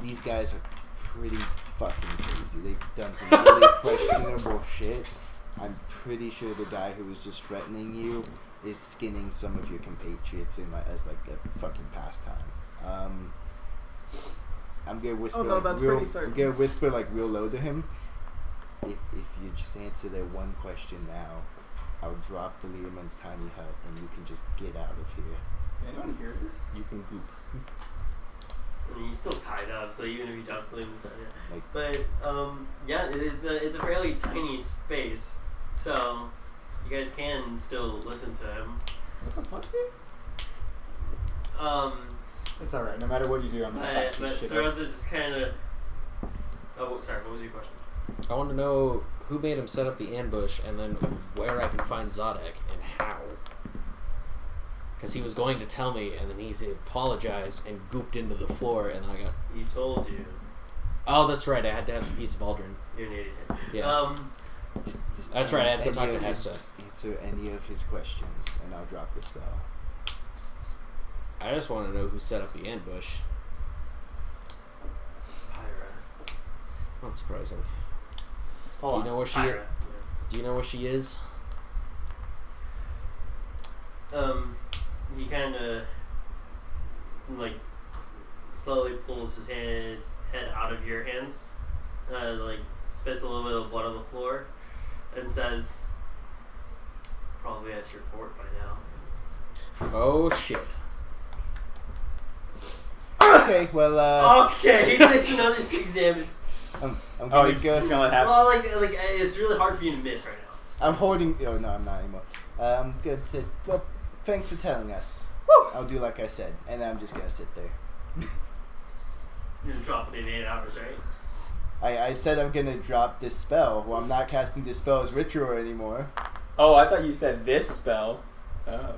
these guys are pretty fucking crazy. They've done some really questionable shit. I'm pretty sure the guy who was just threatening you is skinning some of your compatriots as like a fucking pastime. I'm gonna whisper.
Oh, no,
like
that's
real,
pretty certain.
I'm gonna whisper like real low to him. If you just answer that one question now, I'll drop the Learman's tiny hut and you can just get out of here.
Anyone hear this?
You can goop.
I mean, he's still tied up, so even if he does leave,
Like,
but yeah, it's a fairly tiny space, so you guys can still listen to him.
What the fuck, dude? It's alright. No matter what you do, I'm gonna slap
But
this shit up.
Sarosa just kind of. Oh, sorry. What was your question?
I want to know who made him set up the ambush, and then where I can find Zodek and how. Because he was going to tell me, and then he apologized and gooped into the floor, and then I got.
He told you.
Oh, that's right. I had to have the piece of Aldrin.
You're an idiot.
Yeah.
just
That's right, I had to go
any
talk
of
to
his-
Hesta.
Answer any of his questions, and I'll drop the spell.
I just want to know who set up the ambush.
Pyra.
Not surprising.
Hold
Do
on.
you know where she?
Pyra.
Do you know where she is?
He kind of like slowly pulls his head out of your hands, like spits a little bit of blood on the floor, and says, "Probably at your fort by now."
Oh shit.
Okay, well,
Okay, he takes another 6 damage.
I'm
Oh,
gonna
you're
go.
just gonna let it happen?
Well, like it's really hard for you to miss right now.
I'm holding. Oh no, I'm not anymore. I'm gonna say, well, thanks for telling us. I'll do like I said, and then I'm just gonna sit there.
You're dropping it 8 hours, right?
I said I'm gonna drop this spell. Well, I'm not casting this spell as ritual anymore.
Oh, I thought you said this spell. Oh.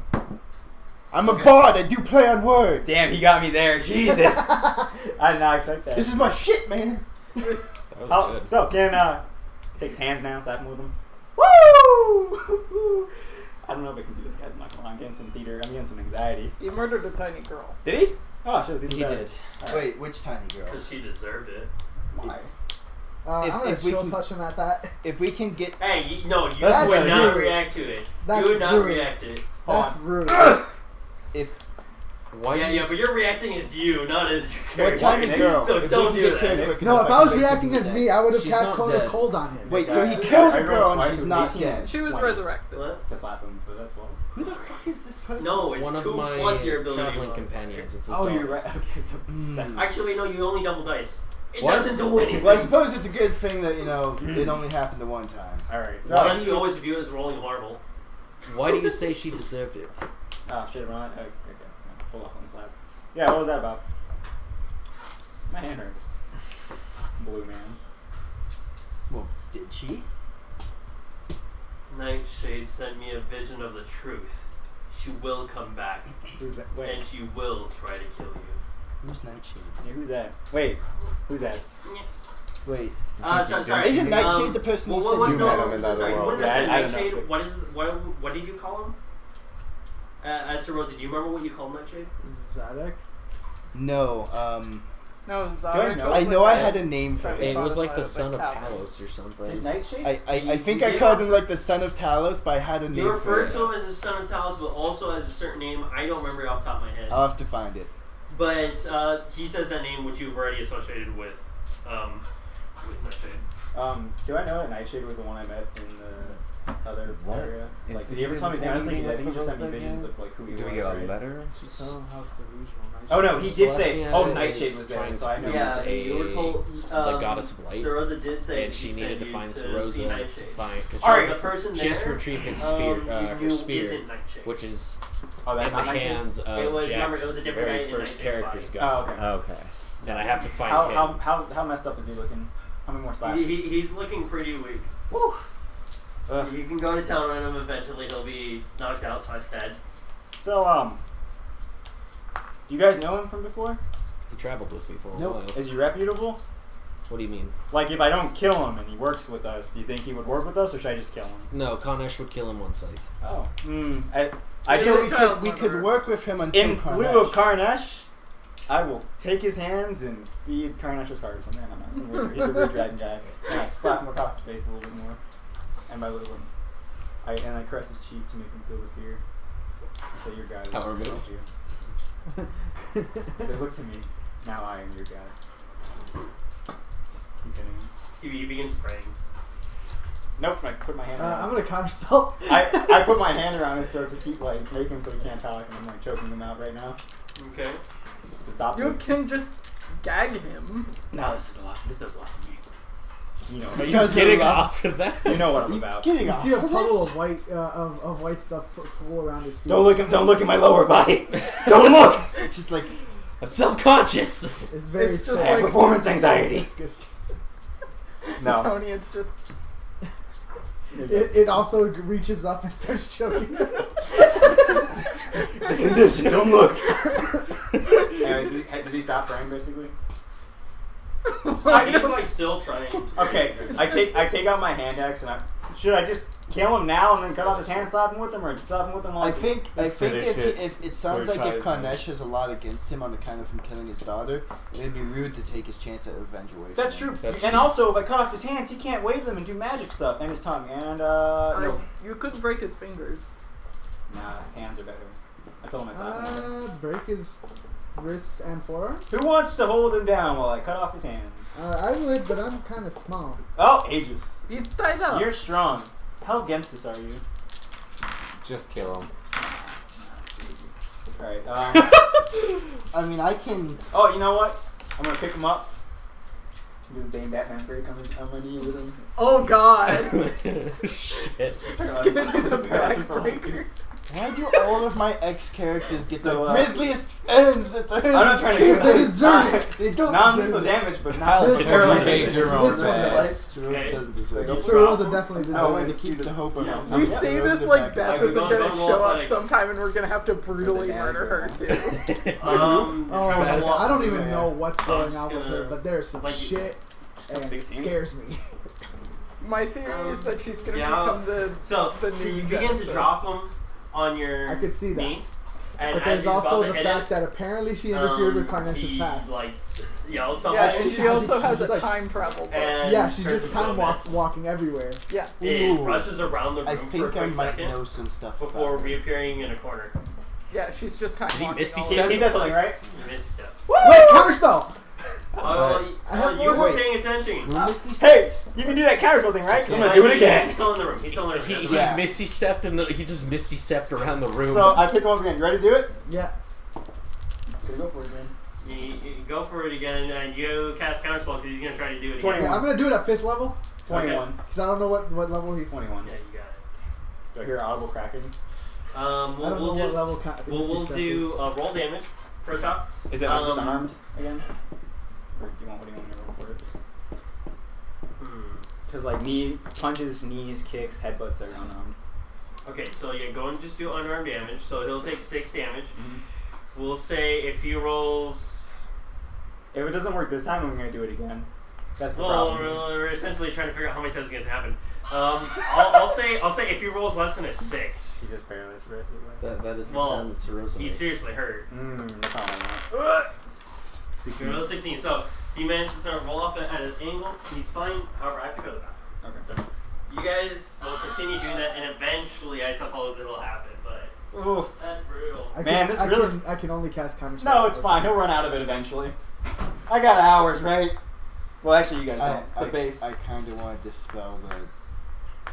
I'm a bard. I do play on words.
Damn, he got me there. Jesus. I did not expect that.
This is my shit, man.
That was
Oh,
good.
so can take his hands down, slap him with them. Woo! I don't know if I can do this, guys. I'm getting some theater. I'm getting some anxiety.
He murdered a tiny girl.
Did he? Oh, shit,
He did.
Wait, which tiny girl?
Because she deserved it.
Why?
If-
I'm gonna
if we
chill
can-
touch him at that.
If we can get,
Hey, you
That's
would not
rude.
react to it.
That's
You would not
rude.
react to it.
Hold
That's
on.
rude.
if
Why
yeah,
do you
but you're reacting as you, not as your
what
character.
tiny girl?
So
if
don't
we
do
can get to
that.
it quick
No,
enough,
if I was
can
reacting
basically
as
do
me,
that.
I would have
She's
cast
not
Cone
dead.
of Cold on him.
Wait, so he
I
killed the
rolled
girl
twice
and she's
with
not
18.
dead.
She was
20.
resurrected.
What?
To slap him, so that's 12.
Who the fuck is this person?
No, it's
one of
2
my
plus your ability.
traveling
mod.
companions? It's his
Oh,
dog.
you're right. Okay, so
Actually, no, you only double dice. It
What?
doesn't do anything.
Well, I suppose it's a good thing that it only happened the one time.
Alright, so.
Unless you always view it as rolling a marble.
Why do you say she deserved it?
Oh, shit, Ron. Okay. Hold off on the slap. Yeah, what was that about? My hand hurts. Blue man.
Well, did she?
Nightshade sent me a vision of the truth. She will come back,
Who's that? Wait.
and she will try to kill you.
Who's Nightshade?
Yeah, who's that? Wait. Who's that?
Wait.
Sorry.
Isn't Nightshade the person who said
you met him in that world?
When I said
I don't know.
Nightshade, what did you call him? As to Rosie, do you remember what you called Nightshade?
Zadok?
No.
No,
Do I
Zadok.
know?
I know I had a name for
It
him.
was like the
Like
son of
Talos.
Talos or something.
Nightshade?
I think I called him like the son of Talos, but I had a name
You
for
referred
it.
to him as the son of Talos, but also as a certain name. I don't remember it off the top of my head.
I'll have to find it.
But he says that name, which you've already associated with Nightshade.
Do I know that Nightshade was the one I met in the other
What?
area? Like,
It's
did he ever tell me
the
that? I don't
beginning
think I think he just
of
sent me
the
visions
again?
of like who he
Do
was.
we get a
right?
letter?
Oh no, he did say.
Celestia
Oh, Nightshade
is
was there,
trying
so I
to
know.
Yeah.
Yeah, you were told
the goddess of light,
Sir Rosa did say,
and she needed to find
see
Rosa to
Nightshade.
find because
Alright, the person
she has to
there,
retrieve his spear,
you
her
knew
spear,
isn't Nightshade.
which is
Oh, that's
in the
not Nightshade.
hands
It
of
was- remember,
Jack's
it was a different
very
guy in
first
Nightshade's
character's
body.
god.
Oh, okay.
Okay.
And I have to find him.
How messed up is he looking? How many more slashes?
He's looking pretty weak.
Woo.
You can go to town on him. Eventually, he'll be knocked out / dead.
So you guys know him from before?
He traveled with me for a
Nope.
while.
Is he reputable?
What do you mean?
Like, if I don't kill him and he works with us, do you think he would work with us, or should I just kill him?
No, Kanesh would kill him on sight.
Oh. I
Yeah,
feel
we could work with him until
in lieu of Karnesh, I will take his hands and feed Karnesh's heart or something. I don't know. Some weird, he's a weird dragon guy. And I slap him across the face a little bit more. And by a little bit. I caress his cheek to make him feel the fear. So your God
Power
will
move.
help you. They look to me. Now I am your God. Keep hitting him.
He begins praying.
Nope, I put my hand around
I'm
his
gonna counterspell.
I put my hand around his throat to keep make him so he can't talk, and I'm like choking him out right now
Okay.
to stop
You
him.
can just gag him.
No, this is a lot. This does a lot for me. You know,
Are you
Does it
getting
a lot.
off to that?
you know what I'm about.
Getting
You
off
see a
of
puddle
this?
of white of white stuff pool around his feet.
Don't look at my lower body. Don't look.
It's just like
I'm self-conscious.
It's very
It's just
I have
like-
performance anxiety.
viscous.
No.
Tony, it's just.
It also reaches up and starts choking.
It's a condition. Don't look. Anyways, does he stop praying basically?
He's like still trying.
Okay, I take out my hand axe and should I just kill him now and then cut off his hand, slap him with him, or slap him with him?
I think
Let's
if,
finish it.
if it sounds
We're
like if
trying.
Karnesh has a lot against him on account of him killing his daughter, it'd be rude to take his chance at revenge away.
That's
from
true.
him.
That's
And
true.
also, if I cut off his hands, he can't wave them and do magic stuff, and his tongue. And no,
You could break his fingers.
nah, hands are better. I told him I thought.
Break his wrists and forearms.
Who wants to hold him down while I cut off his hands?
I would, but I'm kind of small.
Oh, Aegis,
He's tied up.
you're strong. How against this are you?
Just kill him.
All right.
I mean, I can.
Oh, you know what? I'm gonna pick him up. Do the Dane Batman freak on my knee with him.
Oh God.
Shit.
It's gonna be the backbreaker.
Why do all of my ex characters get
So,
the grisliest ends? I'm
I'm not trying to do
They
that.
deserve it. They don't
Non-lethal
deserve it.
damage, but
How
not
is
paralyzed.
this your own
This one,
bad?
right?
Sir Rosa
Okay.
doesn't deserve
Go
it.
for
Sir Rosa definitely
I want
deserves
to
it.
keep the hope of
Yeah.
him.
You
Sir
say
Rosa
this like
back
Beth
up.
We're
isn't
going
gonna
to
show
roll
up
athletics.
sometime and we're gonna have to brutally
The
murder her
damage
too.
Oh
trying
my
to
god,
walk
I don't
through
even
it.
know what's
So I'm
going
just
on with
gonna-
her, but there's some
like,
shit, and it scares me.
My theory is that she's gonna
Yeah.
become the
So
the
you
new
begin to
Genesis.
drop him on your
I could see that.
knee, and
But
as
there's
he's about
also
to
the
hit
fact
it,
that apparently she interfered with Karnesh's
he
past.
like yells something,
Yeah, and she also has
She's
a
like-
time travel book.
and
Yeah, she's
turns
just
into a
time
mist.
walking everywhere.
Yeah.
It
Ooh.
rushes around the room
I
for a
think I
quick
might
second
know some stuff
before
about it.
reappearing in a corner.
Yeah, she's just time
Did he
walking.
misty
all
step?
over.
He's definitely right.
You missed a step.
Wait, counterspell!
I have
You
more-
weren't
wait.
paying attention.
Who missed these
Hey,
steps?
you can do that counterspell thing, right? 'Cause I'm
Yeah.
gonna do it again.
He's still in the room. He's still in the room.
He,
That's
he
okay.
Yeah.
misty stepped he just misty stepped around the room.
So I pick him up again. You ready to do it?
Yeah.
Okay, go for it, man.
You go for it again, and you cast counterspell because he's gonna try to do it again.
21.
Yeah, I'm gonna do it at 5th level,
21.
because I don't know what level he's...
21.
Yeah, you got it.
Do I hear audible cracking?
I don't know
We'll
what
just
level
we'll do roll damage first off.
Is it just
Um,
unarmed again? Or do you want, what do you want me to roll for it? Because like punches, knees, kicks, headbutts are unarmed.
Okay, so yeah, go and just do unarmed damage. So he'll take 6 damage.
Mm-hmm.
We'll say if he rolls.
If it doesn't work this time, I'm gonna do it again. That's the
Well,
problem.
we're essentially trying to figure out how many times it's gonna happen. I'll say if he rolls less than a 6,
He just paralyzed the rest of the way.
That is the
Well,
sound that Cirrhosis
he's
makes.
seriously hurt.
That's not what
He rolled a 16, so he managed to sort of roll off at an angle. He's fine. However, I have to go to the bathroom.
Okay.
So you guys will continue doing that, and eventually, I suppose it'll happen. But
Oof.
that's brutal.
I can only cast counter.
No, it's fine. He'll run out of it eventually. I got hours, right? Well, actually, you guys don't. The base.
I kind of want to dispel the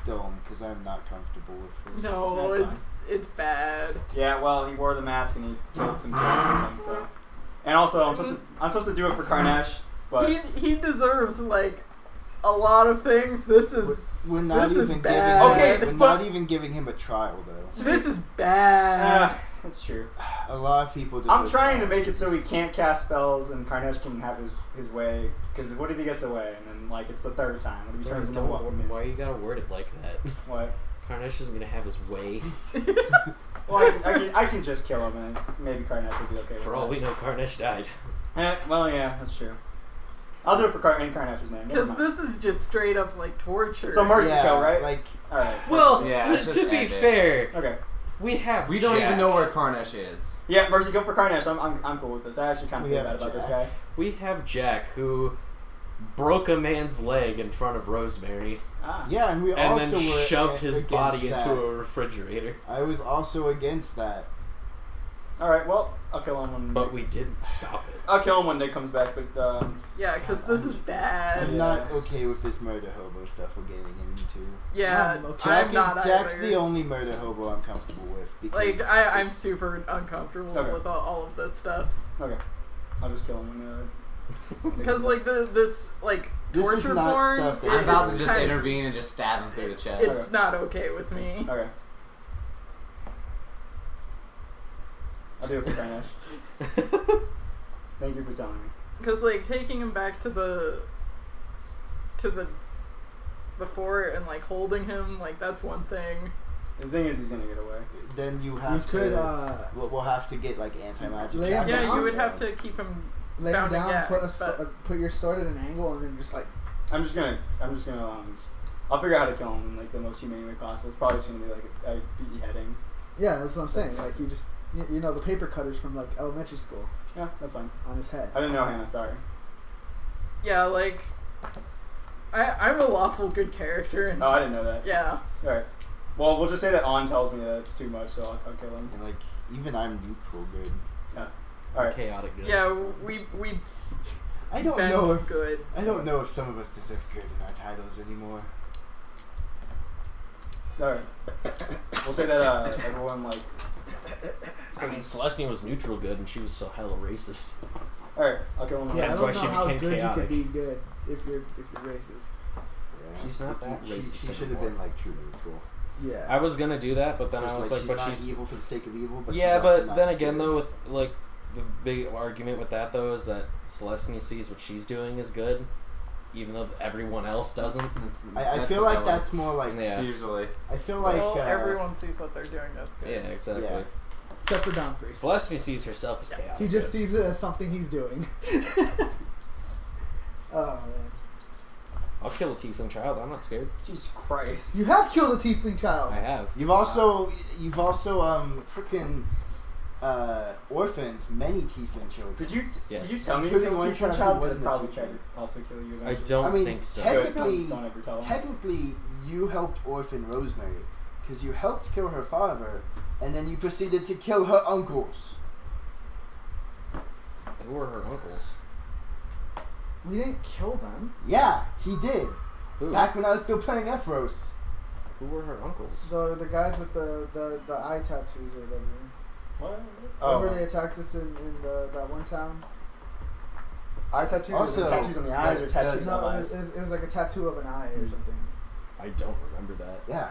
dome because I'm not comfortable with this.
No,
That's fine.
it's bad.
Yeah, well, he wore the mask and he killed some kids or something, so. And also, I'm supposed to do it for Karnesh, but
He deserves like a lot of things. This is
We're not
this is
even
bad.
we're not even giving him a trial though.
This is bad.
that's true.
A lot of people.
I'm trying to make it so he can't cast spells and Karnesh can have his way. Because what if he gets away and then like it's the third time? What if he turns into what?
Why you gotta word it like that?
What?
Karnesh isn't gonna have his way.
Well, I can just kill him and maybe Karnesh would be okay with
For all we know, Karnesh died.
Well, yeah, that's true. I'll do it for Karnesh's name.
Because this is just straight up like torture.
So mercy kill, right?
Like,
all right.
Well,
Yeah, let's just
to be
end it.
fair,
Okay.
we
don't
Jack.
even know where Karnesh is.
Yeah, mercy kill for Karnesh. I'm cool with this. I actually kind of
We
feel
have
bad about this
Jack.
guy.
We have Jack, who broke a man's leg in front of Rosemary,
yeah, and we
and
also
then
were
shoved his
against
body
that.
into a refrigerator.
I was also against that.
All right. Well, I'll kill him when.
But we didn't stop it.
I'll kill him when Nick comes back. But
yeah, because this is bad.
I'm not okay with this murder hobo stuff we're getting into.
Yeah,
Jack
I'm not
Jack's
either.
the only murder hobo I'm comfortable with. Because
Like I'm super uncomfortable
Okay.
with all of this stuff.
okay, I'll just kill him when.
Because like this like
This is
torture
not
porn,
stuff that
I'm about
it's
to just
kind of-
intervene and just stab him through the chest.
It's not okay with me.
Okay. I'll do it for Karnesh. Thank you for telling me.
Because like taking him back to the fort and like holding him, like that's one thing.
The thing is, he's gonna get away.
then you have
You could
we'll have to get like anti-magic.
Lay
Jack
him
Yeah,
down.
you would have to keep him
lay him
bound and
down,
gagged,
put your sword at an angle, and then just like
I'm just gonna I'll figure out how to kill him in like the most humane way possible. It's probably just gonna be like a beheading.
yeah, that's what I'm saying. Like you just you know the paper cutters from like elementary school
Yeah, that's fine.
on his head.
I didn't know Hannah. Sorry.
Yeah, like I'm a lawful good character and
Oh, I didn't know that.
yeah.
All right. Well, we'll just say that On tells me that it's too much, so I'll kill him.
And like even I'm neutral good.
Yeah. All right.
Chaotic good.
Yeah, we
I don't
been
know if
good.
I don't know if some of us deserve good in our titles anymore.
All right. We'll say that everyone like.
I mean, Celestine was neutral good, and she was still hella racist.
All right. I'll kill him.
Yeah,
That's
I don't
why
know
she
how
became
good
chaotic.
you could be good if you're racist.
Yeah.
She's not that racist
She should have
anymore.
been like true neutral.
Yeah.
I was gonna do that, but then I was like,
she's
but
not
she's
evil for the sake of evil. But
yeah,
she's also
but
not
then again,
good.
though, with like the big argument with that though is that Celestine sees what she's doing is good, even though everyone else doesn't.
I feel like that's more like
Yeah.
Usually.
I feel like
Well, everyone sees what they're doing. That's good.
Yeah, exactly.
Yeah.
Except for Domfrey.
Celestine sees herself as chaotic.
He just
good.
sees it as something he's doing. Oh man.
I'll kill a tiefling child. I'm not scared.
Jesus Christ.
You have killed a tiefling child.
I have.
You've also freaking orphaned many tiefling children.
Did you
Yes.
did you tell me you
Including
killed
one
a
child who
child? I'd
wasn't a
probably
tiefling.
try to also kill you
I
eventually.
don't
I mean,
think so.
technically,
Don't ever tell him.
technically, you helped orphan Rosemary because you helped kill her father, and then you proceeded to kill her uncles.
Who were her uncles?
We didn't kill them.
Yeah, he did.
Who?
Back when I was still playing Ephros.
Who were her uncles?
The guys with the eye tattoos or whatever.
What?
Remember they attacked us in that one town?
Eye tattoos?
Also,
Or tattoos on the eyes or
that-
tattoos on
No,
the
it
eyes?
was like a tattoo of an eye or something.
I don't remember that.
Yeah.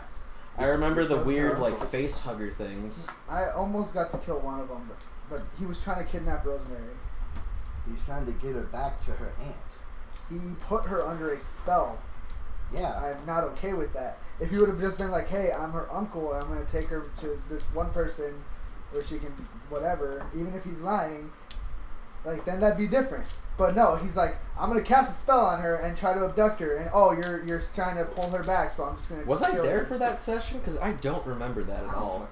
I remember the
killed
weird
her
like
uncles.
face hugger things.
I almost got to kill one of them, but he was trying to kidnap Rosemary.
He's trying to get her back to her aunt.
He put her under a spell.
Yeah.
I'm not okay with that. If he would have just been like, hey, I'm her uncle, and I'm going to take her to this one person where she can whatever, even if he's lying, like then that'd be different. But no, he's like, I'm gonna cast a spell on her and try to abduct her, and you're trying to pull her back, so I'm just gonna.
Was I
kill
there
her.
for that session? Because I don't remember that at all.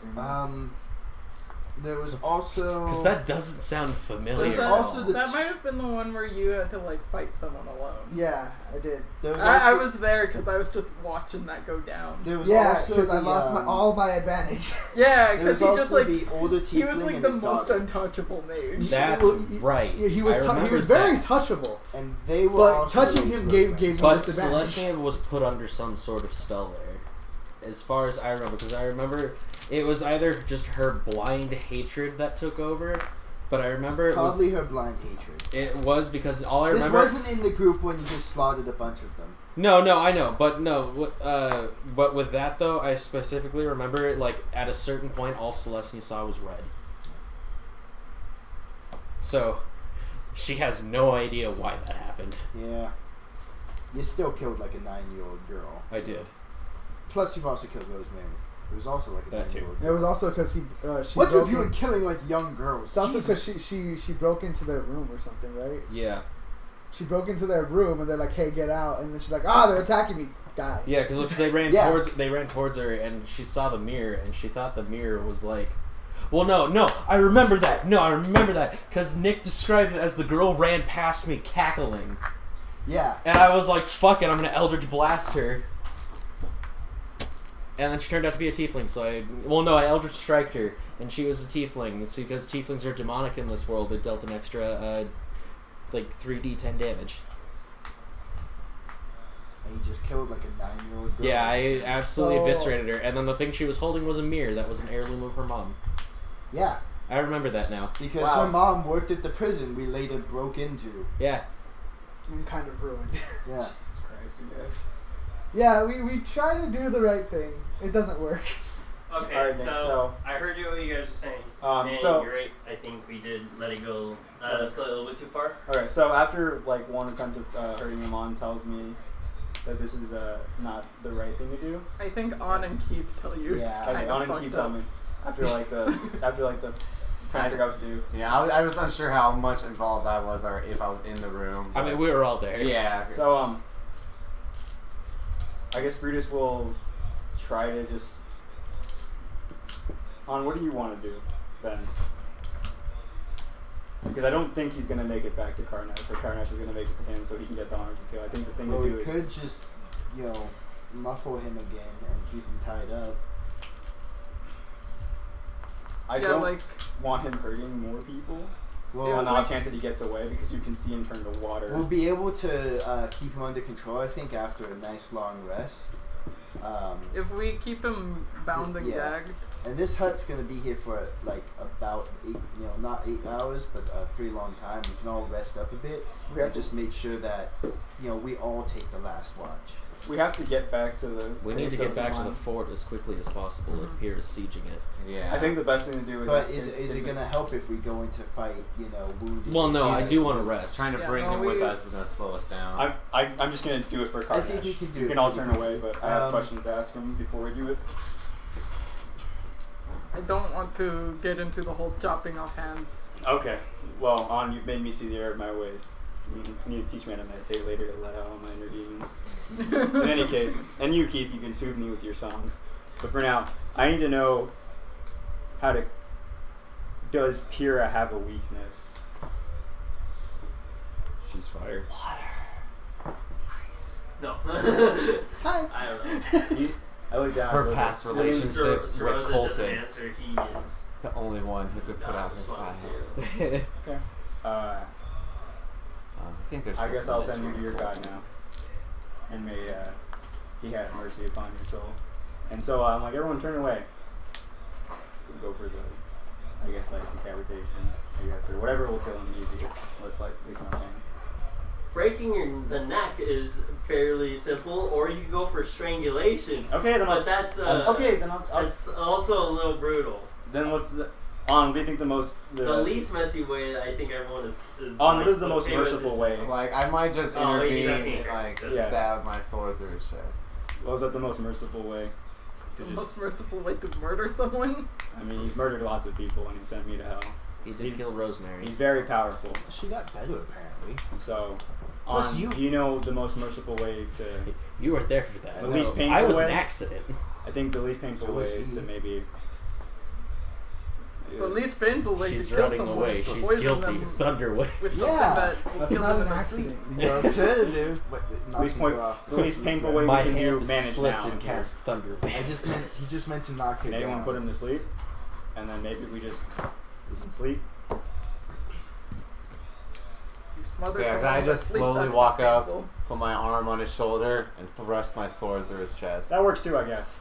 There was also
Because that doesn't sound familiar.
There's
at
also
all.
the
That might have been the one where you had to like fight someone alone.
Yeah, I did.
There was
I
also-
was there because I was just watching that go down.
There was
Yeah,
also
because I
the,
lost all my advantage.
Yeah,
There was
because he
also
just like
the older tiefling
he was like
and
the
his
most
daughter.
untouchable mage.
That's right.
Yeah, he was.
I
He
remember
was very
that.
touchable.
And they were
But
also
touching
those
him
references.
gave him
But
disadvantage.
Celestia was put under some sort of spell there. As far as I remember, because I remember it was either just her blind hatred that took over, but I remember it was
Probably her blind hatred.
it was because all I
This
remember.
wasn't in the group when you just slaughtered a bunch of them.
No, I know, but no, but with that though, I specifically remember like at a certain point, all Celestia saw was red. So, she has no idea why that happened.
Yeah. You still killed like a 9-year-old girl.
I did.
Plus, you've also killed Rosemary. It was also like a
That too.
9-year-old
It
girl.
was also because she
What's
broke
with you
in-
and killing like young girls?
It's also because
Jesus.
she broke into their room or something, right?
Yeah.
She broke into their room and they're like, "Hey, get out!" And then she's like, they're attacking me. Die.
Yeah, because they ran
Yeah.
towards her, and she saw the mirror, and she thought the mirror was like. Well, no, I remember that. No, I remember that because Nick described it as the girl ran past me cackling,
Yeah.
and I was like, "Fuck it, I'm gonna Eldritch Blast her." And then she turned out to be a tiefling, so I Eldritch Striked her, and she was a tiefling. It's because tieflings are demonic in this world. It dealt an extra, 3d10 damage.
And you just killed like a 9-year-old girl.
Yeah, I absolutely
So-
eviscerated her, and then the thing she was holding was a mirror that was an heirloom of her mom.
Yeah.
I remember that now.
Because
Wow.
her mom worked at the prison we later broke into.
Yeah.
And kind of ruined.
Yeah.
Jesus Christ, you guys.
Yeah, we try to do the right thing. It doesn't work.
Okay,
Alright, Nick,
so
so-
I heard what you guys were saying. And
so-
you're right. I think we did let it go. Let's go a little bit too far.
Okay, so after like one attempt of hurting your mom tells me that this is not the right thing to do.
I think On and Keith tell you.
Yeah.
It's
Okay,
kind
on
of
and keep
fucked up.
telling me after like the trying to figure out what to do.
Yeah, I was unsure how much involved I was, or if I was in the room.
I mean, we were all there.
Yeah.
So I guess Brutus will try to just. What do you want to do then? Because I don't think he's gonna make it back to Karnash, or Karnash is gonna make it to him, so he can get the honorable kill. I think the thing
Well,
to
we
do is
could just, muffle him again and keep him tied up.
I
Yeah,
don't
like-
want him hurting more people.
Well,
On the off chance that he gets away, because you can see him turn to water.
we'll be able to keep him under control, I think, after a nice long rest.
If we keep him bound and
Yeah.
gagged,
And this hut's gonna be here for like about 8, not 8 hours, but a pretty long time. We can all rest up a bit and just make sure that, we all take the last watch.
We have to get back to the.
We need to get back to the
line.
fort as quickly as possible if Pierre is sieging it.
Yeah.
I think the best thing to do is.
But is it
just-
gonna help if we go into fight, wounded?
Well, no, I
He's-
do want to rest.
Trying to
Yeah,
bring
no,
him with
we-
us is gonna slow us down.
I'm just gonna do it for Karnash.
I think we can do
You
it.
can all turn away, but I have
Um,
questions to ask him before we do it.
I don't want to get into the whole chopping off hands.
Okay. Well, you've made me see the error of my ways. You need to teach me how to meditate later to let out all my inner demons. In any case, and you, Keith, you can soothe me with your songs. But for now, I need to know does Pyrrha have a weakness?
She's fired.
Nice. No.
Hi.
I don't know.
I looked down.
Her
and
past
If
relationship with
Soroza doesn't
Colton,
answer, he is
the only one who could put
not
out her fire.
responding to.
Okay.
I think there's.
I
still
guess
some
I'll send you
mystery
to your
with
God
Colton.
now, and may he have mercy upon your soul. And so I'm like, everyone turn away. We'll go for the, I guess like decapitation, I guess, or whatever will kill him easier. Look like at least not pain.
Breaking the neck is fairly simple, or you go for strangulation.
Okay, then
But that's
okay, then I'll
that's also a little brutal.
then what's the what do you think the
least messy way that I think everyone is
what is the most
okay with
merciful
is
way?
just-
Like I might just
Oh, he's asking
intervene,
if
like
yeah.
stab my sword through his chest.
Was that the most merciful way?
The most merciful way to murder someone?
I mean, he's murdered lots of people and he sent me to hell.
He did kill Rosemary.
He's very powerful.
She got better apparently.
So,
Plus
you know the most merciful way to.
You weren't there for that.
The least painful
I was
way?
an accident.
I think the least painful way is to maybe.
The least painful way
She's
to kill
running
someone
away.
is to
She's
poison
guilty.
them
Thunderway.
with something
Yeah,
that will
That's
kill
not
them
an
in their sleep.
accident.
The alternative, but
The least painful way
My
we can do
hand
manage
slipped
now.
and cast Thunderway.
He just meant to knock her
Can anyone
down.
put him to sleep? And then maybe we just lose in sleep.
You smother
Yeah,
someone
I
with
just
sleep,
slowly
that's
walk
not
up,
painful.
put my arm on his shoulder, and thrust my sword through his chest.
That works too, I guess.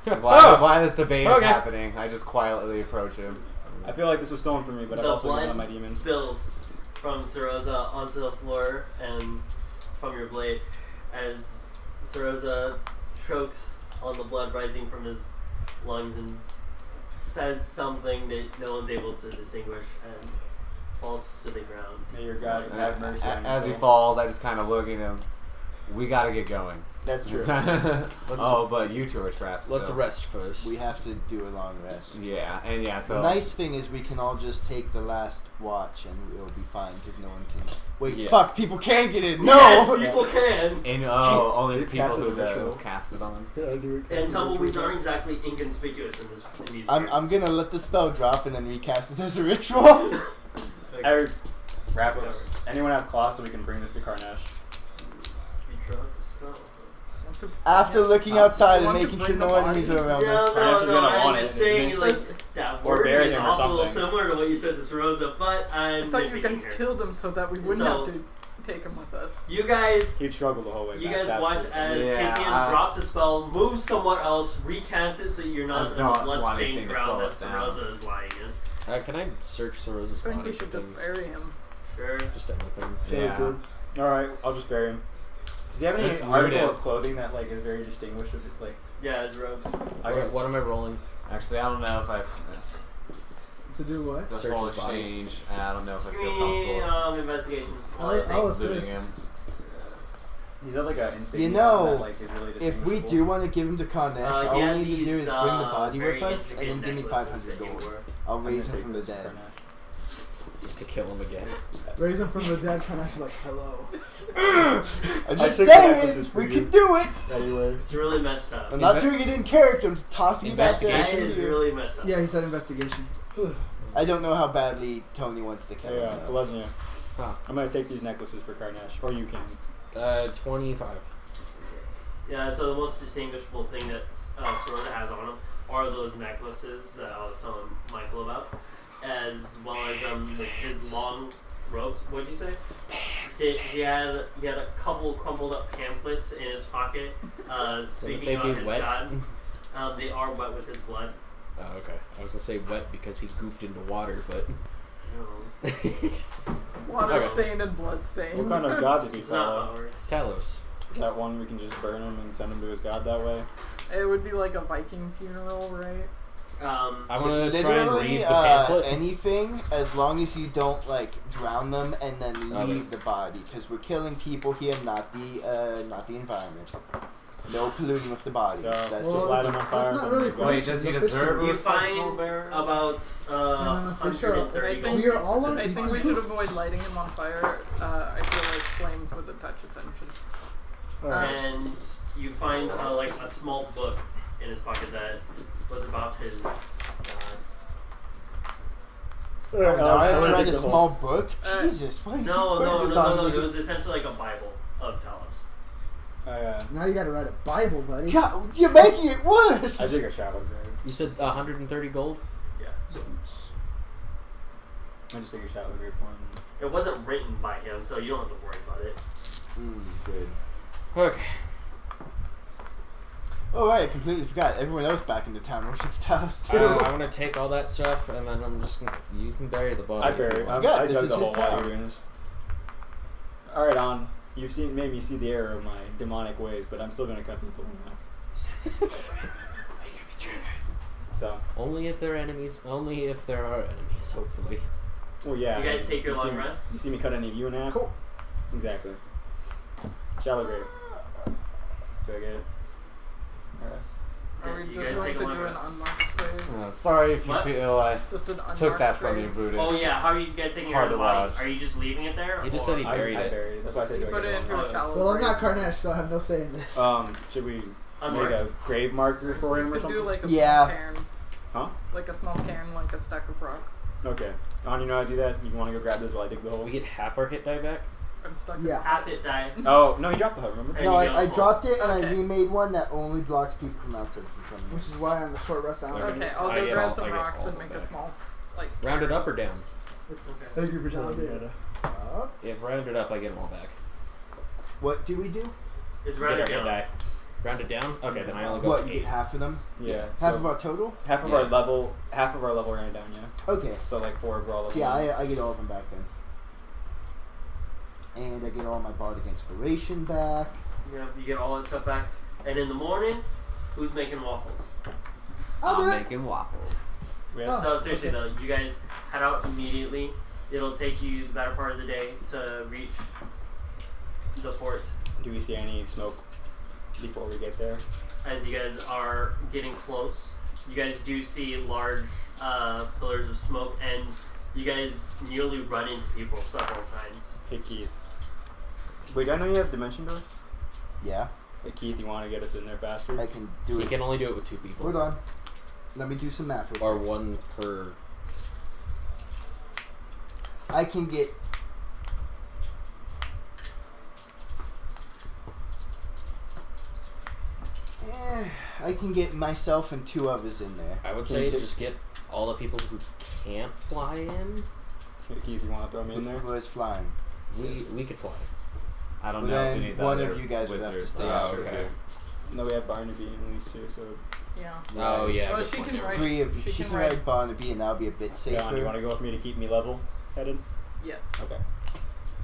While this debate is
Okay.
happening, I just quietly approach him.
I feel like this was stolen from me, but I've
The
also given
blood
up my demons.
spills from Sarosa onto the floor and from your blade as Sarosa chokes on the blood rising from his lungs and says something that no one's able to distinguish and falls to the ground.
May your God have mercy on your
As he
soul.
falls, I just kind of look at him. We gotta get going.
That's true.
But you two are trapped.
Let's
still.
rest first.
We have to do a long rest.
Yeah, so
The nice thing is we can all just take the last watch and it'll be fine because no one can. Wait,
Yeah.
fuck! People can get in. No.
Yes, people can.
And only the
Cast
people
as a
who
ritual.
was casted on.
And tumbleweeds aren't exactly inconspicuous in these.
I'm
parts.
gonna let the spell drop and then recast it as a ritual.
Okay.
Wrap up. Anyone have cloth so we can bring this to Karnesh?
You draw the spell.
After looking outside and
want to
making
bring
sure no
the
enemies are around
No,
us.
Karnesh is
no,
gonna
I'm
want
just
it,
saying,
isn't
like, that
Or
wording
bury
is
him or
awful
something.
similar to what you said to Sarosa, but
I
I'm
thought you
nitpicking
guys
here.
killed him so that we wouldn't
So-
have to take him with us.
You guys,
He'd struggle the whole way
you
back.
guys
That's
watch
it.
as
Yeah,
Kapian drops a spell, moves somewhere else, recast it so you're not
just
in the
don't want
blood-stained
anything to
ground
slow
that
us down.
Sarosa is lying in.
Can I search Sarosa's
I think
body
we
for
should just
things?
bury him.
Sure.
Just anything.
Yeah.
Alright, I'll just bury him. Does he have any
Let's loot
article
him.
of clothing that like is very distinguished with it? Like,
Yeah, his robes.
I guess
What am I rolling?
Actually, I don't know if I've
To do what?
the
Search
whole
his body.
exchange. And I don't know if I
Give
feel
me
comfortable
investigation.
I'll
looting
assist.
him.
he's got like an insignia
You know,
that, like, is really
If we
distinguishable.
do want to give him to Karnesh, all
he
we
had
need to do
these,
is bring the body
very
with us and then
intricate
give me
necklaces
500
that he
gold.
wore.
I'll
I'm gonna
raise him
take
from the
this to
dead.
Karnesh.
Just to kill him again.
Raise him from the dead. Karnesh is like, hello.
I'm just
took the necklaces
saying,
for
we
you.
can do it.
Anyways.
It's really messed up.
I'm not doing it in character. I'm just tossing it back there.
That
Investigation?
is really messed up.
Yeah, he said investigation.
I don't know how badly Tony wants to kill him.
Yeah,
though.
so Lesnia.
Huh.
I'm gonna take these necklaces for Karnesh, or you can.
25.
Yeah, so the most distinguishable thing that Sarosa has on him are those necklaces that I was telling Michael about, as well as like his long robes. What'd you say? He had a couple crumpled up pamphlets in his pocket. Speaking
they
about
be
his
wet?
god, they are wet with his blood.
Oh, okay. I was gonna say wet because he gooped into water, but.
No,
Water
Okay.
stained and blood stained.
What kind of god did he
it's not
follow?
how it works.
Talos.
Is that one we can just burn him and send him to his god that way?
It would be like a Viking funeral, right?
I want to try and
Literally,
read the pamphlet.
anything as long as you don't like drown them and then
Okay.
leave the body, because we're killing people here, not the environment. No polluting with the body.
So,
That's
well,
it.
light him on
that's
fire.
not
and
really
then go.
Wait, does he deserve
You
a spectacle
find
bearer?
about
for sure.
130
I
gold
think
we are all
pieces.
on
I think we should avoid lighting him on fire. I feel like flames would attach attention.
And you find like a small book in his pocket that was about his god.
Now I have to
wanna
write
take
a
the whole-
small book.
Uh,
Jesus, why do you keep
No,
putting
no,
this
no,
on
no, no.
me?
It was essentially like a Bible of Talos.
Oh, yeah.
Now you gotta write a Bible, buddy.
God, you're making it worse.
I take a shower, grave.
You said 130 gold?
Yes.
I just take a shower, grave one.
It wasn't written by him, so you don't have to worry about it.
Good.
Okay.
Oh right, I completely forgot. Everyone else back in the town worships Talos too.
I'm gonna take all that stuff and then I'm just gonna. You can bury the body.
I
if you
buried.
want.
Yeah,
I
this
dug
is
the
his
hole while you
town.
were doing this. All right, on. You've made me see the error of my demonic ways, but I'm still gonna cut people now. So.
Only if they're enemies. Only if there are enemies. Hopefully.
Well, yeah.
You guys take your
see
long
me-
rest?
You see me cut any of you in half?
Cool.
Exactly. Shallow grave. Do I get it? Alright.
Are we
You
just
guys
going
take
to
a
do
long
an
rest.
unmarked grave?
Sorry if you
What?
feel I
Just an unmarked
took that from
grave?
you, Buddha.
Oh yeah, how are you guys taking care
Hard
of the
to
body?
watch.
Are you just leaving it there?
He just
or-
said he
I
buried it.
buried it. That's why I said
You
do I
put
get
it
it
into
Oh,
a shallow
Well, I'm not
grave.
Karnesh, so I have no say in this.
Should we make
Unmarked.
a grave marker for him
You
or
could
something?
do like a
Yeah.
small cairn.
Huh?
Like a small cairn, like a stack of rocks.
Okay. On, you know how to do that? You want to go grab this while I dig the hole?
We get half our hit die back.
I'm stuck.
Yeah.
Half it die.
Oh, no, you dropped the hoe, remember?
And
No,
you go
I
full.
dropped it and I
Okay.
remade one that only blocks people from outside from coming in.
Which is why on the short rest I don't
Okay.
Okay, I'll
I
go
get
grab
all-
some
I get
rocks
all
and
of
make
that.
a small, like.
Round it up or down?
Thank you for telling me. Up.
If rounded up, I get them all back.
What do we do?
It's
Get
rounded
our hit
down.
die. Rounded down? Okay, then I only go
What,
with
you
8.
get half of them?
Yeah.
Half
so
of our total?
half of
Yeah.
our level ran down, yeah.
Okay.
So like 4 overall level.
So yeah, I get all of them back then. And I get all my bardic inspiration back.
Yeah, you get all that stuff back. And in the morning, who's making waffles?
I'll do
I'm
it.
making waffles.
We
Oh.
have
So seriously
okay.
though, you guys head out immediately. It'll take you the better part of the day to reach the port.
Do we see any smoke before we get there?
As you guys are getting close, you guys do see large pillars of smoke, and you guys nearly run into people several times.
Hey Keith. Wait, I know you have dimension door?
Yeah,
Hey Keith, you want to get us in there faster?
I can do
You
it.
can only do it with 2 people.
Hold on. Let me do some math real
Or
quick.
1 per.
I can get... I can get myself and 2 others in there.
I would
Can
say
you
to
take-
just get all the people who can't fly in.
Hey Keith, you want to throw me in there?
Who is flying?
We could fly.
I don't
Well,
know if
then
we need the
one of
other
you guys would have to
wizards.
stay
Oh,
out.
okay.
No, we have Barnaby in at least too, so...
Yeah.
Oh yeah.
Well,
good
she
point,
can
never
write-
mind.
3 of you.
She
She
can
can
ride-
ride Barnaby and I'll be a bit safer.
John, you want to go with me to keep me level headed?
Yes.
Okay.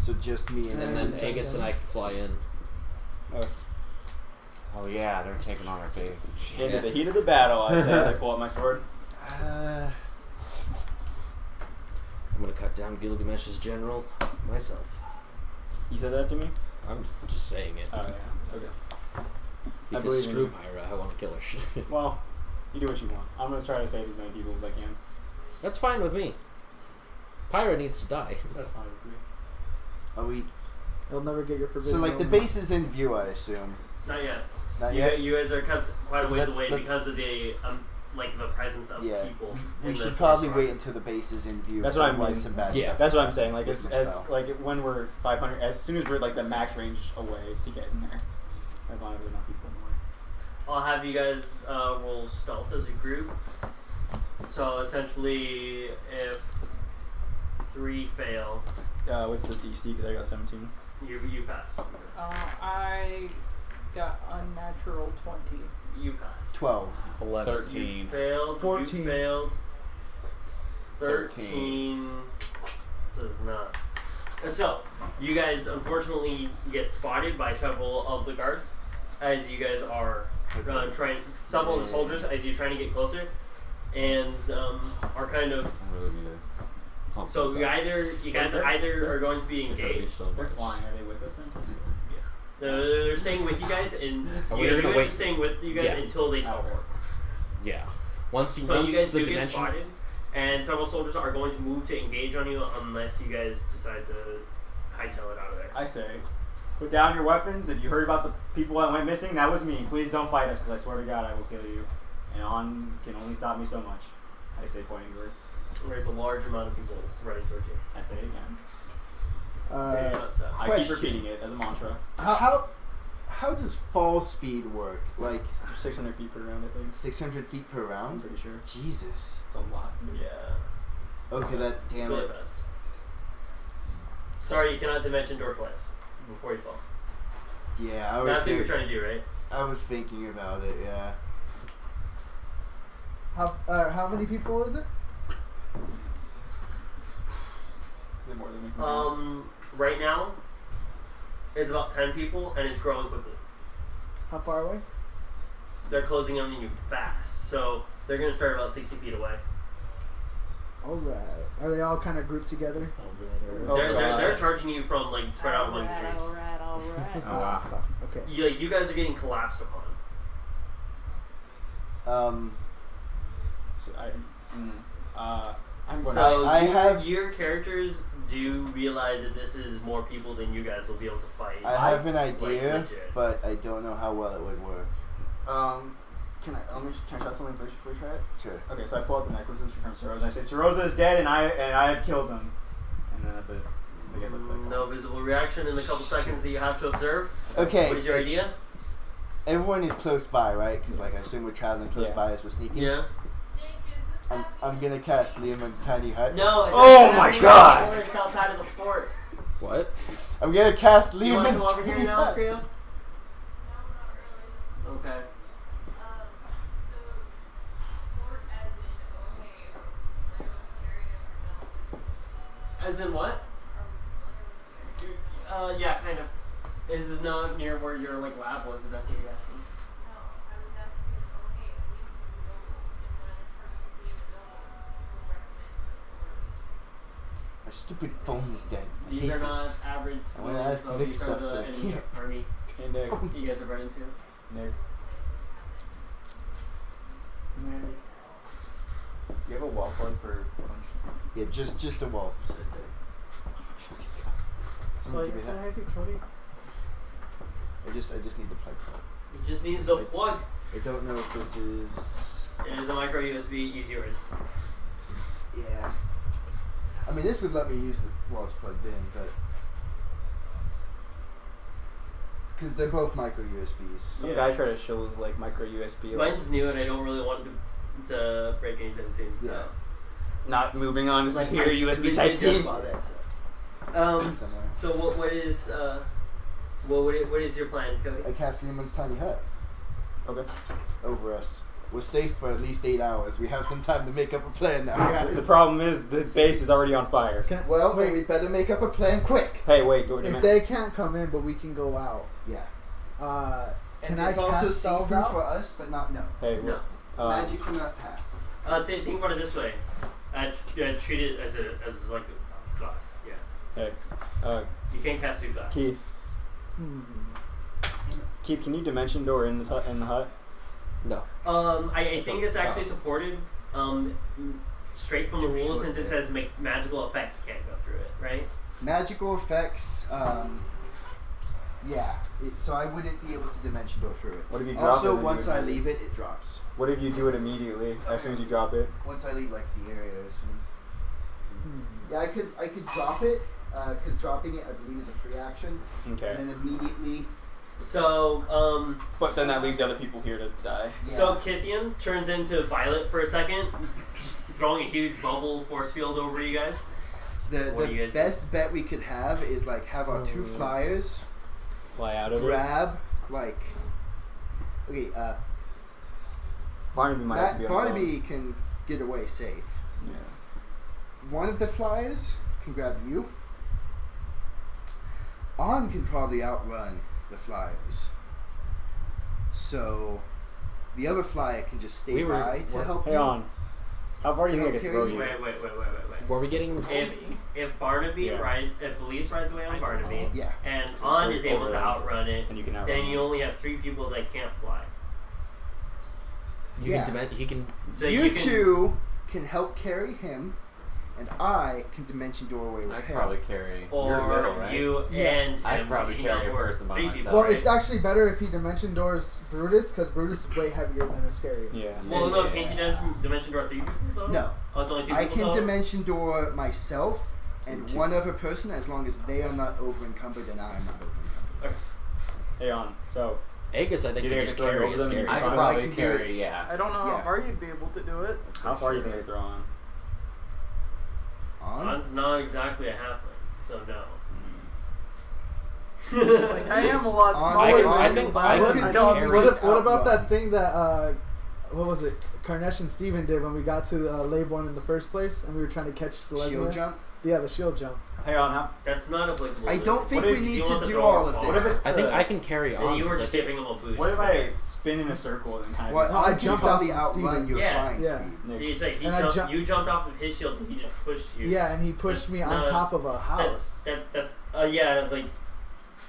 So just me and
And then Agus and I could fly in.
Oh yeah, they're taking on our base.
Into the heat of the battle, I say. I pull out my sword.
Uh,
I'm gonna cut down Gilgamesh's general myself.
You said that to me?
I'm just saying it.
Oh yeah. Okay.
Because
believe in
screw
you.
Pyra, I want to kill her.
Well, you do what you want. I'm gonna try to save as many people as I can.
That's fine with me. Pyra needs to die.
That's fine with me.
are we...
You'll never get your forbidden.
So like the
element.
base is in view, I assume.
Not yet.
Not
You,
yet?
you guys are kept quite a ways
Let's-
away
let's-
because of the like the presence of
Yeah.
people.
We
in the
should probably
forest
wait
around.
until the base is in view.
That's what I
otherwise
mean.
Some bad
Yeah.
stuff
That's what I'm
happens
saying. Like
with
as
my spell.
like when we're 500, as soon as we're like the max range away to get in there, as long as there's not people in the way.
I'll have you guys roll stealth as a group. So essentially, if 3 fail,
What's the DC? Because I got 17.
you pass.
I got unnatural 20.
You pass.
12.
11.
13.
Failed.
14.
You failed. 13 does not. And so, you guys unfortunately get spotted by several of the guards as you guys are trying. Several of the soldiers as you're trying to get closer, and are kind of.
I really need to pump
So
this
you
up.
guys either are going to be engaged.
They're flying. Are they with us then?
They're staying with you guys, and
Are we
you
gonna
guys
wait?
are staying with you guys
Yeah.
until they teleport.
Yeah. Once
So you guys
the
do get
dimension.
spotted, and several soldiers are going to move to engage on you unless you guys decide to hightail it out of there.
I say, put down your weapons. If you heard about the people that went missing, that was me. Please don't fight us, because I swear to God, I will kill you. And on can only stop me so much. I say, pointing word.
There's a large amount of people running towards you.
I say it again.
Maybe not so.
I
Question.
keep repeating it as a mantra.
How does fall speed work? Like
600 feet per round, I think.
600 feet per
I'm
round?
pretty sure.
Jesus.
It's a lot.
Yeah.
Okay, that
It's
damn
really
it.
fast. Sorry, you cannot dimension door twice before you fall.
Yeah, I was.
That's what you're
doing-
trying to do, right?
I was thinking about it. Yeah.
How many people is it?
Is it more than we can do?
Right now, it's about 10 people, and it's growing quickly.
How far away?
They're closing on you fast, so they're gonna start about 60 feet away.
All right. Are they all kind of grouped together?
Oh,
they're
God.
charging you from like spread out among the trees.
Alright.
Oh, wow.
Fuck. Okay.
You guys are getting collapsed upon.
I'm going
So
I have-
your characters do realize that this is more people than you guys will be able to fight.
I have an
Like,
idea,
legit.
but I don't know how well it would work.
Can I try something first before we try it?
Sure.
Okay, so I pull out the necklaces from Sarosa. I say Sarosa is dead, and I have killed him. And then that's it. I guess that's like
No visible reaction in the couple seconds that you have to observe.
Okay.
What is your idea?
Everyone is close by, right? Because like I assume we're traveling close
Yeah.
by as we're sneaking.
Yeah.
I'm gonna cast Leomund's tiny hut.
No. It's
Oh
not
my
happening
God.
in the forest outside of the fort.
What?
I'm gonna cast
You want to
Leomund's
come over
tiny
here now,
hut.
Creo? Okay. As in what? Yeah, kind of. This is not near where your like lab was, if that's what you're asking.
My stupid phone is dead. I
These
hate
are
this.
not average
I wanna ask
schools,
Nick
these are
stuff,
the
but I
enemy
can't.
army
Hey, Nick.
you guys are running to.
Nick. You have a wall plug for punch?
Yeah, just a wall. Someone give me that. I just need the plug.
It just needs the plug.
I don't know if this is.
It is a micro USB. Use yours.
Yeah. I mean, this would let me use it while it's plugged in, but because they're both micro USBs.
Some guy tried to show us like micro USB.
Mine's new, and I don't really want to break anything soon. So.
Yeah.
Not moving on to
Like,
superior
we
USB
did
Type
joke
C.
about that, so.
Somewhere.
So what is your plan, Cody?
I cast Leomund's tiny hut
Okay.
over us. We're safe for at least 8 hours. We have some time to make up a plan now, guys.
The problem is the base is already on fire.
Can I,
Well,
wait,
then we better make up a plan quick.
Hey, wait, do it.
if they can't come in, but we can go out.
Yeah.
Can
And
I
it's also
cast spells
see-through
out?
for us, but not no.
Hey,
No.
Magic cannot pass.
Think about it this way. Treat it as like a glass. Yeah.
Hey,
You can't cast through glass.
Keith. Keith, can you dimension door in the hut?
No.
I think it's actually supported straight from the rules since it says magical effects can't go through it, right?
Magical effects, yeah. So I wouldn't be able to dimension door through it.
What if you drop
Also,
it and
once
you-
I leave it, it drops.
What if you do it immediately as soon as you drop it?
Once I leave like the area. Yeah, I could drop it because dropping it I believe is a free action.
Okay.
And then immediately.
So
But then that leaves the other people here to die.
Yeah.
So Kithian turns into Violet for a second, throwing a huge bubble force field over you guys. What do you
The
guys
best bet we could have is like have our two flyers
Fly out of it.
grab like. Okay,
Barnaby might have to be on the
Barnaby can get away safe.
phone.
One of the flyers can grab you. On can probably outrun the flyers. So the other flyer can just stay by to help
Hey,
you.
on. How far do you think I
Okay,
can throw
wait,
you?
Wait.
Were we getting?
If Barnaby
Yeah.
if Elise rides away on Barnaby,
Yeah.
and On is able to
Over
outrun it,
And you can outrun
then you
it.
only have 3 people that can't fly.
You
Yeah.
can he can.
So
you
can,
two can help carry him, and I can dimension doorway with
I could
him.
probably carry.
or
You're little, right?
you
Yeah.
and
I'd
him,
probably
you can
carry a
outwork
person by
3
myself.
people,
Well,
right?
it's actually better if he dimension doors Brutus, because Brutus is way heavier than Iscariot.
Yeah.
Well, no, can't you dimension door 3 people? So?
No,
Oh, it's only 2
I
people.
can
so?
dimension door myself and
Two.
one other person as long as they are not over encumbered and I am not over encumbered.
Hey, on. So,
Aegis, I think,
You
can
think I
just
can throw
carry
over
a
them and
scary.
you
I
can
could
I
probably
can do
carry, yeah.
I don't know
Yeah.
how far you'd be able to do it.
how far do you think I can throw on?
On?
On's not exactly a halfling, so no.
Like, I am a lot
On-
smaller
I can-
than
I
you,
think
but
I
I
can
don't.
carry-
What about
outrun.
that thing that what was it? Karnesh and Steven did when we got to Leybourne in the first place, and we were trying to catch Celestia.
Shield jump?
Yeah, the shield jump.
Hey, on. How?
That's not applicable.
I don't think
What
we
if
need
he
to
wants to
do
throw
all
a
of
ball?
What if
this.
it's
I think I can carry on.
And you were
'cause I
just
think-
giving him a boost.
What if I spin in a circle and kind of?
Well,
No,
I
I
can
jumped
probably
off of
outrun
Steven.
your
Yeah.
flying
Yeah.
speed.
Nick.
He's like,
And I jump-
you jumped off of his shield and he just pushed you.
Yeah, and he pushed me on
That's
top of a house.
Yeah, like,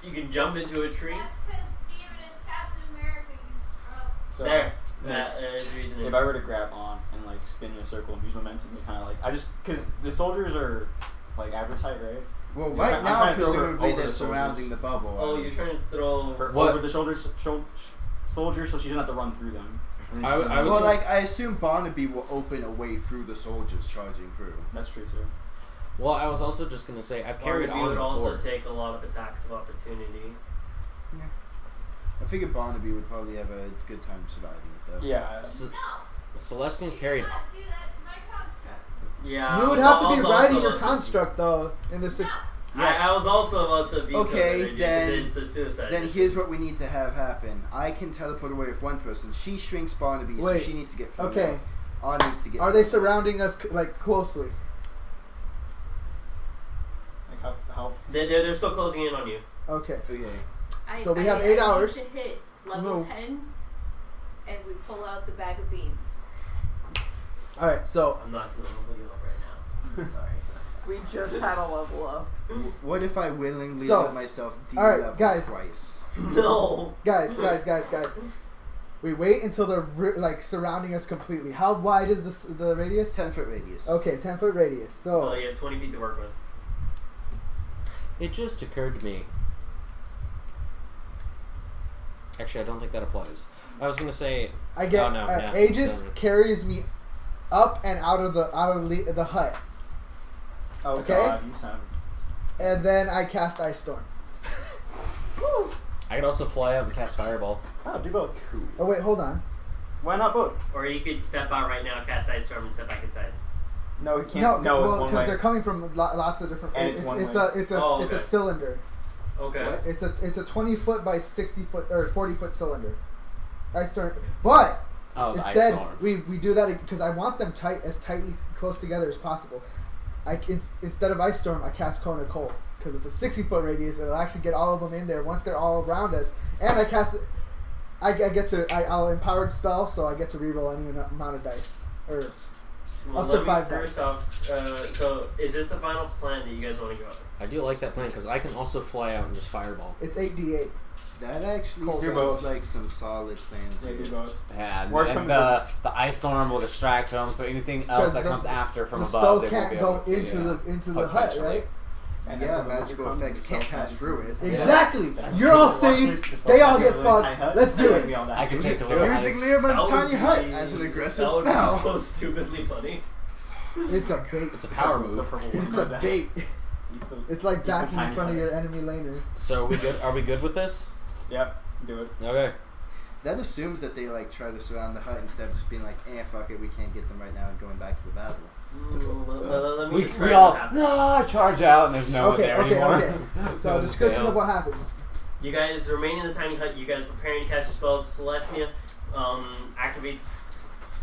you can jump into a tree.
That's because Steven is Captain America, you scrub.
So,
There. That is reasoning.
If I were to grab on and like spin in a circle and use momentum, it kind of like because the soldiers are like average height, right?
Well,
I'm
right
trying
now,
to throw her
presumably
over
they're
the
surrounding the
soldiers.
bubble.
Oh, you're trying to throw
Her
What?
over the soldiers so she doesn't have to run through them.
I was
Well,
gonna-
like, I assume Barnaby will open a way through the soldiers charging through.
That's true too.
Well, I was also just gonna say I've carried
Barnaby
on
would
before.
also take a lot of attacks of opportunity.
I figured Barnaby would probably have a good time surviving it, though.
Yeah.
Celestine's carried.
Do that to my construct.
Yeah.
You
I
would
was
have to be
also
riding
about
your
to-
construct though in this.
I was also about to veto
Okay,
that idea,
then-
'cause it's a suicide.
Then
mission.
here's what we need to have happen. I can teleport away with one person. She shrinks Barnaby,
Wait,
so she needs to get thrown
okay.
out. On needs to get
Are they
thrown out.
surrounding us like closely?
Like how
They're still closing in on you.
Okay.
Okay.
So we have 8 hours.
Need to hit level
No.
10, and we pull out the bag of beans.
All right. So
I'm not going to level you up right now. I'm sorry.
We just had a level up.
What if I willingly
So,
let myself
alright,
de-level
guys.
twice?
No.
guys. We wait until they're like surrounding us completely. How wide is the radius?
10-foot radius.
Okay, 10-foot radius.
So
So
you have 20 feet to work with.
It just occurred to me. Actually, I don't think that applies. I was gonna say.
I get
Oh, no, yeah,
Aegis
don't.
carries me up and out of the hut,
Oh
Okay.
God, you sound.
and then I cast Ice Storm.
I could also fly out and cast Fireball.
Oh, do both.
Oh wait, hold on.
Why not both?
Or you could step out right now, cast Ice Storm, and step back inside.
No, he can't. No, it's
well,
one
because
way.
they're coming from lots of different.
And it's one
it's
way.
a it's a
Oh,
it's a
okay.
cylinder.
Okay.
It's a 20-foot by 60-foot or 40-foot cylinder. Ice Storm, but
Oh, the ice
instead
storm.
we do that because I want them tightly close together as possible. Instead of Ice Storm, I cast Cone of Cold because it's a 60-foot radius. It'll actually get all of them in there once they're all around us. And I cast, I'll empowered spell, so I get to reroll any amount of dice or
Well,
up to
let me
5
first
dice.
off, so is this the final plan that you guys want to go with?
I do like that plan because I can also fly out and just Fireball.
It's 8d8.
That actually
Cold.
Do
sounds
both.
like some solid plans
Yeah,
here.
do both.
Yeah,
Worst
and
comes
the ice storm will distract them, so anything else that
the-
comes after from
The
above,
spell
they won't
can't
be
go
able to see.
into the hut,
Potentially.
right?
And
Yeah,
that's what
magical
becomes
effects can't pass through it.
Yeah.
Exactly.
That's
You're all
Watch
safe.
this
They all
fucking
get
really tight
fucked.
hut.
Let's do
That'd be
it.
all that.
I can take the
Using
little
Liam's
That
tiny
would
hut
be-
as an aggressive
That would
spell.
be so stupidly funny.
It's a bait.
It's a power
The
move.
purple one.
It's a bait.
Eats a-
It's like
eats a
backing in
tiny
front of
hut.
your enemy laner.
So we good? Are we good with this?
Yep, do it.
Okay.
That assumes that they like try to surround the hut instead of just being like, fuck it, we can't get them right now and going back to the battle.
Let me describe
We all
what happens.
charge out, and there's no one
Okay,
there
okay,
anymore.
okay. So description
fail.
of what happens.
You guys remain in the tiny hut. You guys preparing to cast your spells. Celestia activates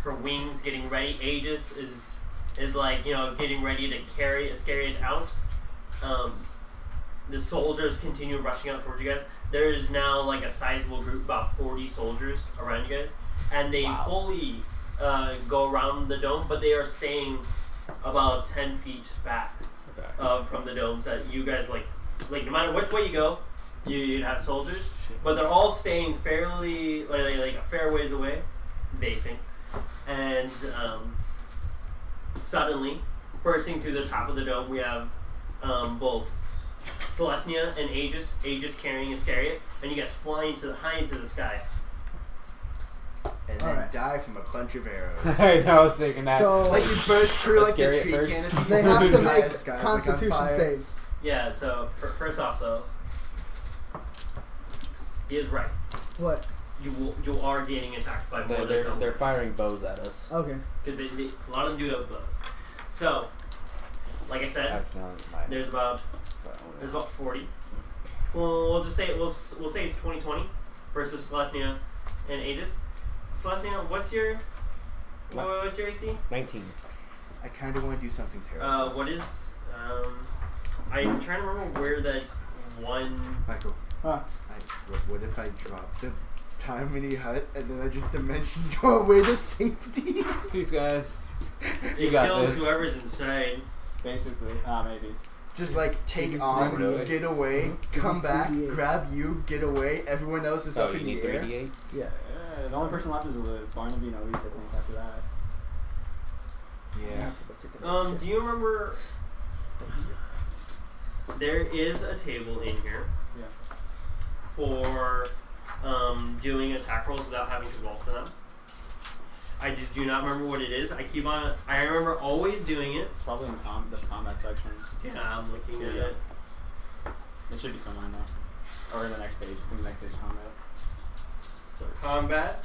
her wings, getting ready. Aegis is like, getting ready to carry Iscariot out. The soldiers continue rushing out towards you guys. There is now like a sizable group, about 40 soldiers around you guys, and they fully go around the dome, but they are staying about 10 feet back from the dome. So that you guys like no matter which way you go, you'd have soldiers, but they're all staying fairly like a fair ways away, they think, and suddenly bursting through the top of the dome, we have both Celestia and Aegis carrying Iscariot, and you guys fly high into the sky.
And then die from a bunch of arrows.
I know, I was thinking that.
So
Like you burst through like the
Iscariot
tree
first.
canopy.
they have to
the
make
highest skies, like, on
Constitution
fire.
saves.
Yeah, so first off though, he is right.
What?
You are getting attacked by more
They're
than
they're firing bows at us.
Okay.
because a lot of them do have bows. So, like I said, there's about 40. Well, we'll just say we'll say it's 20-20 versus Celestia and Aegis. Celestia, what's your AC?
19.
I kind of want to do something terrible.
What is I'm trying to remember where that one.
Michael,
Huh.
what if I drop the time mini hut and then I just dimension draw away to safety?
These guys.
It
got
kills
this.
whoever's inside.
Basically. maybe.
Just like take
83,
on,
really?
get away, come back,
83.
grab you, get away. Everyone else is
Oh,
up
you
in
need
the air.
3d8?
Yeah.
The only person left is Barnaby and Elise, I think, after that.
Yeah.
Do you remember? There is a table in here.
Yeah.
For doing attack rolls without having to roll for them. I just do not remember what it is. I remember always doing it.
It's probably in the combat section.
Yeah, I'm looking at it.
It should be somewhere in there. Or in the next page. I think the next page is combat.
So combat.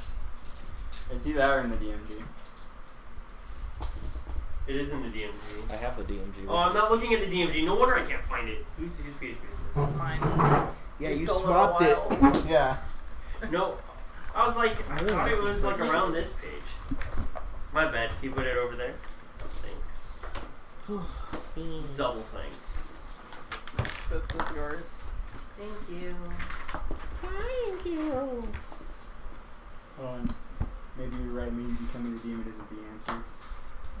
It's either that or in the DMG.
It is in the DMG.
I have the DMG.
Oh, I'm not looking at the DMG. No wonder I can't find it. Whose PHP is this?
Mine.
Yeah,
It's
you
still a
swapped
little
it.
while.
Yeah.
No, I was like, I thought it was like around this page. My bad. Can you put it over there? Oh, thanks. Double thanks.
This is yours.
Thank you.
Thank you.
Hold on. Maybe you're right. Maybe becoming a demon isn't the answer.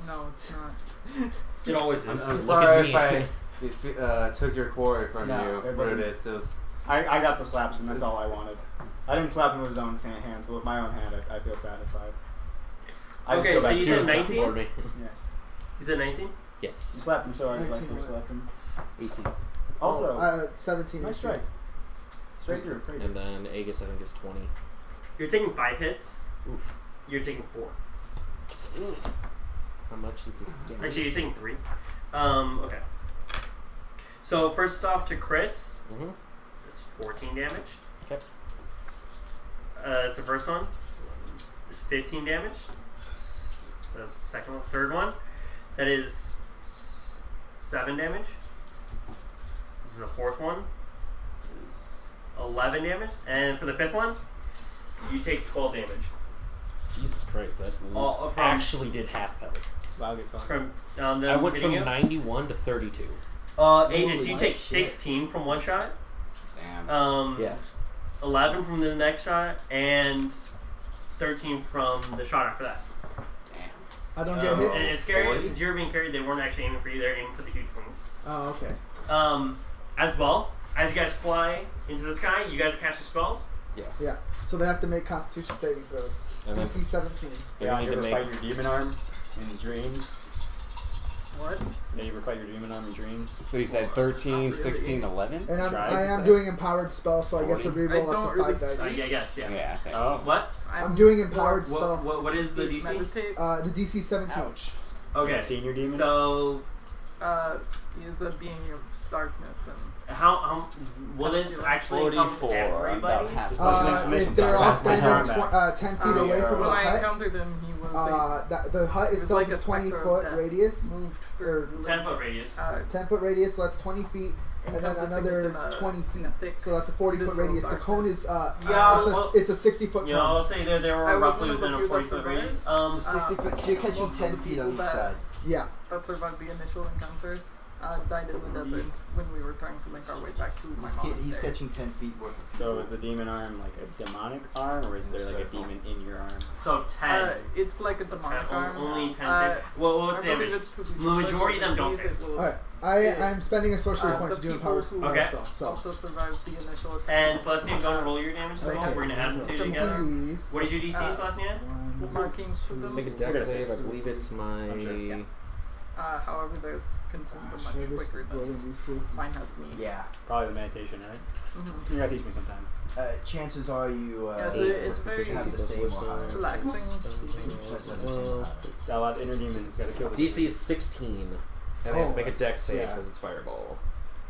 No, it's not.
It always is.
I'm
Look
sorry
at
if I took your quarry from
No,
you,
it
but
wasn't.
it is.
I got the slaps, and that's all I wanted. I didn't slap him with his own hands, but with my own hand, I feel satisfied. I just
Okay,
go
so
back
you
to
said
doing
19?
something.
For me.
Yes.
You said 19?
You
Yes.
slapped him, so I
19,
slapped him.
AC.
Also,
17.
nice strike. Straight through, crazy.
And then Aegis, I think, is 20.
You're taking 5 hits.
Oof.
You're taking 4.
How much is this?
Actually, you're taking 3. Okay. So first off to Chris,
Mm-hmm.
it's 14 damage.
Okay.
That's the first one. It's 15 damage. The second one, third one, that is 7 damage. This is the fourth one. Is 11 damage, and for the fifth one, you take 12 damage.
Jesus Christ, that
From-
actually did half health.
Wow, good fun.
From
I went from
you.
91 to 32.
Aegis, you
Holy
take
shit.
16 from one shot.
Damn.
Yeah.
11 from the next shot, and 13 from the shot after that.
I don't get hit.
And it's scary
40?
since you're being carried. They weren't actually aiming for you; they're aiming for the huge wings.
Oh, okay.
As well, as you guys fly into the sky, you guys catch the spells.
Yeah. So they have to make Constitution saving throws.
And then-
DC 17.
Yeah,
need
you
to
ever
make-
fight your demon arm in dreams?
What?
Yeah, you ever fight your demon arm in dreams?
So you said 13, 16, 11?
And I
Try,
am
is
doing empowered spell, so I get to
40?
reroll
I
up
don't
to 5
really-
dice.
Yeah, yes, yeah.
Yeah. Okay.
Oh.
What?
I'm doing empowered spell.
What is the DC?
Meditate.
The DC 17.
Ouch.
Okay.
Senior demon?
So
Is a being of darkness and
how will this actually come to
44. I'm about
everybody?
half.
If they're all
That's my
standing
combat.
10 feet away from the
when I
hut,
encountered him, he was
the hut
it was
itself
like a
is 20
specter of
foot
death.
radius.
moved
or
through
10-foot radius.
10 foot radius, so that's 20 feet, and then
encompassing
another
it in a-
20 feet.
in a thick
So that's a 40 foot
visceral
radius. The cone
darkness.
is
well,
it's a 60 foot
You know,
cone.
I'll say they
I
were
was
roughly
one of the
within a
few
40
that
foot
survived.
radius.
So 60 feet. So you're catching
most of
10
the
feet on
people
each
that-
side.
Yeah.
that survived the initial encounter died in the desert when we were trying to make our way back to my
He's
monastery.
catching 10 feet worth of
So is the demon arm like a demonic arm, or is there like a demon in your arm?
So 10.
It's like a demonic arm.
Only 10
Uh,
save. What was
I
the
believe
damage?
it to be
The majority of them don't
disease,
save.
it will-
Alright. I'm spending a sorcery point
the
to do
people
empowered
who
Okay.
spell. So.
also survived the initial attack.
And Celestia, go and roll your damage as well.
Okay.
We're gonna add the two
So
together.
please.
What did your DC, Celestia?
Markings to them.
Make a
We're
dex
gonna
save. I
fix it.
believe it's my.
yeah.
However, theirs consumed them much
Should I just
quicker
roll
than
these two?
mine has me.
Yeah.
Probably the meditation, right?
Mm-hmm.
You gotta teach me sometime.
Chances are you
Yeah, so
eight
it's very
have the same or higher.
relaxing.
Well,
Got a lot of inner demons. Gotta kill the
DC is 16, and I have to make a
that's-
dex save
yeah.
because it's fireball.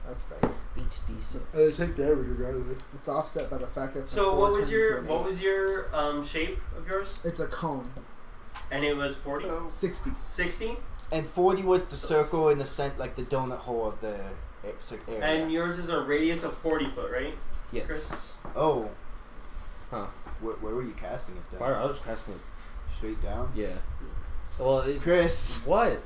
That's better.
8d6.
take damage regardless.
It's offset by the fact that.
So what was your shape of yours?
It's a cone.
And it was 40?
So
60.
60?
And 40 was the circle in the center, like the donut hole of the area.
And yours is a radius of 40 foot, right?
Yes.
Oh,
Huh.
where were you casting it then?
Fire. I was just casting it.
Straight down?
Yeah. Well, it's,
Chris.
What?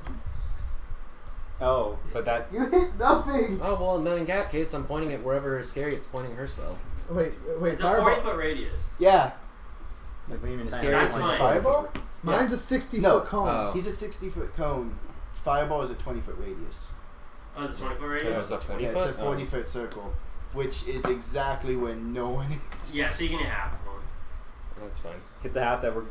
Oh, but that.
You hit nothing!
Oh well, then in that case, I'm pointing at wherever is scary. It's pointing her spell.
Wait,
It's a
fireball.
40 foot radius.
Yeah.
Like when even
Scary
That's
is
fine.
Fireball?
Mine's a 60
No.
foot cone.
Oh.
He's a 60 foot cone. Fireball is a 20 foot radius.
Oh, it's a 20 foot
It
radius?
was a 20
Yeah,
foot.
it's a 40 foot circle, which is exactly where no one is.
Yeah, so you can have one.
That's fine.
Hit the half that we're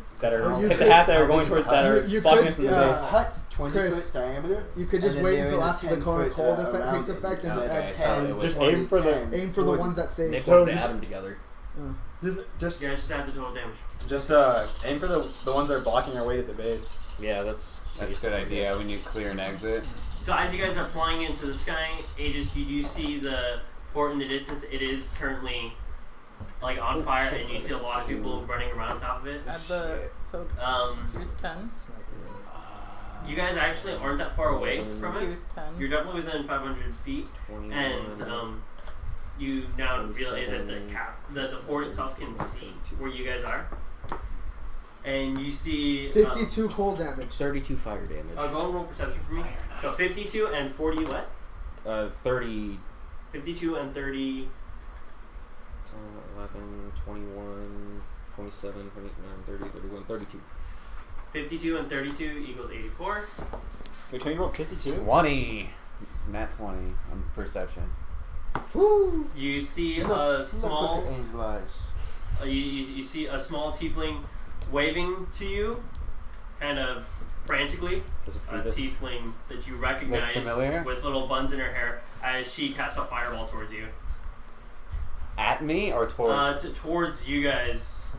going towards that are
you
blocking
could,
us from the
The
base.
hut's 20
Chris,
foot diameter.
You could
and
just
then
wait
they're
until
in a
after the
10
cold
foot,
effect
around
takes
it.
effect and
So
add
that's
10.
10,
Just
20,
aim for the-
10,
Aim for the
40.
ones that save.
Nick wanted to add them together.
Just
You guys just add the total damage.
aim for the ones that are blocking our way to the base.
Yeah, that's
That's a good idea. We need to clear an exit.
So as you guys are flying into the sky, Aegis, you do see the fort in the distance. It is currently like on fire, and you see a lot of people running around top of it.
At the so use 10.
You guys actually aren't that far away from it.
Use 10.
You're definitely within 500 feet,
21.
and you now realize that the fort itself can see where you guys are, and you see
52 cold damage.
32 fire damage.
go and roll perception for me. So 52 and 40 what?
30.
52 and 30.
11, 21, 27, 29, 30, 31, 32.
52 and 32 equals 84.
Wait, can you roll 52?
20. Nat 20 on perception.
Woo!
You see a
Look
small.
at Angel Eyes.
You see a small tiefling waving to you, kind of frantically.
Does it
A
feed us?
tiefling that you recognize
familiar?
with little buns in her hair as she casts a fireball towards you.
At me or toward?
Towards you guys.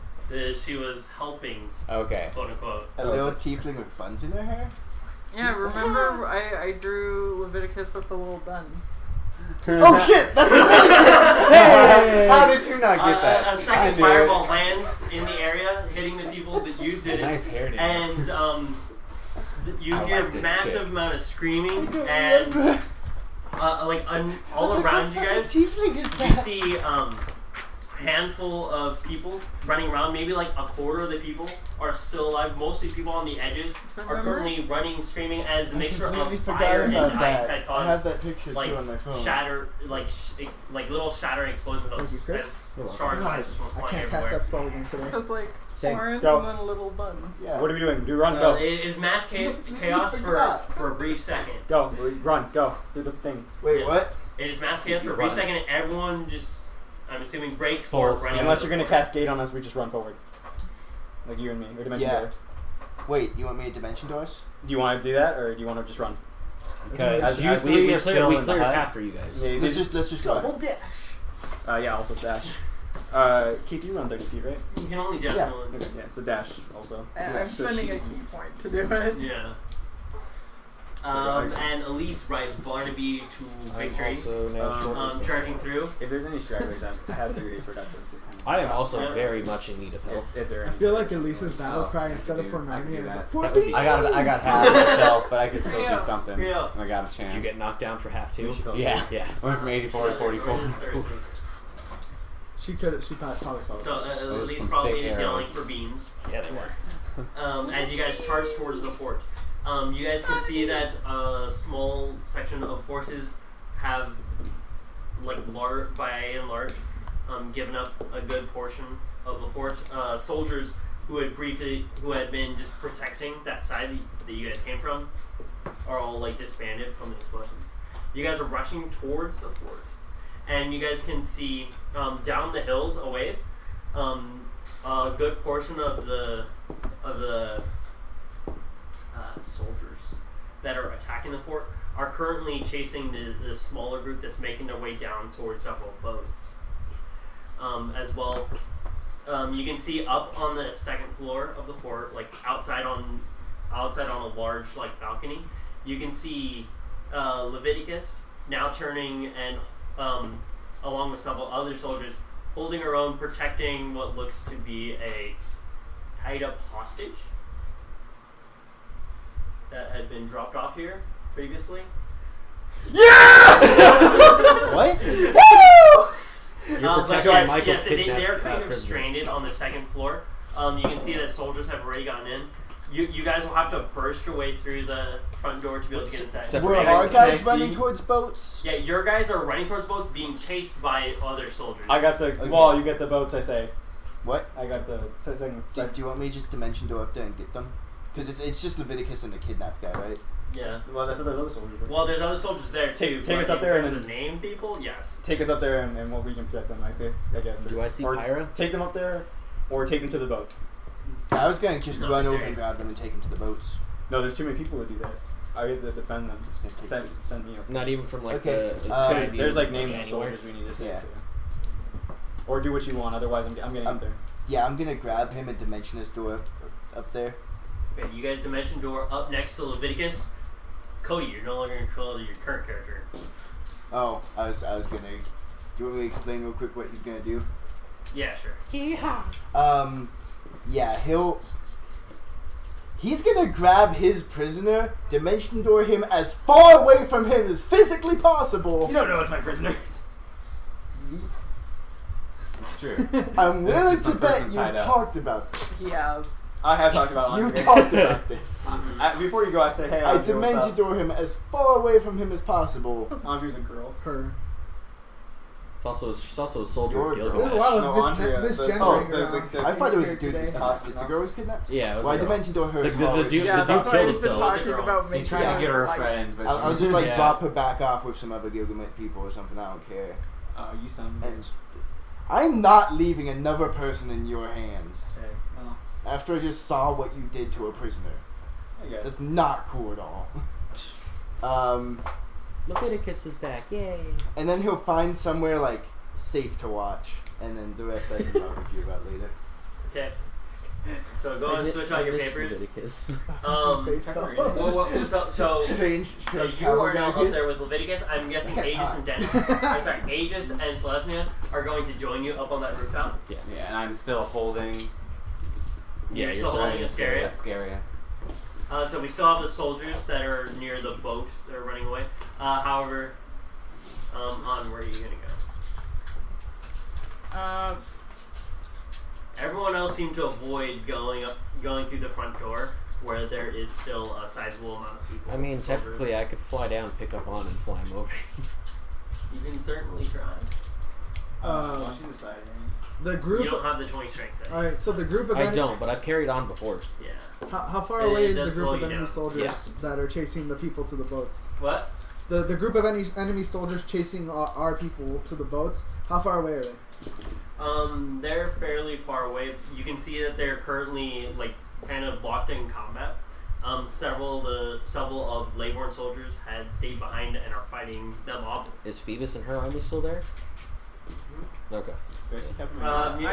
She was helping,
Okay.
quote unquote.
A little tiefling with buns in her hair?
Yeah, remember I drew Leviticus with the little buns.
Oh shit! That's Leviticus!
Hey! How did you not get that?
A
I
second
knew
fireball
it.
lands in the area, hitting the people that you did it.
Nice hair, dude.
And you
I
hear
like this
massive
chick.
amount of screaming and all around you guys.
Tiefling is
You see handful of people running around. Maybe like a quarter of the people are still alive. Mostly people on the edges are currently running, screaming as the mixture
completely
of
forgot
fire and
about
ice
that.
had
I have
caused
that picture
like
too on my phone.
shatter, like little shattering explosions
Thank you,
of
Chris.
as shards of ice just went
I
flying
can't cast
everywhere.
that spell again today.
Because like
Same.
orange
Go.
and then little buns.
Yeah.
What are we doing? Do run, go.
It is mass chaos for a brief second.
Go, run, go. Do the thing.
Wait,
Yeah.
what?
It is mass chaos for a brief second, and everyone just, I'm assuming, breaks
Full
forward.
speed.
running
Unless
to
you're
the
gonna
fort.
cascade on us, we just run forward. Like you and me. Or dimension
Yeah.
door.
Wait, you want me to dimension doors?
Do you want to do that, or do you want to just run?
Because
As
you
we
three are
we
still in the
cleared
hut.
half for you guys.
Yeah,
Let's just go.
yeah, also dash. Keith, you run 30 feet, right?
You can only dash
Yeah.
once.
Okay, yeah, so dash also.
I'm
so
spending
she-
a key point to do it.
Yeah. And Elise rides Barnaby to
I'm
victory.
also now short
Charging through.
If there's any stragglers, I have theories for that.
I am also
Yeah.
very much in need of help.
If there are
I
any.
feel like Elisa's battle
Oh,
cry
I
instead
can
of for
do- I can do
Narnia is
that.
like, for
That would be-
I got half myself, but I could still
Yeah.
do something.
Yeah.
I got a chance.
Did you get knocked down for half too?
Yeah.
Yeah.
Went from 84 to 44.
She probably felt
So
Those
Elise
some
probably
thick
is yelling
arrows.
for beans.
Yeah, they were.
As you guys charge towards the fort. You guys can see that a small section of forces have, like, by and large, given up a good portion of the fort. Soldiers who had been just protecting that side that you guys came from are all, like, disbanded from the explosions. You guys are rushing towards the fort, and you guys can see down the hills a ways, a good portion of the soldiers that are attacking the fort are currently chasing the smaller group that's making their way down towards several boats. As well, you can see up on the second floor of the fort, like outside on a large like balcony, you can see Leviticus now turning and along with several other soldiers holding her own, protecting what looks to be a tied up hostage that had been dropped off here previously.
What?
You're protecting
But
Michael's
yes, they
kidnapped
are kind of
prisoner.
stranded on the second floor. You can see that soldiers have already gotten in. You guys will have to burst your way through the front door to be able to get inside.
Separate
Were
guys,
our
can I
guys
see?
running towards boats?
Yeah, your guys are running towards boats, being chased by other soldiers.
I got the
Okay.
wall, you get the boats, I say.
What?
I got the second.
Do you want me to just dimension door up there and get them? Because it's just Leviticus and the kidnapped guy, right?
Yeah.
Well, I thought there's other soldiers.
Well, there's other soldiers there too.
Take us
but
up there
in
and
terms
then-
of name people. Yes.
Take us up there and we can protect them, I guess.
Do I see
or
Pyra?
Take them up there. or take them to the boats.
So I was going to just
Not
run over
necessary.
and grab them and take them to the boats.
No, there's too many people to do that. I get to defend them. Send me up.
Not even from like
Okay,
the
there's-
Skyview,
There's like names of
anywhere.
soldiers we need to send
Yeah.
to. Or do what you want. Otherwise, I'm getting up there.
Yeah, I'm gonna grab him and dimension his door up there.
Okay, you guys dimension door up next to Leviticus. Cody, you're no longer in control of your current character.
Oh, I was gonna. Do you want me to explain real quick what he's gonna do?
Yeah, sure.
Yeah, he's gonna grab his prisoner, dimension door him as far away from him as physically possible.
You don't know it's my prisoner.
It's true.
I'm
This is
willing
just
to
some
bet
person
you've
tied up.
talked about this.
Yes.
I have talked about it.
You
on here.
talked about this.
Before you go, I say, hey,
I
Andrew, what's
dimension
up?
door him as far away from him as possible.
Andrew's a girl.
Her.
She's also a soldier of
Your girl.
There's a
Gilgamesh.
lot
No,
of
Andrea,
misgendering
oh,
around.
I thought it was a
Here
dude who was
today.
kidnapped. It's a girl who's kidnapped?
Yeah, it was
Well, I
a girl.
dimension door her
The-
as
the
far away
dude-
from
Yeah,
the
him.
dude
that's why
killed
he's been
himself.
talking about
He
making
tried to get her a
like,
friend, but
I'll
she
just like
Yeah.
drop her back off with some other Gilgamesh people or something. I don't care.
Oh, you son of a
And
bitch.
I'm not leaving another person in your hands.
Hey, well,
After I just saw what you did to a prisoner.
I guess.
That's not cool at all.
Leviticus is back, yay!
And then he'll find somewhere like safe to watch, and then the rest I can talk with you about later.
Okay. So go and switch out your papers.
Leviticus.
Based off-
So
Strange
you are now up
Leviticus.
there with Leviticus. I'm guessing
That's
Aegis
hot.
and Dennis. Sorry, Aegis and Celestia are going to join you up on that rooftop.
Yeah, and I'm still holding
Yeah,
You're still holding a Scaria.
Scaria.
So we still have the soldiers that are near the boat that are running away. However, on where are you gonna go? Everyone else seemed to avoid going through the front door, where there is still a sizable amount of people.
I mean,
soldiers.
technically, I could fly down, pick up on, and fly him over.
You can certainly try.
She's deciding.
The group.
You don't have the 20 strength.
All right, so the group of
I don't, but I've carried on before.
Yeah.
How far
It
away is
does
the group
slow
of
you
enemy
down.
soldiers
Yeah.
that are chasing the people to the boats?
What?
The group of enemy soldiers chasing our people to the boats. How far away are they?
They're fairly far away. You can see that they're currently like kind of locked in combat. Several of Leyborn soldiers had stayed behind and are fighting them off.
Is Phoebus and her army still there? Okay.
Do I see Captain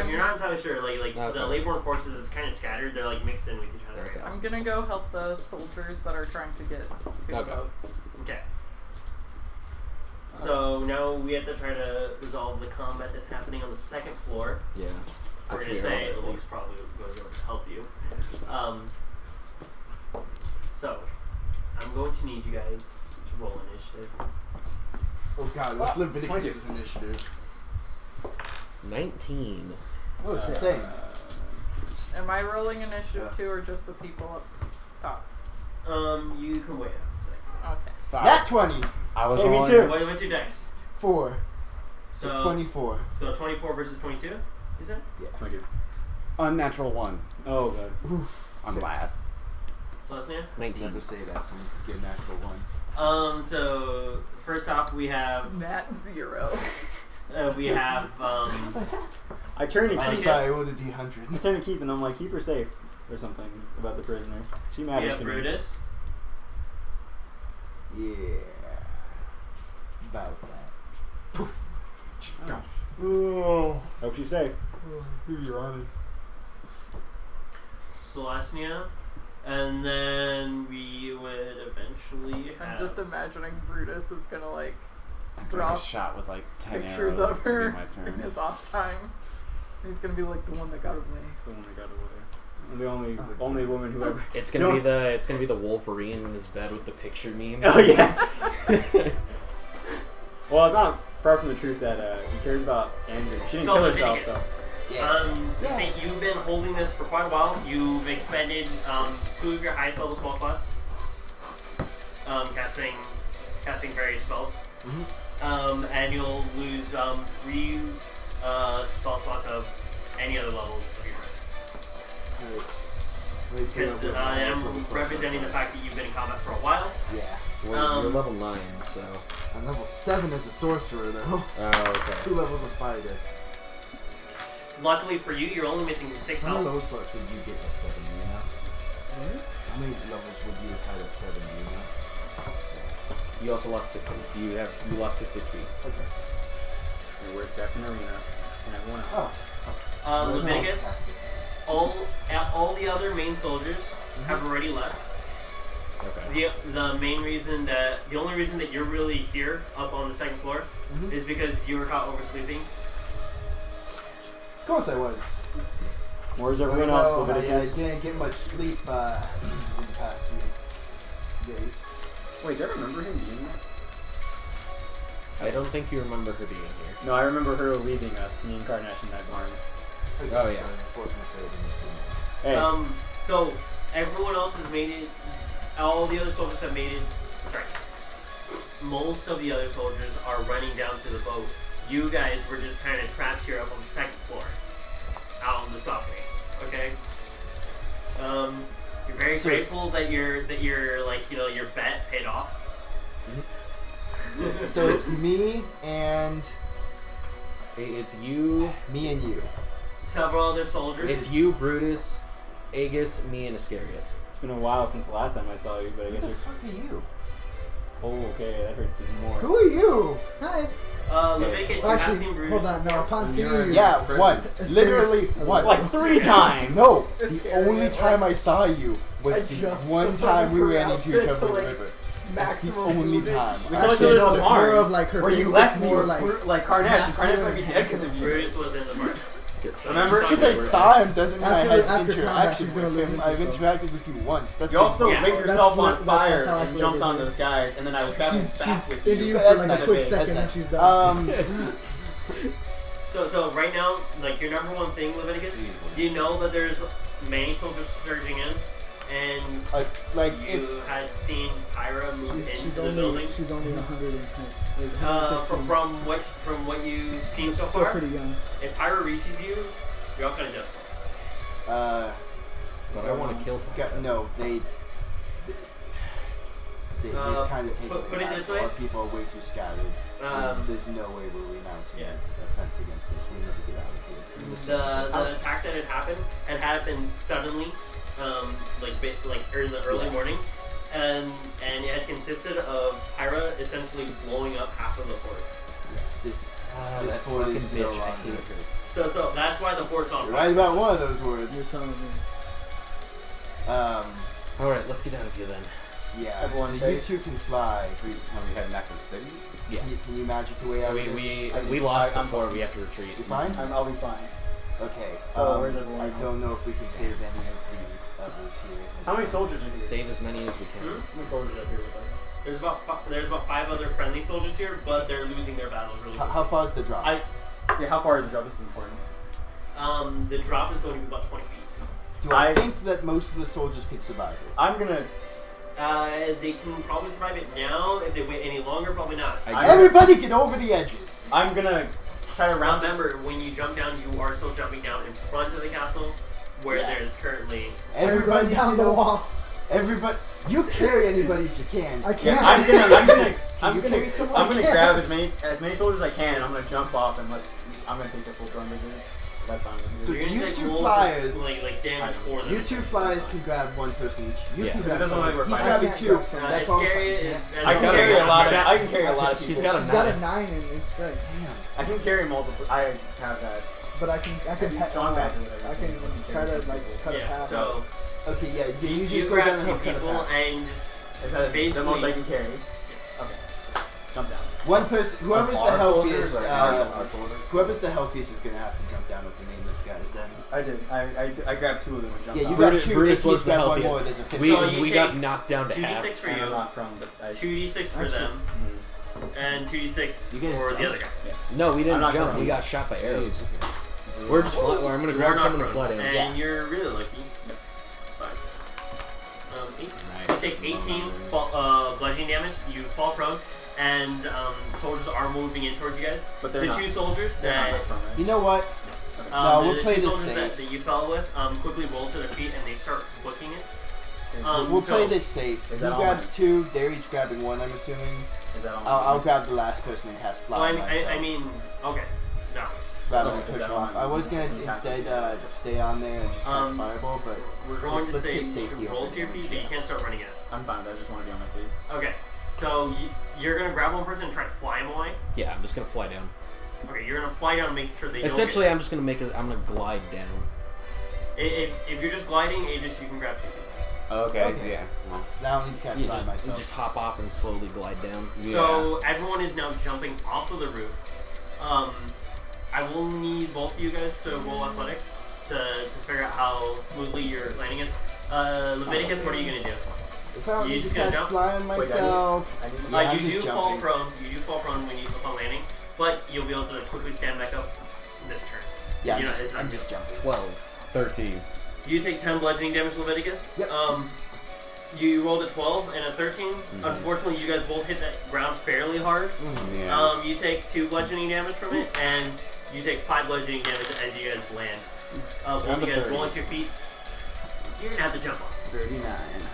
You're not entirely sure. Like
Okay.
the Leyborn forces is kind of scattered. They're like mixed in with each other.
Okay.
I'm gonna go help the soldiers that are trying to get to the
Okay.
boats.
Okay. So now we have to try to resolve the combat that's happening on the second floor.
Yeah.
We're
Which
gonna
we are
say
on.
Luke's probably going to help you. So I'm going to need you guys to roll initiative.
Oh god, what's Leviticus' initiative?
19.
Oh, it's the same.
Am I rolling initiative
Yeah.
too, or just the people up top?
You can wait a second.
Okay.
So
Nat 20!
I was
Hey, me
rolling.
too.
What's your dex?
4. So
So
24.
So 24 versus 22. You said?
Thank you.
Unnatural 1.
Oh god.
Oof,
I'm
6.
last.
Celestia?
19.
Never say that, someone could get a natural 1.
So first off, we have
Nat 0.
we have
I turn to
I'm
Keith.
sorry, I rolled a D100.
I turn to Keith and I'm like, keep her safe or something about the prisoner. She
we
matters
have
to me.
Brutus.
Yeah. About that.
Hope she's safe.
Celestia, and then we would eventually
I'm
have.
just imagining Brutus is gonna like
I'm doing
Drop
a shot with like 10
pictures
arrows.
of her
It'll be my
in
turn.
his off time. He's gonna be like the one that got away.
The one that got away. I'm the only woman who ever.
It's gonna be the Wolverine in his bed with the picture meme.
Oh yeah. Well, it's not far from the truth that he cares about Andrew. She didn't
So
kill herself,
Leviticus.
so.
Since you've been holding this for quite a while, you've expended 2 of your highest level spell slots, casting various spells, and you'll lose 3 spell slots of any other level of your rest. Because I'm representing the fact that you've been in combat for a while.
Yeah.
Well, you're level 9, so.
I'm level 7 as a sorcerer, though.
Oh, okay.
2 levels of fighter.
luckily for you, you're only missing 6
How many
health.
low slots would you get at 7, do you know? How many levels would you have had at 7, do you know?
You also lost 6. You lost 6 HP.
Okay.
And where's Captain Arena? And everyone else.
Oh.
Leviticus, all the other main soldiers have already left.
Okay.
The only reason that you're really here up on the 2nd floor is because you were caught oversleeping.
Of course I was.
Where's everyone else?
I
Leviticus?
didn't get much sleep in the past few days.
Wait, do I remember him being there?
I don't think you remember her being here.
No, I remember her leaving us, me and Carnash in that barn.
Oh, yeah.
Hey,
So everyone else has made it. All the other soldiers have made it. Sorry. Most of the other soldiers are running down to the boat. You guys were just kind of trapped here up on the 2nd floor, out on this balcony. Okay. You're very grateful that your your bet paid off.
So it's me and
It's you.
me and you.
Several other soldiers.
It's you, Brutus, Aegis, me, and Iscariot.
it's been a while since the last time I saw you, but I guess
Who the
you're.
fuck are you?
Oh, okay, that hurts even more.
Who are you? Hi.
Leviticus, you
Well,
have
actually,
seen Brutus
hold on. No,
before.
upon seeing
you're-
you.
Yeah,
Presence.
once.
It's
Literally
very-
once.
Like 3 times!
No,
It's
the
scary,
only
like-
time I saw you was the
Adjust
one
the
time we
fucking
ran into each
outfit
other
to,
in the
like,
river. That's the
maximum
only
movement.
time.
We saw each
Actually,
other
no,
in the
it's
barn,
more of like her
where you
physique
left
is
me
more
like Carnash. And Carnash might be
masculine
dead because of you.
Brutus was in the mark.
Remember?
Just because I saw him doesn't mean I
After-
had
after combat,
interaction
she's gonna
with
lose
him.
interest,
I've
though.
interacted with you once. That's
You also
Yeah.
lit yourself
That's
on
what-
fire
that's how I
and
feel
jumped
about
on
it.
those guys, and then I was traveling back with
into
you.
you for like a
That's
quick
nice.
second,
That's
and she's
nice.
done.
So right now, like your number one thing, Leviticus, you know that there's many soldiers surging in, and
like
you had seen Pyra move
She's
into the building.
only 110. Like,
From what you've seen so
still
far,
pretty young.
if Pyra reaches you, you're all kind of dead.
But I want to kill him.
No, they've kind of taken
put
the
it
gas.
this way.
Our people are way too scattered. There's no way we're remounting offense against this. We need to get out of here.
The attack that had happened suddenly, in the early morning, and it had consisted of Pyra essentially blowing up half of the fort.
This
That
fort is
fucking
no
bitch, I
longer.
hate her.
So that's why the fort's on
You're
fire.
right about one of those
You're
words.
telling me.
Alright, let's get out of here then.
Yeah.
Everyone
so you
safe?
two can fly.
When we head back to the city?
Yeah.
Can you magic your way out of this?
We lost the
I'm
fort,
fine.
we have to retreat.
You fine?
I'll be fine.
Okay.
So where's everyone
I
else?
don't know if we can save any of the others here.
How many soldiers are here?
Save as many as we can.
Hmm?
How many soldiers are here with us?
There's about 5 other friendly soldiers here, but they're losing their battles really quickly.
How far is the drop?
Yeah, how far is the drop? This is important.
The drop is going to be about 20 feet.
Do I think that most of the soldiers could survive it?
I'm gonna.
They can probably survive it now. If they wait any longer, probably not.
Everybody get over the edges.
I'm gonna try to round.
Remember, when you jump down, you are still jumping down in front of the castle, where there's currently.
Everybody
down the wall.
Everybody, you carry anybody if you can.
I can't.
I'm
you carry someone?
I'm gonna
I
grab
can't.
as many soldiers as I can, and I'm gonna jump off and I'm gonna take the full thunder dude. That's fine.
So
You're gonna
you
take
two
rolls
flyers,
like damage for them.
you two flyers can grab one person each. You
Yeah.
can
It
grab
doesn't look like
someone.
we're
He's
fighting.
grabbing two.
Yeah.
That's all.
Iscariot is.
I can carry a lot of. I can carry a lot of people.
She's got a
She's got a
9.
9 in strength.
I can carry multiple. I have that.
But I can
Strong back or whatever.
I can try to like cut a
Yeah.
path.
So
Okay, yeah. You
you
just go down
grab
and
2
help cut a
people
path.
and just
Is that the
basically
most I can carry? Okay. Jump down.
One person, whoever's the
Our soldiers,
healthiest,
like, our soldiers?
whoever's the healthiest is gonna have to jump down with the nameless guys. Then.
I did. I grabbed 2 of them and jumped
Yeah, you
off.
got
Brutus-
2.
Brutus
They
was
each
the
grab one
healthiest.
more. There's a fifth.
So
We
you
got
take
knocked down to
2d6
half.
for
I'm
you,
not prone, but I.
2d6 for them, and 2d6
You guys
for the
jumped?
other guy.
No, we
I'm
didn't
not
jump.
gonna-
We got shot by arrows. We're just flying. I'm gonna
You're
grab
not
someone to
prone,
flood in.
and you're really lucky. Fine. 8. You take 18 bludgeoning damage. You fall prone, and soldiers are moving in towards you guys.
But they're
the
not.
2 soldiers
They're
that.
not prone, right?
You know what? No, we'll
the
play
2
this
soldiers
safe.
that you fell with quickly roll to their feet and they start booking it.
We'll
so-
play this safe.
Is
He
that all
grabs
mine?
2. They're each grabbing 1. I'm assuming.
Is that all?
I'll grab the last person and cast fly.
Well, I
myself.
mean, okay, no.
rather
Oh,
than
is
push
that
him off.
on-
I was gonna instead stay on there and just cast Fireball, but
We're going to
let's
say
take
you
safety
can roll
over
to your feet,
damage,
but you
yeah.
can't start running yet.
I'm fine. I just want to be on my feet.
Okay, so you're gonna grab one person and try to fly him away.
Yeah, I'm just gonna fly down.
Okay, you're gonna fly down and make sure they
Essentially,
don't
I'm just gonna I'm gonna glide down.
if you're just gliding, Aegis, you can grab 2 people.
Okay,
Okay.
yeah. Well,
now I need to cast
You
Fire
just,
myself.
you just hop off and slowly glide down.
yeah.
So everyone is now jumping off of the roof. I will need both of you guys to roll athletics to figure out how smoothly your landing is. Leviticus, what are you gonna do?
If I don't
You
need
just
to
gonna
cast
jump?
Fly on
Wait,
myself,
I need
Yeah, I'm
you
just
do fall
jumping.
prone. You do fall prone when you upon landing, but you'll be able to quickly stand back up this turn.
yeah,
You know,
I'm,
it's
just, I'm
not-
just jumping.
12.
13.
You take 10 bludgeoning damage, Leviticus.
Yep.
You rolled a 12 and a 13. Unfortunately, you guys both hit that ground fairly hard.
Yeah.
You take 2 bludgeoning damage from it, and you take 5 bludgeoning damage as you guys land. Both
Down
of
to
you guys
30.
roll into your feet. You're gonna have to jump off.
39.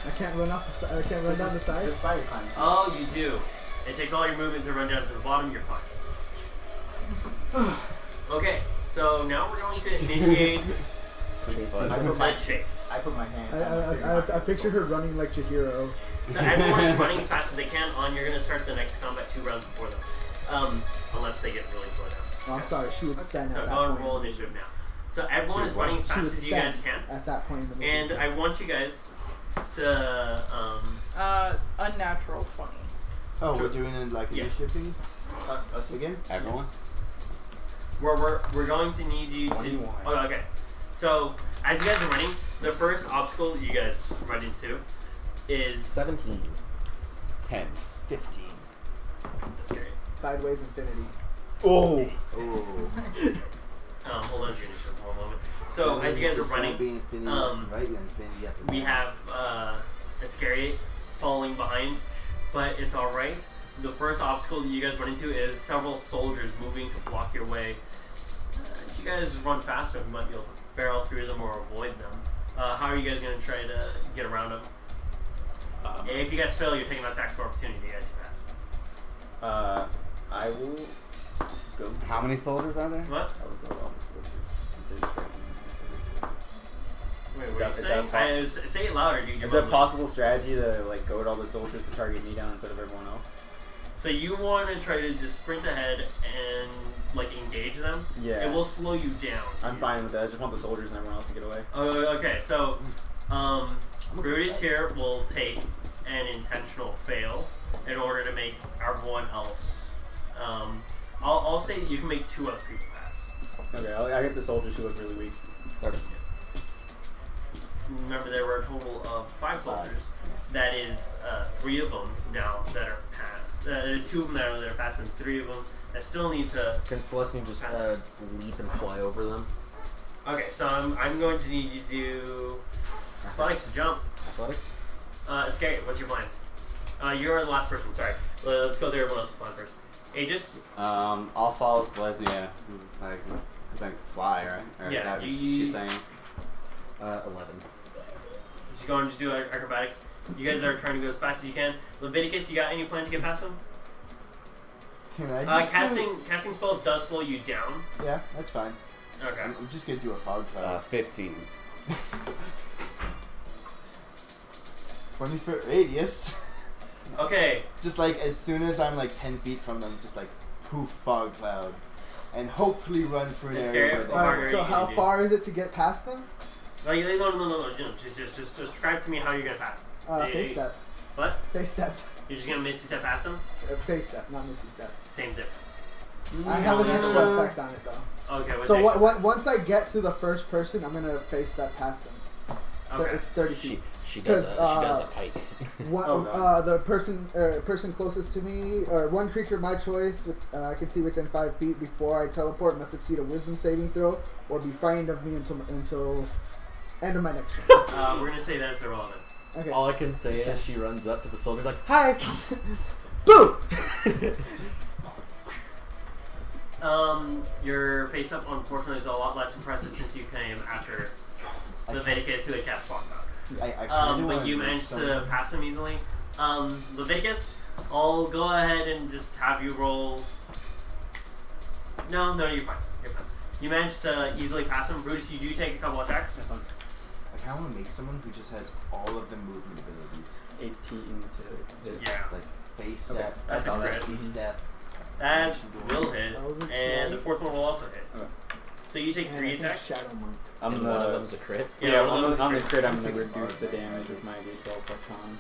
I can't run off the side. I can't run down the side.
Just spider climb.
Oh, you do. It takes all your movement to run down to the bottom. You're fine. Okay, so now we're going to initiate
Chasing.
the chase.
I put my hand.
I picture her running like Chihiro.
So everyone is running as fast as they can on. You're gonna start the next combat 2 rounds before them, unless they get really slowed down.
Oh, I'm sorry, she was sent
So
at that
go and
point.
roll initiative now. So everyone is running as
She
fast
was
as you
sent
guys can,
at that point in the movie.
and I want you guys to
Unnatural 20.
Oh,
Sure.
we're doing it like
Yeah.
initiative thing again.
Everyone?
we're going to need you to.
21.
Oh, okay. So as you guys are running, the first obstacle you guys run into is
17.
10.
15.
that's great.
Sideways Infinity.
Oh.
Oh.
Hold on to your initiative for a moment. So as you guys are running,
being infinity, right? Yeah, infinity. Yeah.
we have Iscariot falling behind, but it's all right. The first obstacle you guys run into is several soldiers moving to block your way. If you guys run faster, you might be able to barrel through them or avoid them. How are you guys going to try to get around them? If you guys fail, you're taking an attack for opportunity. You guys pass.
I will go.
How many soldiers are there?
What?
I will go all the soldiers.
Wait, what are you
Is
saying?
that
Say it louder, dude. You're
Is there a
mumbling.
possible strategy to like goad all the soldiers to target me down instead of everyone else?
So you want to try to just sprint ahead and like engage them?
Yeah.
It will slow you down.
I'm fine with that. I just want the soldiers and everyone else to get away.
Okay, so Brutus here will take an intentional fail in order to make everyone else. I'll say you can make 2 other people pass.
Okay, I get the soldiers who look really weak.
Remember, there were a total of 5 soldiers. That is 3 of them now that are passed. There's 2 of them that are passed, and 3 of them that still need to.
Can Celestine just leap and fly over them?
Okay, so I'm going to need you to do athletics to jump.
Athletics?
Iscariot, what's your plan? You're the last person. Sorry. Let's go through everyone else's plan first. Aegis.
I'll follow Selesnya, because I can fly, right? Or
Yeah,
is that what
you-
she's saying?
11.
Just go and just do acrobatics. You guys are trying to go as fast as you can. Leviticus, you got any plan to get past them?
Can I just
Casting spells does slow you down.
Yeah, that's fine.
Okay.
I'm just gonna do a fog cloud.
15.
20-foot radius.
Okay.
Just like as soon as I'm like 10 feet from them, just like poof, fog cloud, and hopefully run through an
It's
area
scary.
where they
Alright,
Alright, so how far is it to get past them?
Like, no. Just describe to me how you're gonna pass them.
Face step.
What?
Face step.
You're just gonna misty step past them?
Face step, not missy step.
Same difference.
I have an extra effect on it though.
Okay. What's
So
extra?
once I get to the first person, I'm gonna face step past them.
Okay.
It's 30 feet.
She does a
'Cause,
pike.
The person closest to me, or one creature of my choice, I can see within 5 feet before I teleport must succeed a Wisdom saving throw or be frightened of me until end of my next turn.
We're gonna say that it's irrelevant.
Okay.
All I can say is she runs up to the soldier like, "Hi!"
Boo!
Your face up unfortunately is a lot less impressive since you came after Leviticus, who had cast Fog Cloud. But you managed to pass him easily. Leviticus, I'll go ahead and just have you roll. No, you're fine. You're fine. You managed to easily pass him. Brutus, you do take a couple attacks.
Like, I want to make someone who just has all of the movement abilities.
18 to hit.
Yeah.
Like, face
Okay,
step,
that's all that.
rusty step.
That will hit.
That was a
And the
try.
fourth one will also hit.
Okay.
So you take
And
3
I think
attacks.
Shadow Monk.
I'm
And
the,
one of them's a crit.
Yeah, one
on
of
the,
those
on the
crit.
crit, I'm going to reduce the damage with my D12 plus con.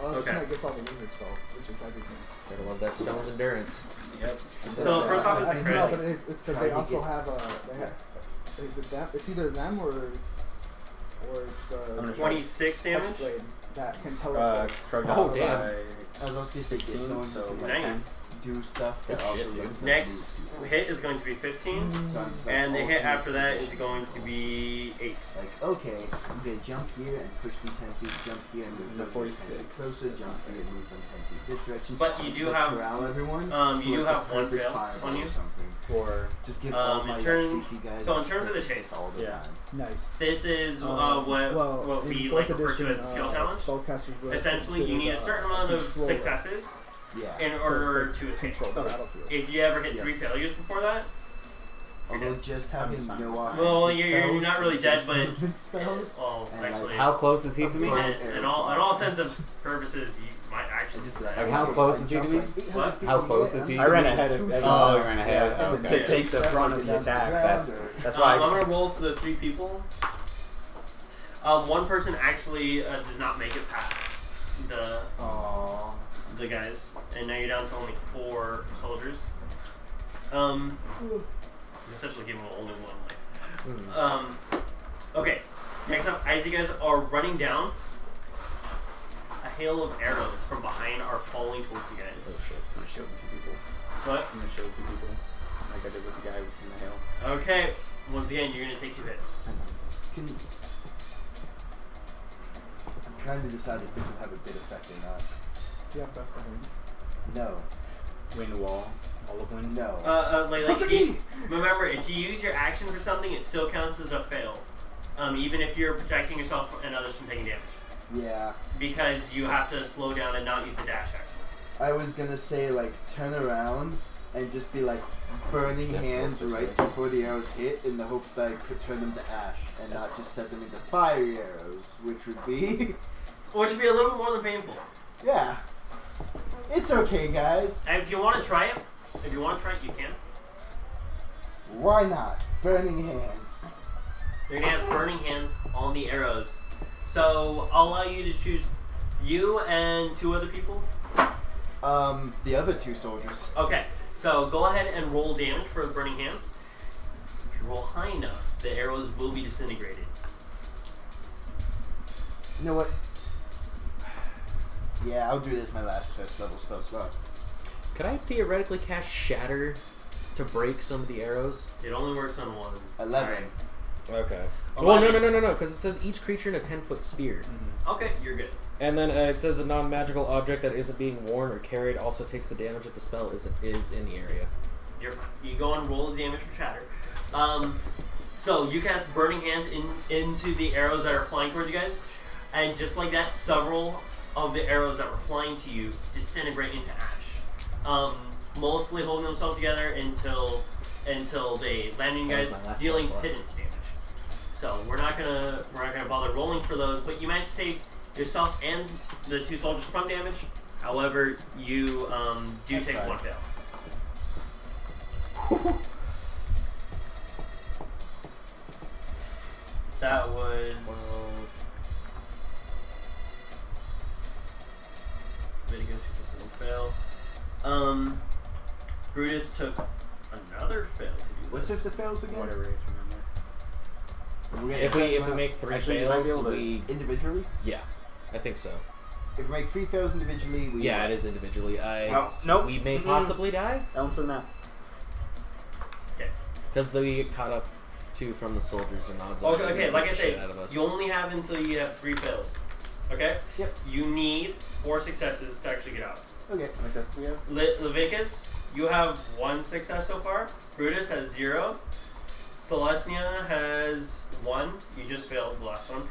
Oh,
Okay.
okay. Gets all the wizard spells, which is everything.
Gotta love that stone's endurance.
Yep. So first off, it's the crit.
No, but it's because
Trying
they
to
also
get-
have is it them? It's either them or it's
I'm gonna
the
26 damage.
Hexblade that can teleport.
Struck
Oh,
down
damn.
by
I was also going to say,
16,
someone
so
who can
like
Nice.
do stuff that
Good
also
shit, dude.
lets them
Next
move.
hit is going to be 15.
So I'm just like,
And the hit
alternate
after that is
position.
going to be 8.
Like, okay, I'm gonna jump here and push them 10 feet, jump here and move
The
them 10 feet
46.
closer, jump here and move them 10 feet this direction.
But you
Just
do
to
have-
corral everyone.
you do
for
have
a
one
perfect
fail
fireball
on you.
or something.
for
Just give
Um,
all
in
my
turn-
CC guys.
so in terms of the
perfect hits
chase.
all the
Yeah.
time.
Nice.
This is
Well,
what
in
we
fourth
like refer to as a
edition,
skill challenge.
Spellcasters will
Essentially, you need a certain amount of successes
Yeah.
in order to escape.
control the battlefield.
If you ever hit
Yeah.
3 failures before that,
Although just having
fine.
no offensive
well, you're
spells
not really
and
dead,
just
but
movement spells.
well,
And, like,
actually,
How close is he to me?
in all sense of purposes, you might actually
Just
do
like,
that.
How
okay,
close
I
is he to
jump
me?
like 850
What?
feet
How
in
close
the air,
is he
I'm
I
to
ran
me?
ahead of
two
everyone.
shots.
Oh, you ran ahead.
Yeah,
Oh,
and
okay.
then
Take the
step
brunt
like
of the
down
attack.
ground,
That's why
I'm gonna roll for the 3 people. One person actually does not make it past
Aww.
the guys, and now you're down to only 4 soldiers. Essentially giving only 1 life. Okay. Next up, as you guys are running down, a hail of arrows from behind are falling towards you guys.
Oh shit.
I'm going to show 2 people.
What?
I'm going to show 2 people. Like I did with the guy in the hail.
Okay. Once again, you're gonna take 2 hits.
Can, I'm trying to decide if this will have a bit effect or not.
Do you have best of wind?
No.
Wind wall. All of wind.
No.
Remember, if you use your action for something, it still counts as a fail. Even if you're protecting yourself and others from taking damage.
Yeah.
Because you have to slow down and not use the dash action.
I was gonna say, like, turn around and just be like burning hands right before the arrows hit in the hope that I could turn them to ash and not just set them into fiery arrows, which would be...
Which would be a little more than painful.
yeah. It's okay, guys.
And if you want to try it, you can.
Why not? Burning hands.
You're gonna have burning hands on the arrows. So I'll allow you to choose you and 2 other people.
The other 2 soldiers.
Okay, so go ahead and roll damage for the burning hands. If you roll high enough, the arrows will be disintegrated.
You know what? Yeah, I'll do this my last first level spell slot.
Could I theoretically cast Shatter to break some of the arrows?
It only works on 1.
11.
Okay.
Oh,
Well,
I-
no, because it says each creature in a 10-foot sphere.
Okay, you're good.
And then it says a non-magical object that isn't being worn or carried also takes the damage if the spell is in the area.
You're fine. You go and roll the damage for shatter. So you cast burning hands into the arrows that are flying towards you guys, and just like that, several of the arrows that were flying to you disintegrate into ash. Mostly holding themselves together until they land on you guys, dealing pittance damage. So we're not gonna bother rolling for those, but you managed to save yourself and the 2 soldiers from damage. However, you do take 1 fail. That was very good. Fail. Brutus took another fail to do
What's
this.
if the fails again?
Whatever it is, remember.
If we make 3
Actually, you might be
fails,
able to-
we
Individually?
yeah, I think so.
If we make 3 fails individually, we...
Yeah, it is individually.
Nope.
We may
Mm-mm.
possibly die
That one's for the map.
Okay.
because they get caught up to from the soldiers and odds.
Okay, like I
shit
said,
out of us.
you only have until you have 3 fails. Okay?
Yep.
You need 4 successes to actually get out.
Okay.
How many successes we have?
Leviticus, you have 1 success so far. Brutus has 0. Celestia has 1. You just failed the last one.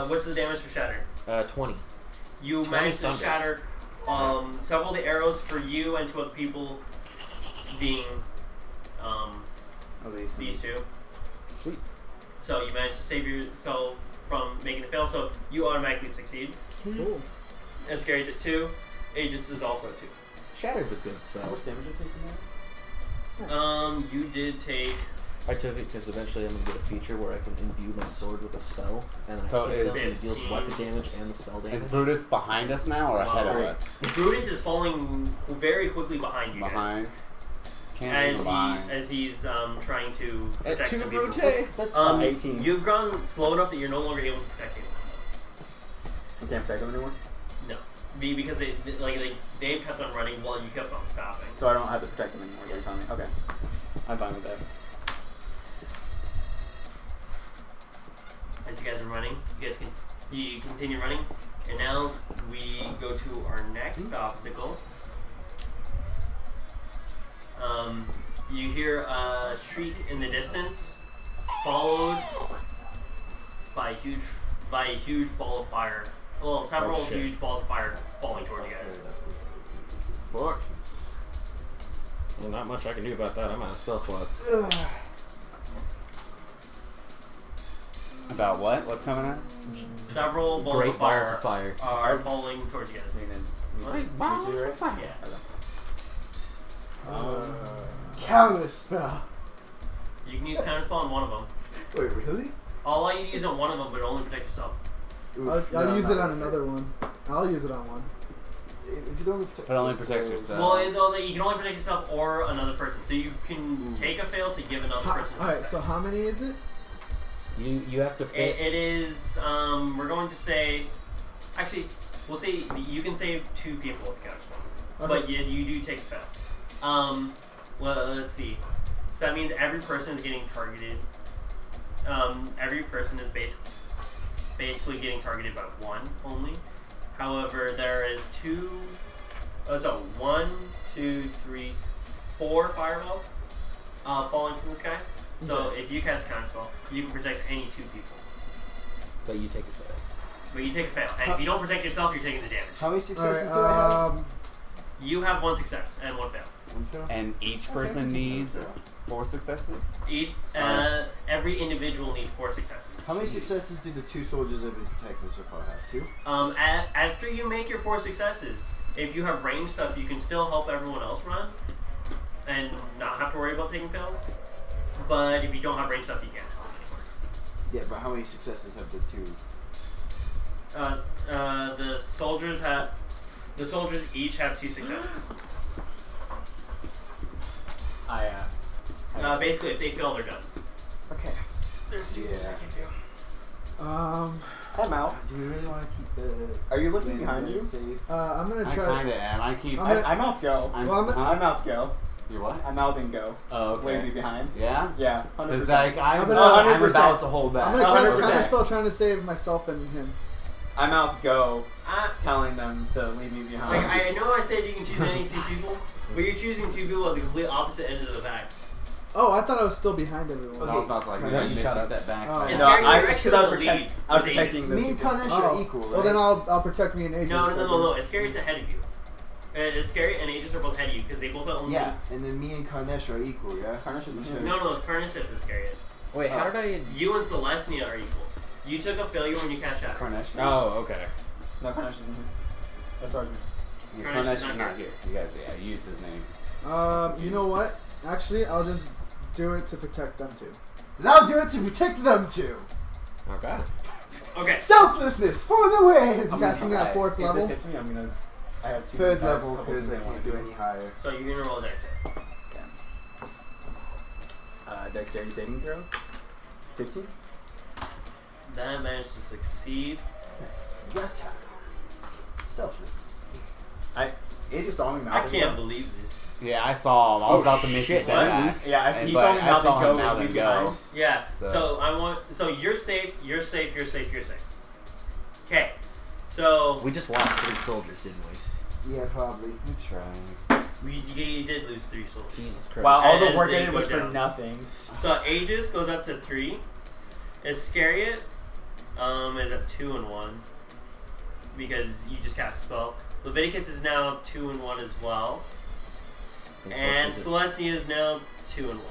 What's the damage for shatter?
20.
You
20
managed to
thunder.
shatter several of the arrows for you and 2 other people being
At least.
These two.
Sweet.
So you managed to save yourself from making the fail. So you automatically succeed.
Cool.
And Scary's at 2. Aegis is also at 2.
Shatter's a good
How
spell.
much damage did you take from that?
You did take.
I took it because eventually I'm gonna get a feature where I can imbue my sword with a spell, and
So
I hit
is-
them and it deals weapon damage and the spell damage.
Is Brutus behind us now or ahead of
Well,
us?
Brutus is falling very quickly behind you
Behind. Can't
guys.
be behind.
As he's trying to
At
protect
2
some people.
Brute.
That's
18.
You've gone slow enough that you're no longer able to protect anyone.
You can't protect them anymore?
No, because they kept on running while you kept on stopping.
So I don't have to protect them anymore, you're telling me. Okay. I'm fine with that.
As you guys are running, you continue running, and now we go to our next obstacle. You hear a shriek in the distance, followed by a huge ball of fire. Well, several
Oh, shit.
huge balls of fire falling toward you guys.
Fuck. Well, not much I can do about that. I'm out of spell slots.
About what? What's coming at us?
Several balls
Great
of fire,
balls of fire.
are falling towards you guys.
Great balls of fire.
Yeah.
counter spell.
You can use counterspell on one of them.
Wait, really?
I'll allow you to use it on one of them, but only protect yourself.
I'll use it on another one. I'll use it on one.
If you don't protect
But only protects yourself.
Well, you can only protect yourself or another person. So you can take a fail to give another person a
Alright,
success.
so how many is it?
You have to fit.
It is, we're going to say, actually, we'll say you can save 2 people with the counterspell.
Okay.
But you do take a fail. Well, let's see. So that means every person is getting targeted. Every person is basically getting targeted by 1 only. However, there is 1, 2, 3, 4 fireballs falling from the sky. So if you cast counterspell, you can protect any 2 people.
But you take a fail.
But you take a fail. And if you don't protect yourself, you're taking the damage.
How many successes
Alright,
do I have?
You have 1 success and 1 fail.
And each person needs 4 successes?
Every individual needs 4 successes.
How many successes do the 2 soldiers I've been protecting so far have? 2?
After you make your 4 successes, if you have range stuff, you can still help everyone else run and not have to worry about taking fails. But if you don't have range stuff, you can't.
Yeah, but how many successes have the 2?
The soldiers each have 2 successes. Basically, if they fail, they're done.
Okay.
There's 2 things I can do.
I'm out.
Do we really want to keep the...
Are you looking behind you?
Safe?
I'm gonna
I
try.
kinda am. I keep...
I'm out go.
I'm,
Well,
I'm out go.
You what?
I'm out and go.
Oh, okay.
Way behind.
Yeah?
Yeah, 100%.
It's like, I'm
100%.
about to hold back.
I'm gonna cast
100%.
counterspell trying to save myself and him.
I'm out go, telling them to leave me behind.
I know I said you can choose any 2 people, but you're choosing 2 people at the complete opposite ends of the pack.
Oh, I thought I was still behind everyone.
So I was about to like,
Okay.
maybe miss
Shut
a
up.
step back.
Oh.
It's
No,
scary, you're
because
actually
I was
the lead
protecting
with
the
Me and
people.
Kanesh are equal, right?
Well, then I'll protect me and Aegis.
No. It's scary. It's ahead of you. It's scary and Aegis are both ahead of you because they both only.
Yeah, and then me and Kanesh are equal, yeah?
Kanesh is
Okay.
No. Carnicius is scary.
Wait, how did I?
You and Celestia are equal. You took a failure when you cast Shatter.
Carnesh.
Oh, okay.
No, Kanesh isn't here. That's Sergeant.
Yeah,
Carnesh
Carnesh
is
is
not
not here. You guys, yeah, you used his name.
You know what? Actually, I'll just do it to protect them too.
And I'll do it to protect them too.
Okay.
Okay.
Selflessness for the win!
Casting at 4th
If
level.
this hits me, I'm gonna. I have 2.
3rd level,
couple
because I
things
can't
wanna
do any higher.
So you're gonna roll a dex save.
Okay. Dexterity saving throw. 15.
That managed to succeed.
Yata. Selflessness.
It just saw me
I
mouth.
can't believe this.
Yeah, I saw him. I was about to miss a
shit,
step
what?
back.
Yeah, he
But
saw me
I
mouth
saw
and
him
go.
mouth
Leave
and
me
go.
behind.
Yeah.
So-
So you're safe. You're safe. You're safe. You're safe. Okay. So
We just lost 3 soldiers, didn't we?
Yeah, probably.
That's right.
you did lose 3 soldiers.
Jesus Christ.
Wow, all
As
the work
they
I did was
go
for
down.
nothing.
So Aegis goes up to 3. Iscariot is at 2 and 1 because you just cast a spell. Leviticus is now 2 and 1 as well, and Celestia is now 2 and 1.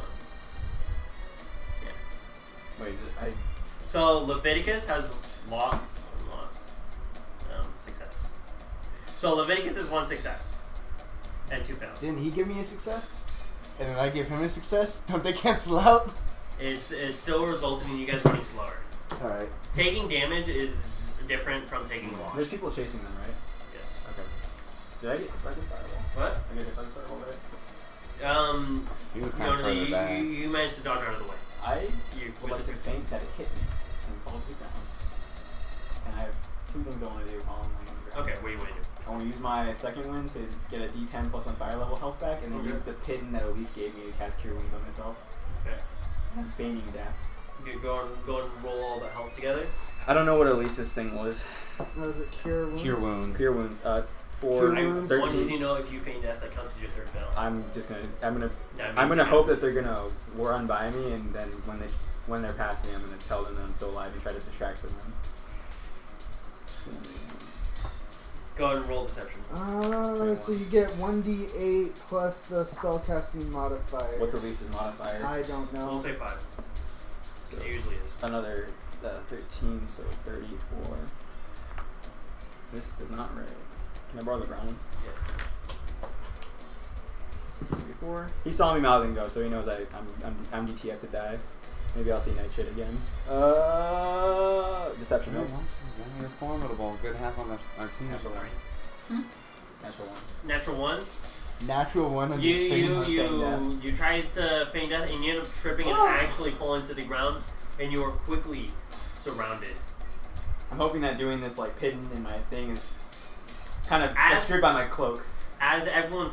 Wait,
So Leviticus has success. So Leviticus is 1 success and 2 fails.
Didn't he give me a success? And then I give him a success? Don't they cancel out?
It's still resulting in you guys running slower.
Alright.
Taking damage is different from taking loss.
There's people chasing them, right?
Yes.
Okay. Did I get hit by the fireball?
What?
I get hit by the fireball, right?
He was kind of further back.
You managed to dodge out of the way.
You would like to think that it hit me and falls to the ground. And I have 2 things I want to do while I'm laying on the ground.
Okay, what do you want to do?
I want to use my second one to get a D10 plus 1 fire level health back, and then use the pin that Elise gave me to cast Cure Wounds on myself.
Okay.
I'm feigning death.
You go and roll all the health together.
I don't know what Elise's thing was.
Was it Cure Wounds?
Cure wounds.
Cure Wounds. For
Cure
I
Wounds.
want you
13.
to know if you feign death, that counts as your 3rd fail.
I'm
That
gonna
means
hope that they're gonna run by me, and then when they're past me, I'm gonna tell them that I'm still alive and try to distract them.
Go ahead and roll deception.
So you get 1d8 plus the spellcasting modifier.
What's Elise's modifier?
I don't know.
We'll say 5.
So
It usually is.
another 13, so 34. This does not rate. Can I borrow the brown one?
Yeah.
34. He saw me mouthing go, so he knows I'm DTF to die. Maybe I'll see night shit again. Deception.
No,
Right?
you're formidable. Good half on our team.
Natural 1.
Hmm?
Natural 1.
Natural 1.
Natural 1 on your thing.
You try to feign death and you end up tripping and actually falling to the ground, and you are quickly surrounded.
I'm hoping that doing this like pin in my thing is kind of
As-
obscured by my cloak.
As everyone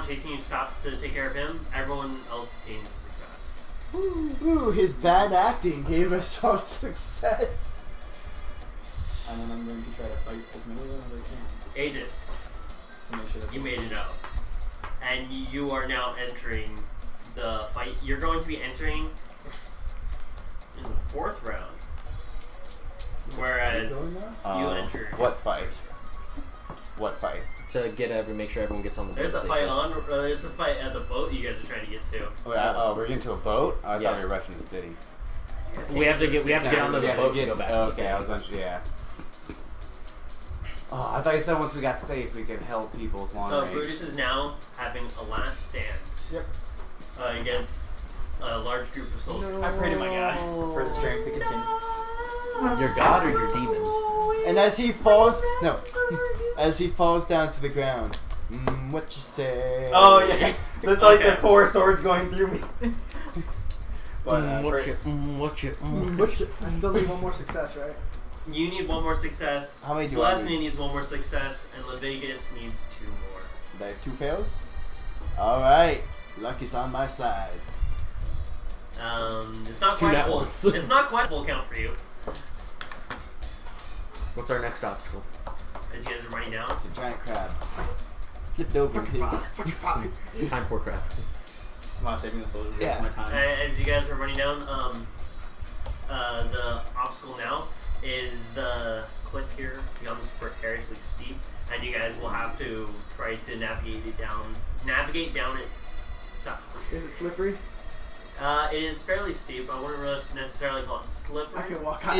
chasing you stops to take care of him, everyone else gains a success.
Ooh, his bad acting gave us all success.
And then I'm going to try to fight as many of them as I can.
Aegis,
To make sure that
you made it out. And you are now entering the fight. You're going to be entering in the 4th round. Whereas you entered.
What fight? What fight?
To make sure everyone gets on the boat.
There's a
safely.
fight there's a fight at the boat you guys are trying to get to.
We're getting to a boat? I
Yeah.
thought we were rushing the city.
We have to get on the boat to go back.
Okay, I was unsure. Yeah.
Oh, I thought you said once we got safe, we could help people with long
So
range.
Brutus is now having a last stand.
Yep.
Against a large group of soldiers.
I pray to my God for the strength to continue.
Your god or your demon?
And as he falls down to the ground, what you say?
Oh yeah, the
Okay.
4 swords going through me. But
I still need 1 more success, right?
You need 1 more success.
How many do I
Celestine
need?
needs 1 more success, and Leviticus needs 2 more.
Did I have 2 fails? Alright. Luck is on my side.
It's not
2
quite
nat
full.
ones.
It's not quite full count for you.
What's our next obstacle?
As you guys are running down.
It's a giant crab. Flipped over pigs.
Time for crap.
I'm not saving the soldiers.
Yeah.
That's my time.
As you guys are running down, the obstacle now is the cliff here becomes precariously steep, and you guys will have to try to navigate down it. So,
Is it slippery?
it is fairly steep. I wouldn't really necessarily call it
I
slippery.
can walk on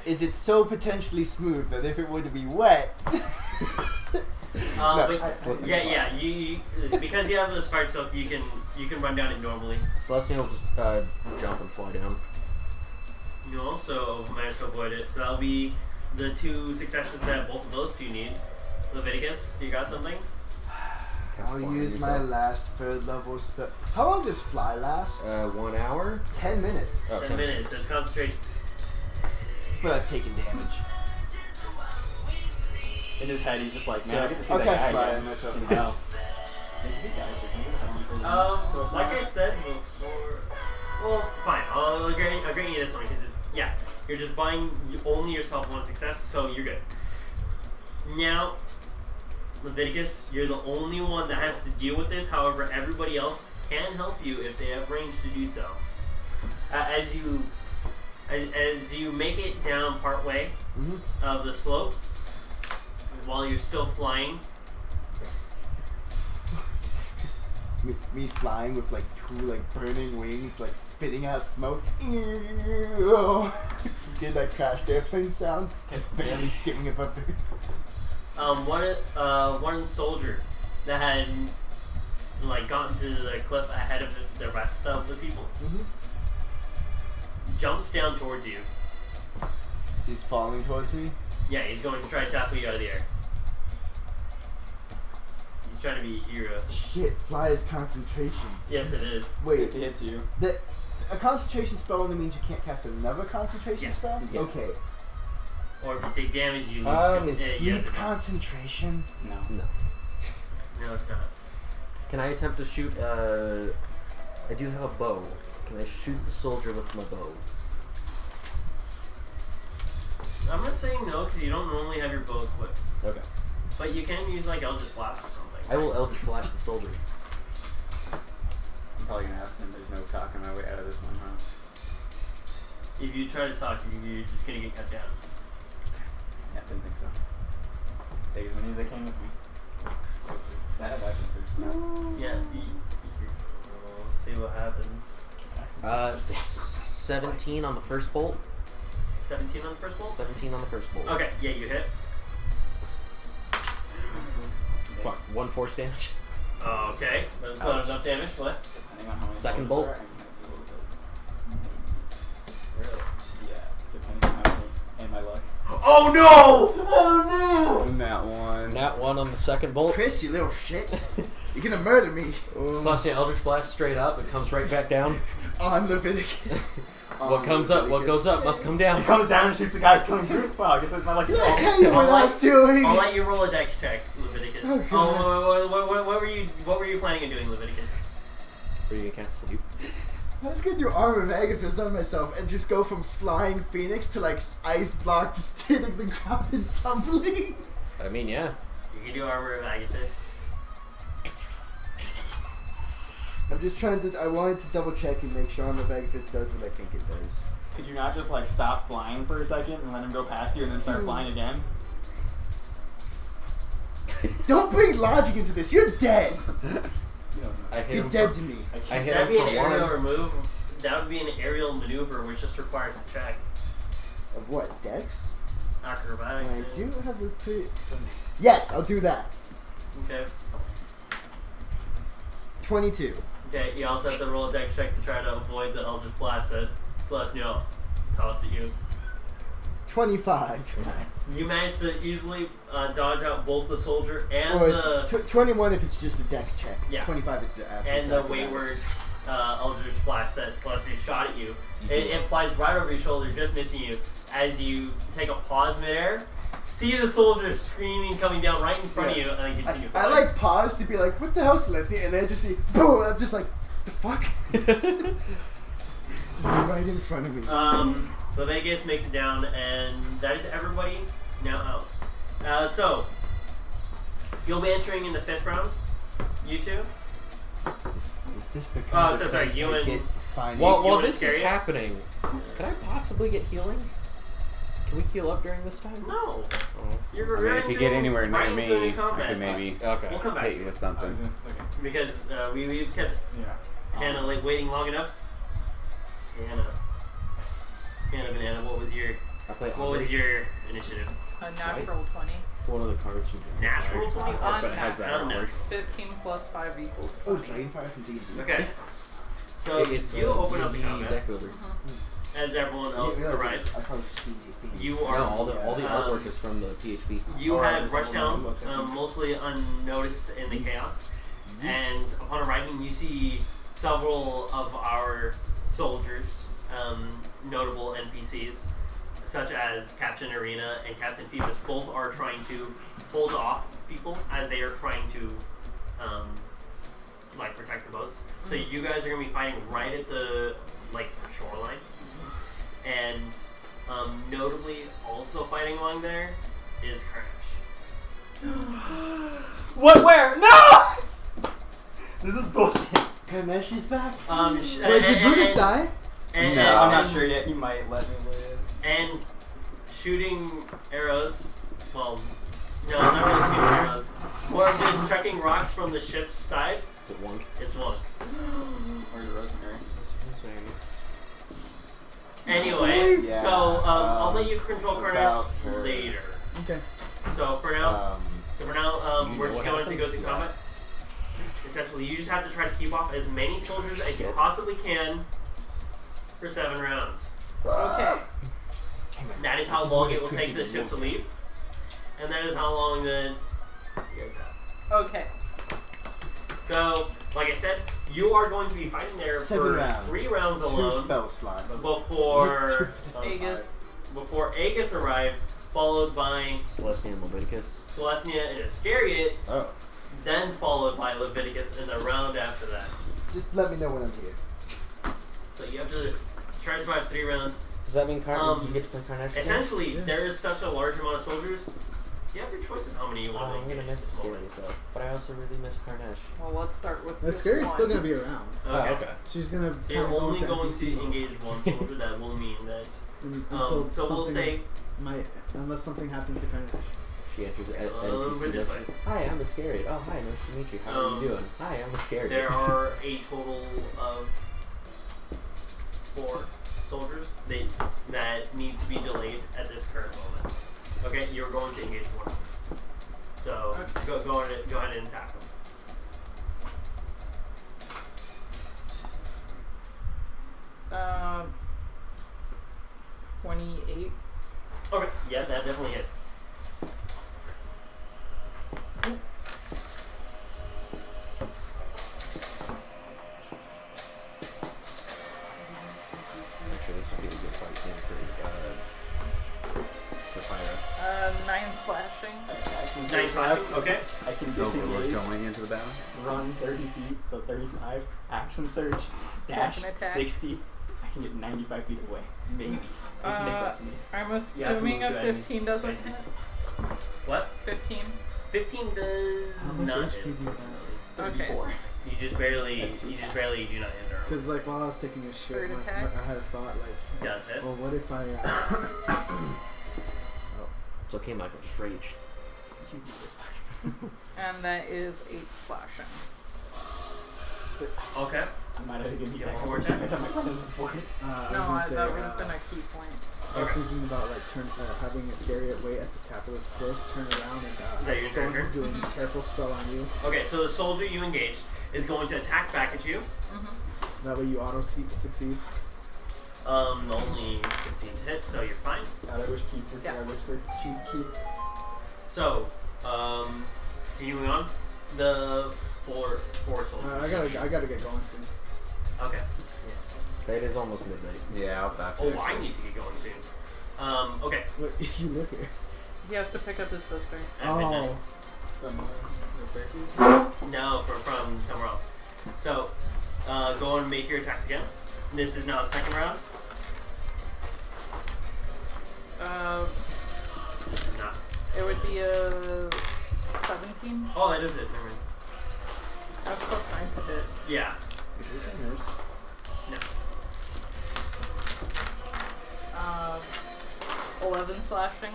Is it so potentially smooth that if it were to be wet?
But
slip and
yeah. You because you have the spark soak, you can run down it normally.
Celestine will just jump and fly down.
You also manage to avoid it, so that'll be the 2 successes that both of those 2 need. Leviticus, do you got something?
I'll use my last 3rd level spell. How long does fly last?
1 hour?
10 minutes.
Oh,
10 minutes. There's concentration.
But I've taken damage.
In his head, he's just like, man,
So,
I get to see
I'll
that
cast
guy
fire
again.
on myself
You
now.
know. Hey, guys, we can get that one.
Like I said before, well, fine. I'll grant you this one because you're just buying only yourself 1 success, so you're good. Now, Leviticus, you're the only one that has to deal with this. However, everybody else can help you if they have range to do so. As you make it down part way of the slope, while you're still flying,
me flying with like 2 like burning wings, like spitting out smoke. Get that crashed airplane sound, just barely skimming above the.
One soldier that had like gotten to the cliff ahead of the rest of the people jumps down towards you.
He's falling towards me.
Yeah, he's going to try to tackle you out of the air. He's trying to be a hero.
Shit, fly is concentration.
Yes, it is.
Wait,
If it hits you.
a concentration spell only means you can't cast another concentration
Yes.
spell?
Yes.
Okay.
Or if you take damage, you lose.
Is
you
sleep
have to-
concentration?
No.
No.
No, it's not.
Can I attempt to shoot? I do have a bow. Can I shoot the soldier with my bow?
I'm gonna say no because you don't normally have your bow equipped.
Okay.
But you can use like Eldritch Blast or something.
I will Eldritch Flash the soldier.
I'm probably gonna ask him. There's no talking my way out of this one, huh?
If you try to talk, you're just gonna get cut down.
Yeah, didn't think so. Take as many as I can with me. Because I have action surge now.
Yeah. We'll see what happens.
17 on the first bolt.
17 on the first bolt?
17 on the first bolt.
Okay, yeah, you hit.
Fuck, 1 force damage.
Okay, that's not enough damage. What?
Depending on how many
Second
bolts
bolt.
there are, I can make a little bit. Really? Yeah, depending on how many and my luck.
Oh no! Oh no!
That one.
Nat 1 on the second bolt.
Chris, you little shit. You're gonna murder me.
Celestial Eldritch Blast straight up. It comes right back down.
On Leviticus.
What comes up, what goes up, must come down.
He comes down and shoots the guys killing Bruce. Wow, I guess that's my lucky
I'll
roll.
tell you what I'm doing.
I'll let you roll a dex check, Leviticus.
Oh, God.
What were you planning on doing, Leviticus?
Are you gonna cast sleep?
I was gonna do Armor of Agathis on myself and just go from flying phoenix to like ice block, just hitting the ground and tumbling.
I mean, yeah.
You can do Armor of Agathis.
I'm just trying to. I wanted to double check and make sure Armor of Agathis does what I think it does.
Could you not just like stop flying for a second and let him go past you and then start flying again?
Don't bring logic into this. You're dead.
I hit
You're
him
dead
for,
to me.
I hit
That'd
him
be an
for
aerial
1.
remove. That would be an aerial maneuver, which just requires a check.
Of what? Dex?
Acrobatics.
I do have a pretty. Yes, I'll do that.
Okay.
22.
Okay, you also have to roll a dex check to try to avoid the Eldritch Blast that Celestial tossed at you.
25.
You managed to easily dodge out both the soldier and
Or
the
21 if it's just a Dex check.
Yeah.
25 it's the after
and the
attack.
wayward Eldritch Blast that Celestia shot at you. It flies right over your shoulder, just missing you. As you take a pause midair, see the soldier screaming coming down right in front of you, and then continue
I
flying.
like pause to be like, what the hell, Celestia? And then I just see, boom! I'm just like, the fuck? Just right in front of me.
The Vegas makes it down, and that is everybody now out. So, you'll be entering in the 5th round. You two.
Is this the
Oh,
kind of
so sorry,
place
you
I
and-
get for finding-
While
wanna
this
scare
is
you?
happening, can I possibly get healing? Can we heal up during this time?
No.
Oh.
You're
I mean, if you get anywhere near
right into
me,
the combat.
I could maybe
Okay.
We'll come back
hit
to
you
you.
with
I
something.
was gonna, okay.
Because we've kept
Yeah.
Hannah like waiting long enough. Hannah Banana, what was your initiative?
A natural 20.
It's one of the cards you can
Natural 20?
But it has that
Unnatural.
artwork.
15 plus 5 equals
Oh,
20.
Dragonfire from D&D.
Okay. So
It's
you open up the
D&D
combat
deck builder.
as everyone else arrives.
I probably just D&D theme.
You
No,
are
all the
um,
artwork is from the PHP.
You
Alright,
had
there's
rushed
a whole
down,
bunch of
mostly unnoticed in the chaos, and upon arriving, you see several of our soldiers, notable NPCs, such as Captain Arena and Captain Phoebus. Both are trying to hold off people as they are trying to, like, protect the boats. So you guys are gonna be fighting right at the shoreline, and notably also fighting along there is Crash.
What? Where? No! This is bullshit.
And then she's back.
Wait,
Wait, did Brutus die?
And,
No, I'm not sure yet. He might let me live.
And shooting arrows. Well, no, not really shooting arrows. More of just chucking rocks from the ship's side
Is it one?
It's one.
Where's the rosemary?
Anyway,
Yeah,
so I'll let you control
about
Carnage
her-
later.
Okay.
So for now,
Do you
we're
know
just
what
going to go through
happened?
combat. Essentially, you just have to try to keep off as many soldiers as you possibly can for 7 rounds.
Okay.
That is how long it will take the ship to leave, and that is how long that you guys have.
Okay.
So, like I said, you are going to be fighting there
7
for
rounds.
3 rounds
2
alone
spell slots.
before
Aegis.
Aegis arrives, followed by
Celestia and Leviticus.
Celestia and Iscariot,
Oh.
then followed by Leviticus in the round after that.
Just let me know when I'm here.
So you have to try to survive 3 rounds.
Does that mean you get to play Carnage?
Essentially, there is such a large amount of soldiers. You have your choice of how many you want to
I'm gonna
engage
miss
at this
Scary
moment.
though, but I also really miss Carnage.
Well, let's start with.
The
just
Scary's
one.
still gonna be around.
Okay.
She's gonna.
So you're
kinda go
only
into
going
NPC
to
mode.
engage one soldier. That will mean that.
Until
So we'll
something
say
might, unless something happens to Carnage.
She enters
over
NPC.
this way.
Hi, I'm Iscariot. Oh, hi, nice to meet you. How are you doing? Hi, I'm Iscariot.
There are a total of 4 soldiers that need to be delayed at this current moment. Okay, you're going to engage one. So go ahead and attack them.
Uh, 28.
Okay, yeah, that definitely hits.
Actually, this would be a good fight game for Pyra.
9 slashing.
I can
9 slashing, okay.
I can
So we're
disengage,
going into the battle.
run 30 feet, so 35, action surge, dash
Second attack.
60. I can get 95 feet away. Maybe. I think that's me.
I'm
You have to
assuming
move
a
to enemies'
15 doesn't
spaces.
hit.
What?
15.
15
How
does
much
not
HP
hit.
do you have?
34.
You just barely
That's 2
do not hit her.
Because like while I was taking a shit,
Third attack?
I had a thought like,
Does hit.
well, what if I?
It's okay, Michael. Just rage.
And that is 8 slashing.
Okay.
I might have to give you
You
that
have one more
because
attack?
I might run in the forest.
No, that would have been a key point.
I was
Okay.
thinking about like having a Iscariot wait at the top of the stairs, turn around, and
Is that your
storm
turn?
doing a careful spell on you.
Okay, so the soldier you engaged is going to attack back at you.
That way you auto succeed.
Only 15 to hit, so you're fine.
God, I wish keep
Yeah.
I whispered cheat keep.
So, continuing on, the four soldiers.
I gotta get going soon.
Okay.
It is almost midnight.
Yeah, I was about to.
Oh, I need to get going soon. Okay.
Wait, you live here?
He has to pick up his sister.
At midnight. No, from somewhere else. So, go and make your attacks again. This is now the second round. Not.
It would be a 17.
Oh, that is it. Never mind.
That's plus 9 to hit.
Yeah. No.
11 slashing.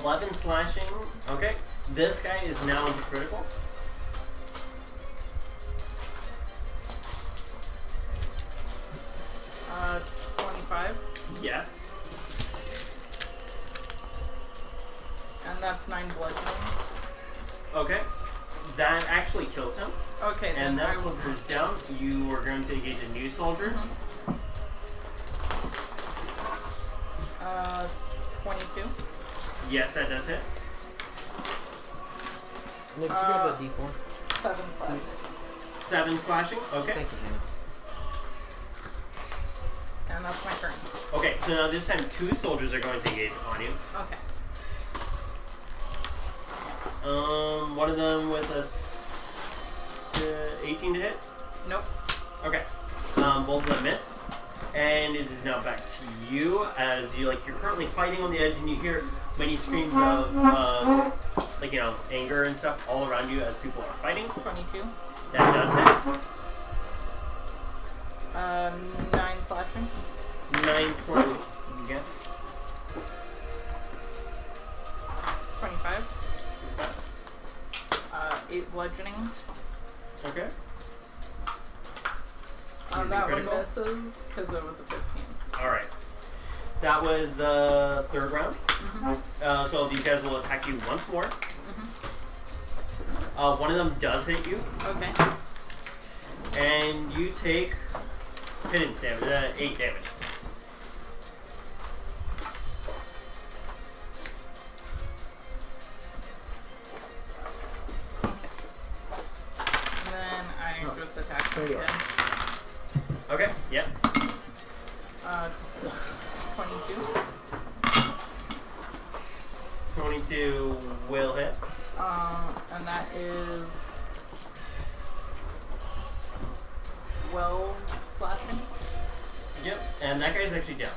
11 slashing. Okay. This guy is now into critical.
Uh, 25.
Yes.
And that's 9 bludgeoning.
Okay. That actually kills him.
Okay,
And
then
that
I will.
soldier's down. You are going to engage a new soldier.
22.
Yes, that does hit.
Nick, did you grab a D4?
7 slashing.
7 slashing. Okay.
Thank you, Hannah.
And that's my turn.
Okay, so now this time 2 soldiers are going to engage on you.
Okay.
One of them with a 18 to hit.
Nope.
Okay. Both of them miss. And it is now back to you as you're currently fighting on the edge and you hear many screams of anger and stuff all around you as people are fighting.
22.
That does hit.
9 slashing.
9 slashing. Again.
25. 8 bludgeoning.
Okay.
That
Using
one
critical?
misses because it was a 15.
Alright. That was the third round.
Mm-hmm.
So these guys will attack you once more.
Mm-hmm.
One of them does hit you.
Okay.
And you take hidden damage, 8 damage.
And then I just attack
There
him
you are.
again.
Okay, yep.
22.
22 will hit.
And that is 12 slashing.
Yep, and that guy's actually down.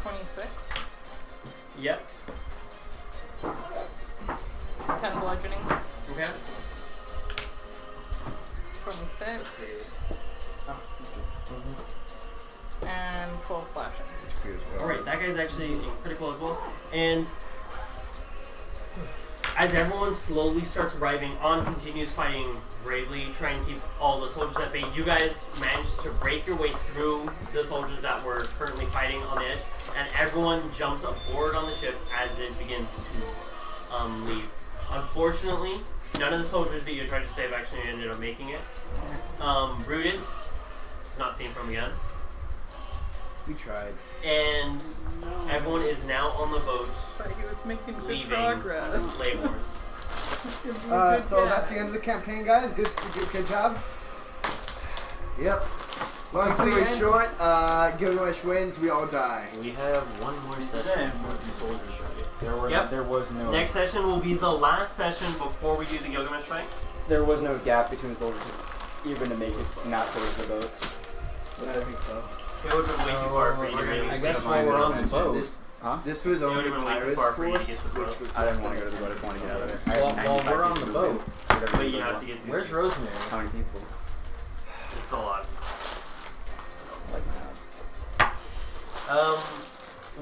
26.
Yep.
10 bludgeoning.
Okay.
26. And 12 slashing.
Alright, that guy's actually in critical as well. And as everyone slowly starts arriving, On continues fighting bravely, trying to keep all the soldiers at bay. You guys managed to break your way through the soldiers that were currently fighting on the edge, and everyone jumps aboard on the ship as it begins to leave. Unfortunately, none of the soldiers that you tried to save actually ended up making it. Brutus is not seen from again.
We tried.
And everyone is now on the boat
But he was making good
leaving
progress.
Laybourne.
So that's the end of the campaign, guys. Good job.
Yep. Long story
Company
short, Gilgamesh wins, we all die.
We have one more session with the soldiers, right?
Yep.
There was no.
Next session will be the last session before we do the Gilgamesh fight.
There was no gap between soldiers, even to make it not towards the boats.
I think so.
It would have been way too far for you to really
I guess
sleep.
while we're on the boat,
This was only
would've been way too
Pirate's
far for you to
Force,
get to the
which
boat.
was
I didn't
less
want to
than
go to the boat. I just wanted to get out of there.
while we're on the boat,
But you have to get to
where's Rosemary?
How many people?
It's a lot.
Like my house.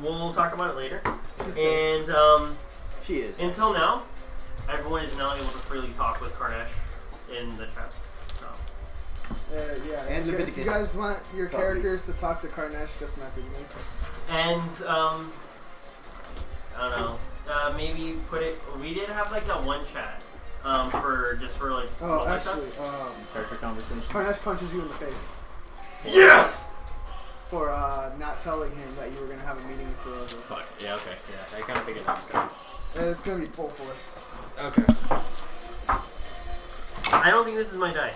We'll talk about it later.
She's safe.
And
She is.
until now, everyone is now able to freely talk with Karnesh in the traps. So.
Yeah.
And
If you
Leviticus.
guys want your
Probably.
characters to talk to Karnesh, just message me.
And I don't know. Maybe put it. We did have like that one chat. For like.
Oh,
role play
actually,
Character conversations.
Karnesh punches you in the face
Yes.
for not telling him that you were gonna have a meeting with Sorozo.
Fuck. Yeah, okay. Yeah, I kind of figured that was coming.
And it's gonna be full force.
Okay.
I don't think this is my die.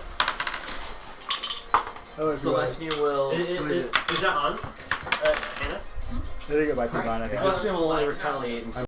Oh,
Celestia will.
Is that Hans? Hannes?
I think it might be mine. I think.
Celestia will only retaliate until